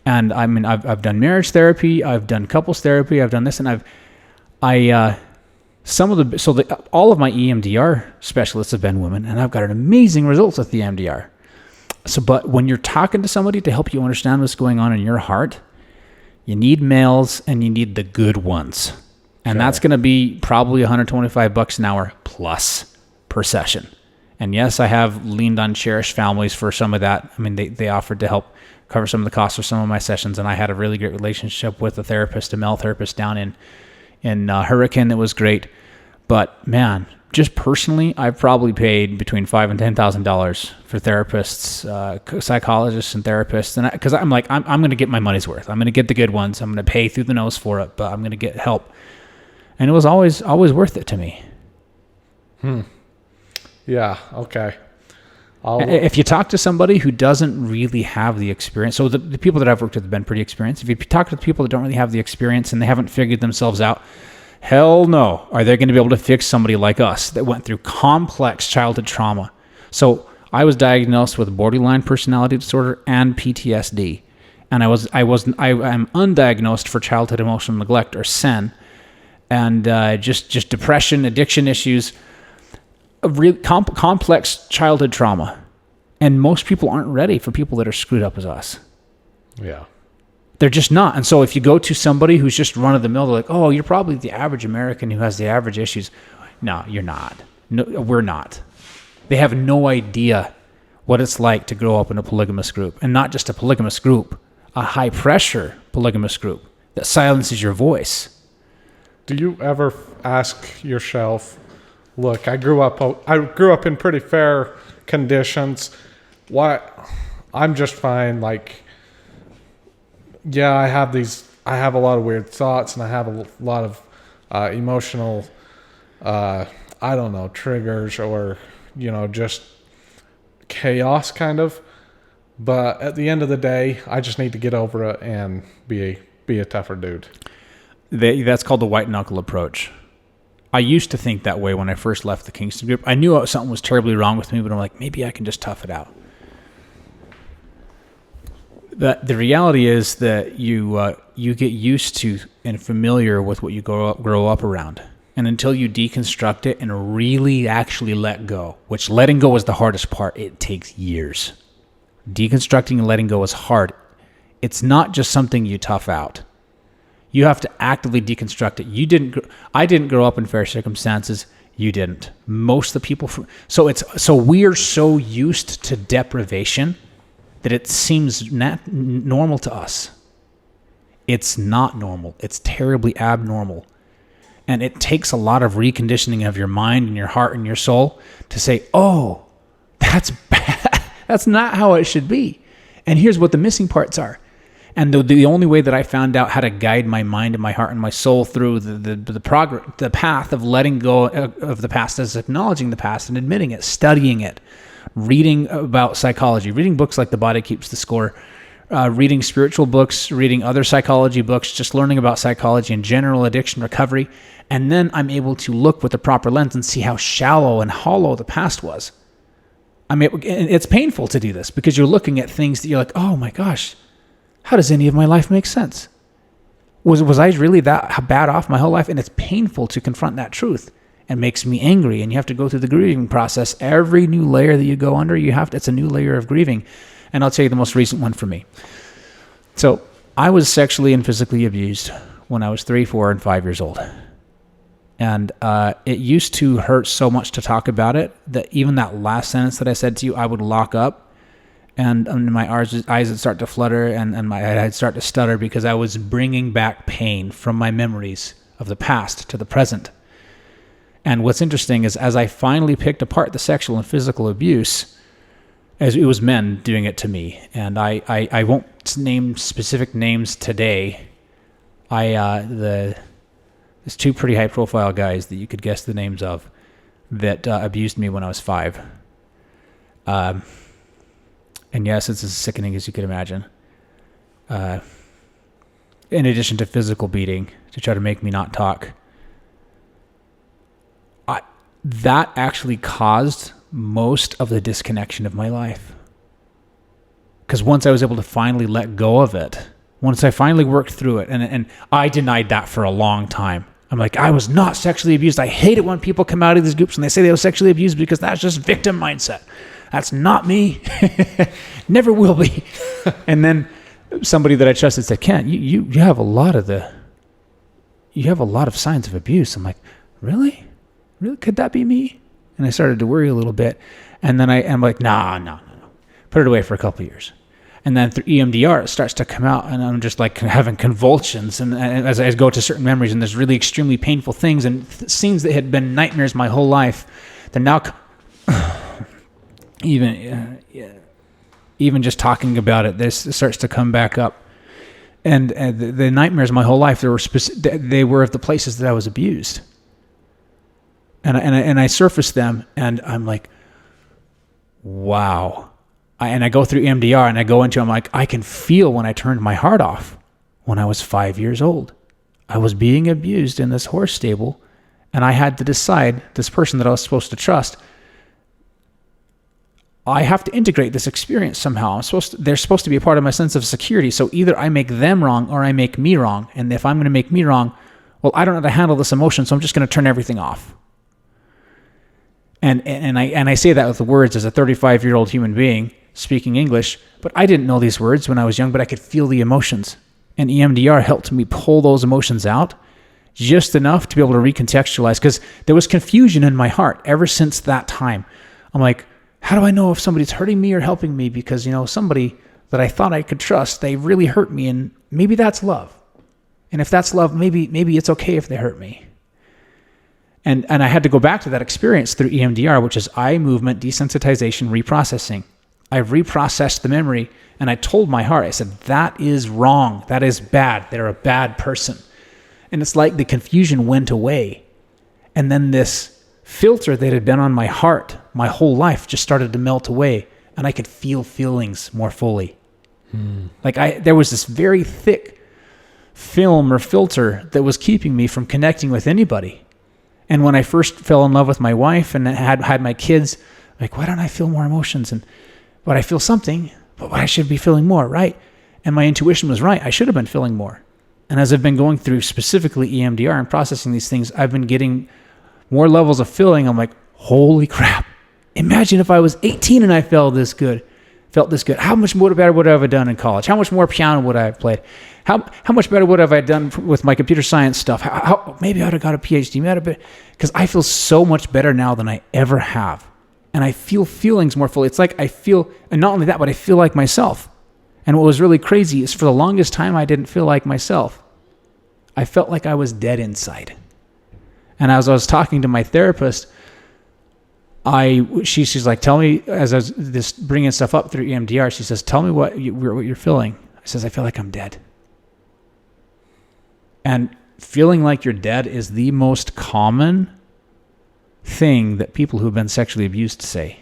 And I mean, I've done marriage therapy. I've done couples therapy. I've done this. And all of my EMDR specialists have been women. And I've got amazing results with the EMDR. But when you're talking to somebody to help you understand what's going on in your heart, you need males, and you need the good ones. And that's going to be probably $125 an hour plus per session. And yes, I have leaned on Cherished Families for some of that. I mean, they offered to help cover some of the costs for some of my sessions. And I had a really great relationship with a male therapist down in Hurricane that was great. But man, just personally, I've probably paid between $5,000 and $10,000 for therapists, psychologists, and therapists, and because I'm like, I'm going to get my money's worth. I'm going to get the good ones. I'm going to pay through the nose for it, but I'm going to get help, and it was always worth it to me. Yeah. Okay. If you talk to somebody who doesn't really have the experience, so the people that I've worked with have been pretty experienced. If you talk to the people that don't really have the experience and they haven't figured themselves out, hell no, are they going to be able to fix somebody like us that went through complex childhood trauma? So I was diagnosed with borderline personality disorder and PTSD, and I am undiagnosed for childhood emotional neglect, or SEN, and just depression, addiction issues, a real complex childhood trauma, and most people aren't ready for people that are screwed up as us. Yeah. They're just not. And so if you go to somebody who's just run-of-the-mill, they're like, oh, you're probably the average American who has the average issues. No, you're not. No, we're not. They have no idea what it's like to grow up in a polygamous group. And not just a polygamous group, a high-pressure polygamous group that silences your voice. Do you ever ask yourself, look, I grew up in pretty fair conditions. I'm just fine. Like, yeah, I have a lot of weird thoughts, and I have a lot of emotional, triggers, or, just chaos kind of. But at the end of the day, I just need to get over it and be a tougher dude. That's called the white knuckle approach. I used to think that way when I first left the Kingston Group. I knew something was terribly wrong with me, but I'm like, maybe I can just tough it out. But the reality is that you get used to and familiar with what you grow up around. And until you deconstruct it and really actually let go, which letting go is the hardest part, it takes years. Deconstructing and letting go is hard. It's not just something you tough out. You have to actively deconstruct it. I didn't grow up in fair circumstances. You didn't. Most of the people. So we're so used to deprivation that it seems normal to us. It's not normal. It's terribly abnormal. And it takes a lot of reconditioning of your mind and your heart and your soul to say, oh, that's bad. That's not how it should be. And here's what the missing parts are. And the only way that I found out how to guide my mind and my heart and my soul through the path of letting go of the past is acknowledging the past and admitting it, studying it, reading about psychology, reading books like The Body Keeps the Score, reading spiritual books, reading other psychology books, just learning about psychology and general addiction recovery. And then I'm able to look with the proper lens and see how shallow and hollow the past was. I mean, it's painful to do this because you're looking at things that you're like, oh my gosh, how does any of my life make sense? Was I really that bad off my whole life? And it's painful to confront that truth and makes me angry. And you have to go through the grieving process. Every new layer that you go under, it's a new layer of grieving. And I'll tell you the most recent one for me. So I was sexually and physically abused when I was 3, 4, and 5 years old. And it used to hurt so much to talk about it that even that last sentence that I said to you, I would lock up and my eyes would start to flutter and I'd start to stutter because I was bringing back pain from my memories of the past to the present. And what's interesting is as I finally picked apart the sexual and physical abuse, as it was men doing it to me, and I won't name specific names today. There's 2 pretty high-profile guys that you could guess the names of that abused me when I was 5. And yes, it's as sickening as you could imagine. In addition to physical beating to try to make me not talk. That actually caused most of the disconnection of my life. Because once I was able to finally let go of it, once I finally worked through it, and I denied that for a long time. I'm like, I was not sexually abused. I hate it when people come out of these groups and they say they were sexually abused because that's just victim mindset. That's not me. Never will be. And then somebody that I trusted said, Kent, you have a lot of signs of abuse. I'm like, really? Really? Could that be me? And I started to worry a little bit. And then I'm like, no. Put it away for a couple of years. And then through EMDR, it starts to come out, and I'm just like having convulsions. And as I go to certain memories, and there's really extremely painful things and scenes that had been nightmares my whole life, they're now even just talking about it, this starts to come back up. And the nightmares my whole life, they were of the places that I was abused. And I surfaced them, and I'm like, wow. And I go through EMDR and I go into, I'm like, I can feel when I turned my heart off when I was 5 years old. I was being abused in this horse stable, and I had to decide, this person that I was supposed to trust, I have to integrate this experience somehow. They're supposed to be a part of my sense of security. So either I make them wrong or I make me wrong. And if I'm going to make me wrong, well, I don't know how to handle this emotion, so I'm just going to turn everything off. And I say that with the words as a 35-year-old human being speaking English, but I didn't know these words when I was young, but I could feel the emotions. And EMDR helped me pull those emotions out just enough to be able to recontextualize, because there was confusion in my heart ever since that time. I'm like, how do I know if somebody's hurting me or helping me? Because, somebody that I thought I could trust, they really hurt me, and maybe that's love. And if that's love, maybe it's okay if they hurt me. And I had to go back to that experience through EMDR, which is eye movement desensitization reprocessing. I reprocessed the memory, and I told my heart, I said, that is wrong. That is bad. They're a bad person. And it's like the confusion went away. And then this filter that had been on my heart my whole life just started to melt away, and I could feel feelings more fully. Like there was this very thick film or filter that was keeping me from connecting with anybody. And when I first fell in love with my wife and had my kids, like, why don't I feel more emotions? But I feel something, but I should be feeling more, right? And my intuition was right. I should have been feeling more. And as I've been going through specifically EMDR and processing these things, I've been getting more levels of feeling. I'm like, holy crap. Imagine if I was 18 and I felt this good. How much more better would I have done in college? How much more piano would I have played? How much better would I have done with my computer science stuff? Maybe I would have got a PhD, because I feel so much better now than I ever have. And I feel feelings more fully. It's like I feel, and not only that, but I feel like myself. And what was really crazy is for the longest time, I didn't feel like myself. I felt like I was dead inside. And as I was talking to my therapist, she's like, tell me, as I was just bringing stuff up through EMDR, she says, tell me what you're feeling. I says, I feel like I'm dead. And feeling like you're dead is the most common thing that people who've been sexually abused say.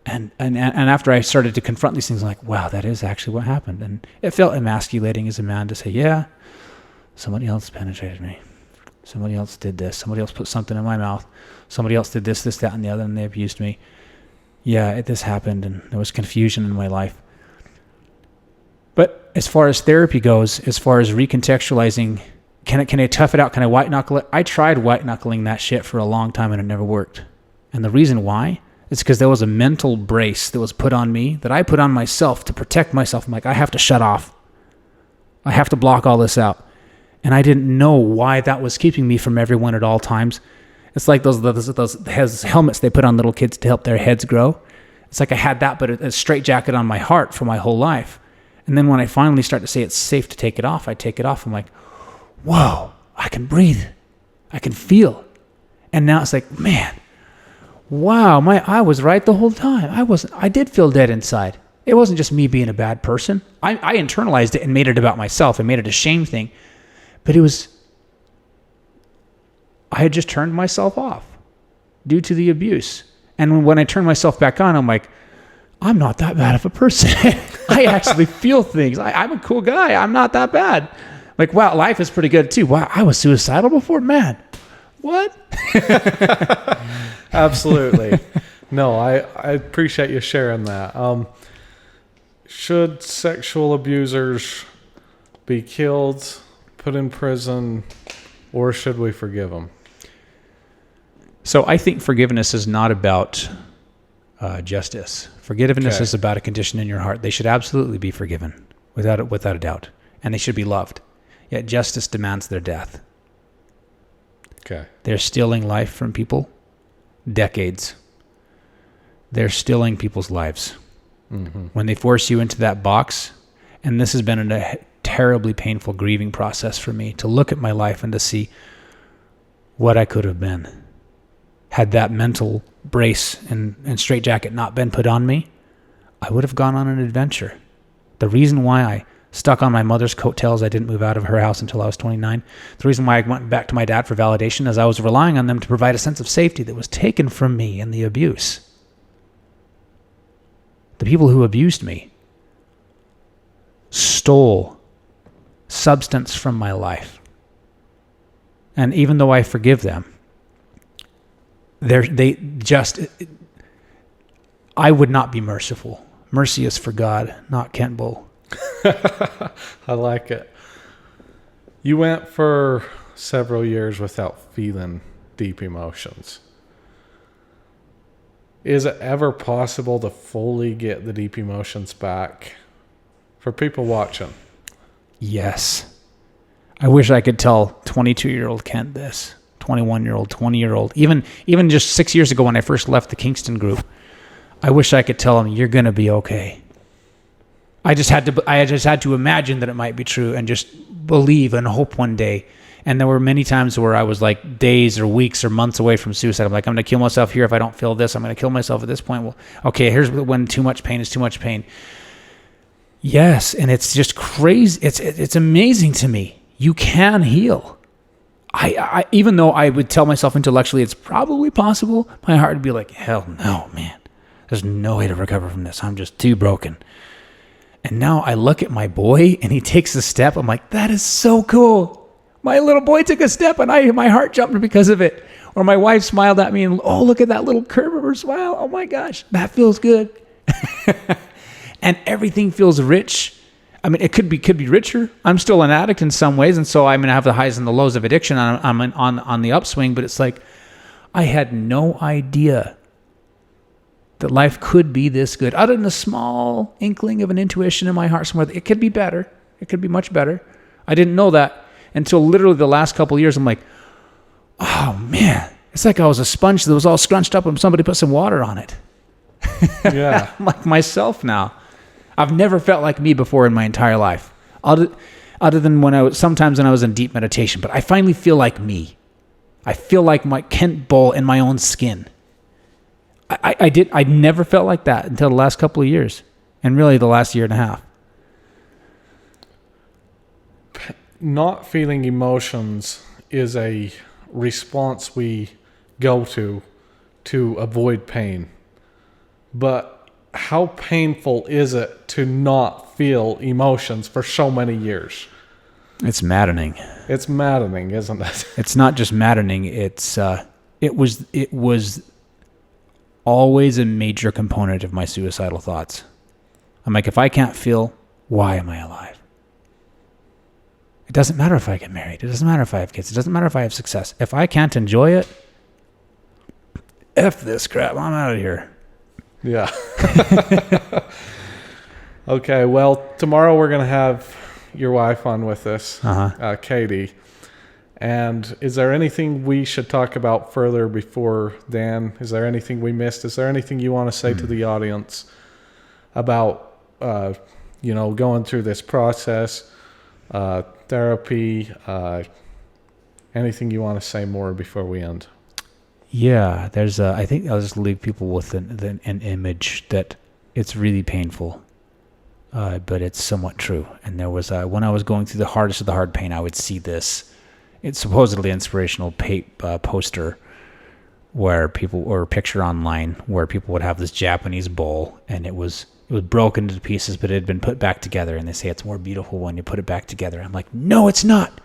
And after I started to confront these things, I'm like, wow, that is actually what happened. And it felt emasculating as a man to say, yeah, somebody else penetrated me. Somebody else did this. Somebody else put something in my mouth. Somebody else did this, that, and the other, and they abused me. Yeah, this happened, and there was confusion in my life. But as far as therapy goes, as far as recontextualizing, can I tough it out? Can I white knuckle it? I tried white knuckling that shit for a long time, and it never worked. And the reason why is because there was a mental brace that was put on me, that I put on myself to protect myself. I'm like, I have to shut off. I have to block all this out. And I didn't know why that was keeping me from everyone at all times. It's like those helmets they put on little kids to help their heads grow. It's like I had that, but a straitjacket on my heart for my whole life. And then when I finally start to say it's safe to take it off, I take it off. I'm like, whoa, I can breathe. I can feel. And now it's like, man, wow, I was right the whole time. I did feel dead inside. It wasn't just me being a bad person. I internalized it and made it about myself and made it a shame thing. But I had just turned myself off due to the abuse. And when I turned myself back on, I'm like, I'm not that bad of a person. I actually feel things. I'm a cool guy. I'm not that bad. Like, wow, life is pretty good too. Wow, I was suicidal before? Man, what? Absolutely. No, I appreciate you sharing that. Should sexual abusers be killed, put in prison, or should we forgive them? So I think forgiveness is not about justice. Forgiveness is about a condition in your heart. They should absolutely be forgiven, without a doubt, and they should be loved. Yet justice demands their death. Okay. They're stealing life from people, decades. They're stealing people's lives. Mm-hmm. When they force you into that box, and this has been a terribly painful grieving process for me, to look at my life and to see what I could have been. Had that mental brace and straitjacket not been put on me, I would have gone on an adventure. The reason why I stuck on my mother's coattails, I didn't move out of her house until I was 29. The reason why I went back to my dad for validation is I was relying on them to provide a sense of safety that was taken from me in the abuse. The people who abused me stole substance from my life. And even though I forgive them, I would not be merciful. Mercy is for God, not Kent Bull. I like it. You went for several years without feeling deep emotions. Is it ever possible to fully get the deep emotions back for people watching? Yes. I wish I could tell 22-year-old Kent this, 21-year-old, 20-year-old, even just 6 years ago when I first left the Kingston Group. I wish I could tell him, you're going to be okay. I just had to imagine that it might be true and just believe and hope one day. And there were many times where I was like days or weeks or months away from suicide. I'm like, I'm going to kill myself here if I don't feel this. I'm going to kill myself at this point. Well, okay, here's when too much pain is too much pain. Yes, and it's just crazy. It's amazing to me. You can heal. I even though I would tell myself intellectually it's probably possible, my heart would be like, hell no, man. There's no way to recover from this. I'm just too broken. And now I look at my boy and he takes a step. I'm like, that is so cool. My little boy took a step and my heart jumped because of it. Or my wife smiled at me and, oh, look at that little curve of her smile. Oh my gosh, that feels good. And everything feels rich. I mean, it could be richer. I'm still an addict in some ways. And so I'm going to have the highs and the lows of addiction. I'm on the upswing, but it's like, I had no idea that life could be this good. Other than a small inkling of an intuition in my heart somewhere, it could be better. It could be much better. I didn't know that until literally the last couple of years. I'm like, oh man, it's like I was a sponge that was all scrunched up and somebody put some water on it. Yeah. I'm like myself now. I've never felt like me before in my entire life. Other than sometimes when I was in deep meditation, but I finally feel like me. I feel like my Kent Bull in my own skin. I never felt like that until the last couple of years, and really the last year and a half. Not feeling emotions is a response we go to avoid pain. But how painful is it to not feel emotions for so many years? It's maddening. It's maddening, isn't it? It's not just maddening. It was always a major component of my suicidal thoughts. I'm like, if I can't feel, why am I alive? It doesn't matter if I get married. It doesn't matter if I have kids. It doesn't matter if I have success. If I can't enjoy it, F this crap. I'm out of here. Yeah. Okay, well, tomorrow we're going to have your wife on with us, Katie. And is there anything we should talk about further before Dan? Is there anything we missed? Is there anything you want to say to the audience about, going through this process, therapy, anything you want to say more before we end? Yeah, I think I'll just leave people with an image that it's really painful, but it's somewhat true. And there was, when I was going through the hardest of the hard pain, I would see this. It's supposedly inspirational poster where or a picture online where people would have this Japanese bowl, and it was broken into pieces, but it had been put back together. And they say it's more beautiful when you put it back together. I'm like, no, it's not.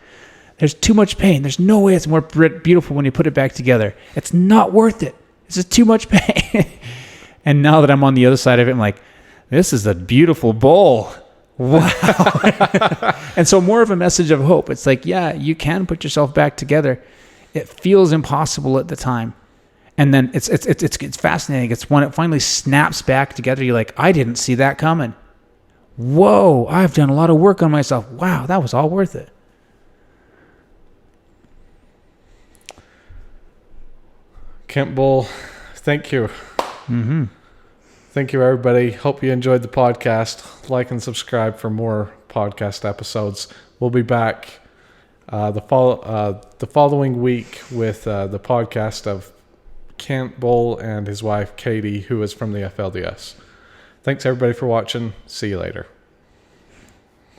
There's too much pain. There's no way it's more beautiful when you put it back together. It's not worth it. This is too much pain. And now that I'm on the other side of it, I'm like, this is a beautiful bowl. Wow. And so more of a message of hope. It's like, yeah, you can put yourself back together. It feels impossible at the time. And then it's fascinating. It's when it finally snaps back together, you're like, I didn't see that coming. Whoa, I've done a lot of work on myself. Wow, that was all worth it. Kent Bull, thank you. Mm-hmm. Thank you, everybody. Hope you enjoyed the podcast. Like and subscribe for more podcast episodes. We'll be back the following week with the podcast of Kent Bull and his wife, Katie, who is from the FLDS. Thanks, everybody, for watching. See you later.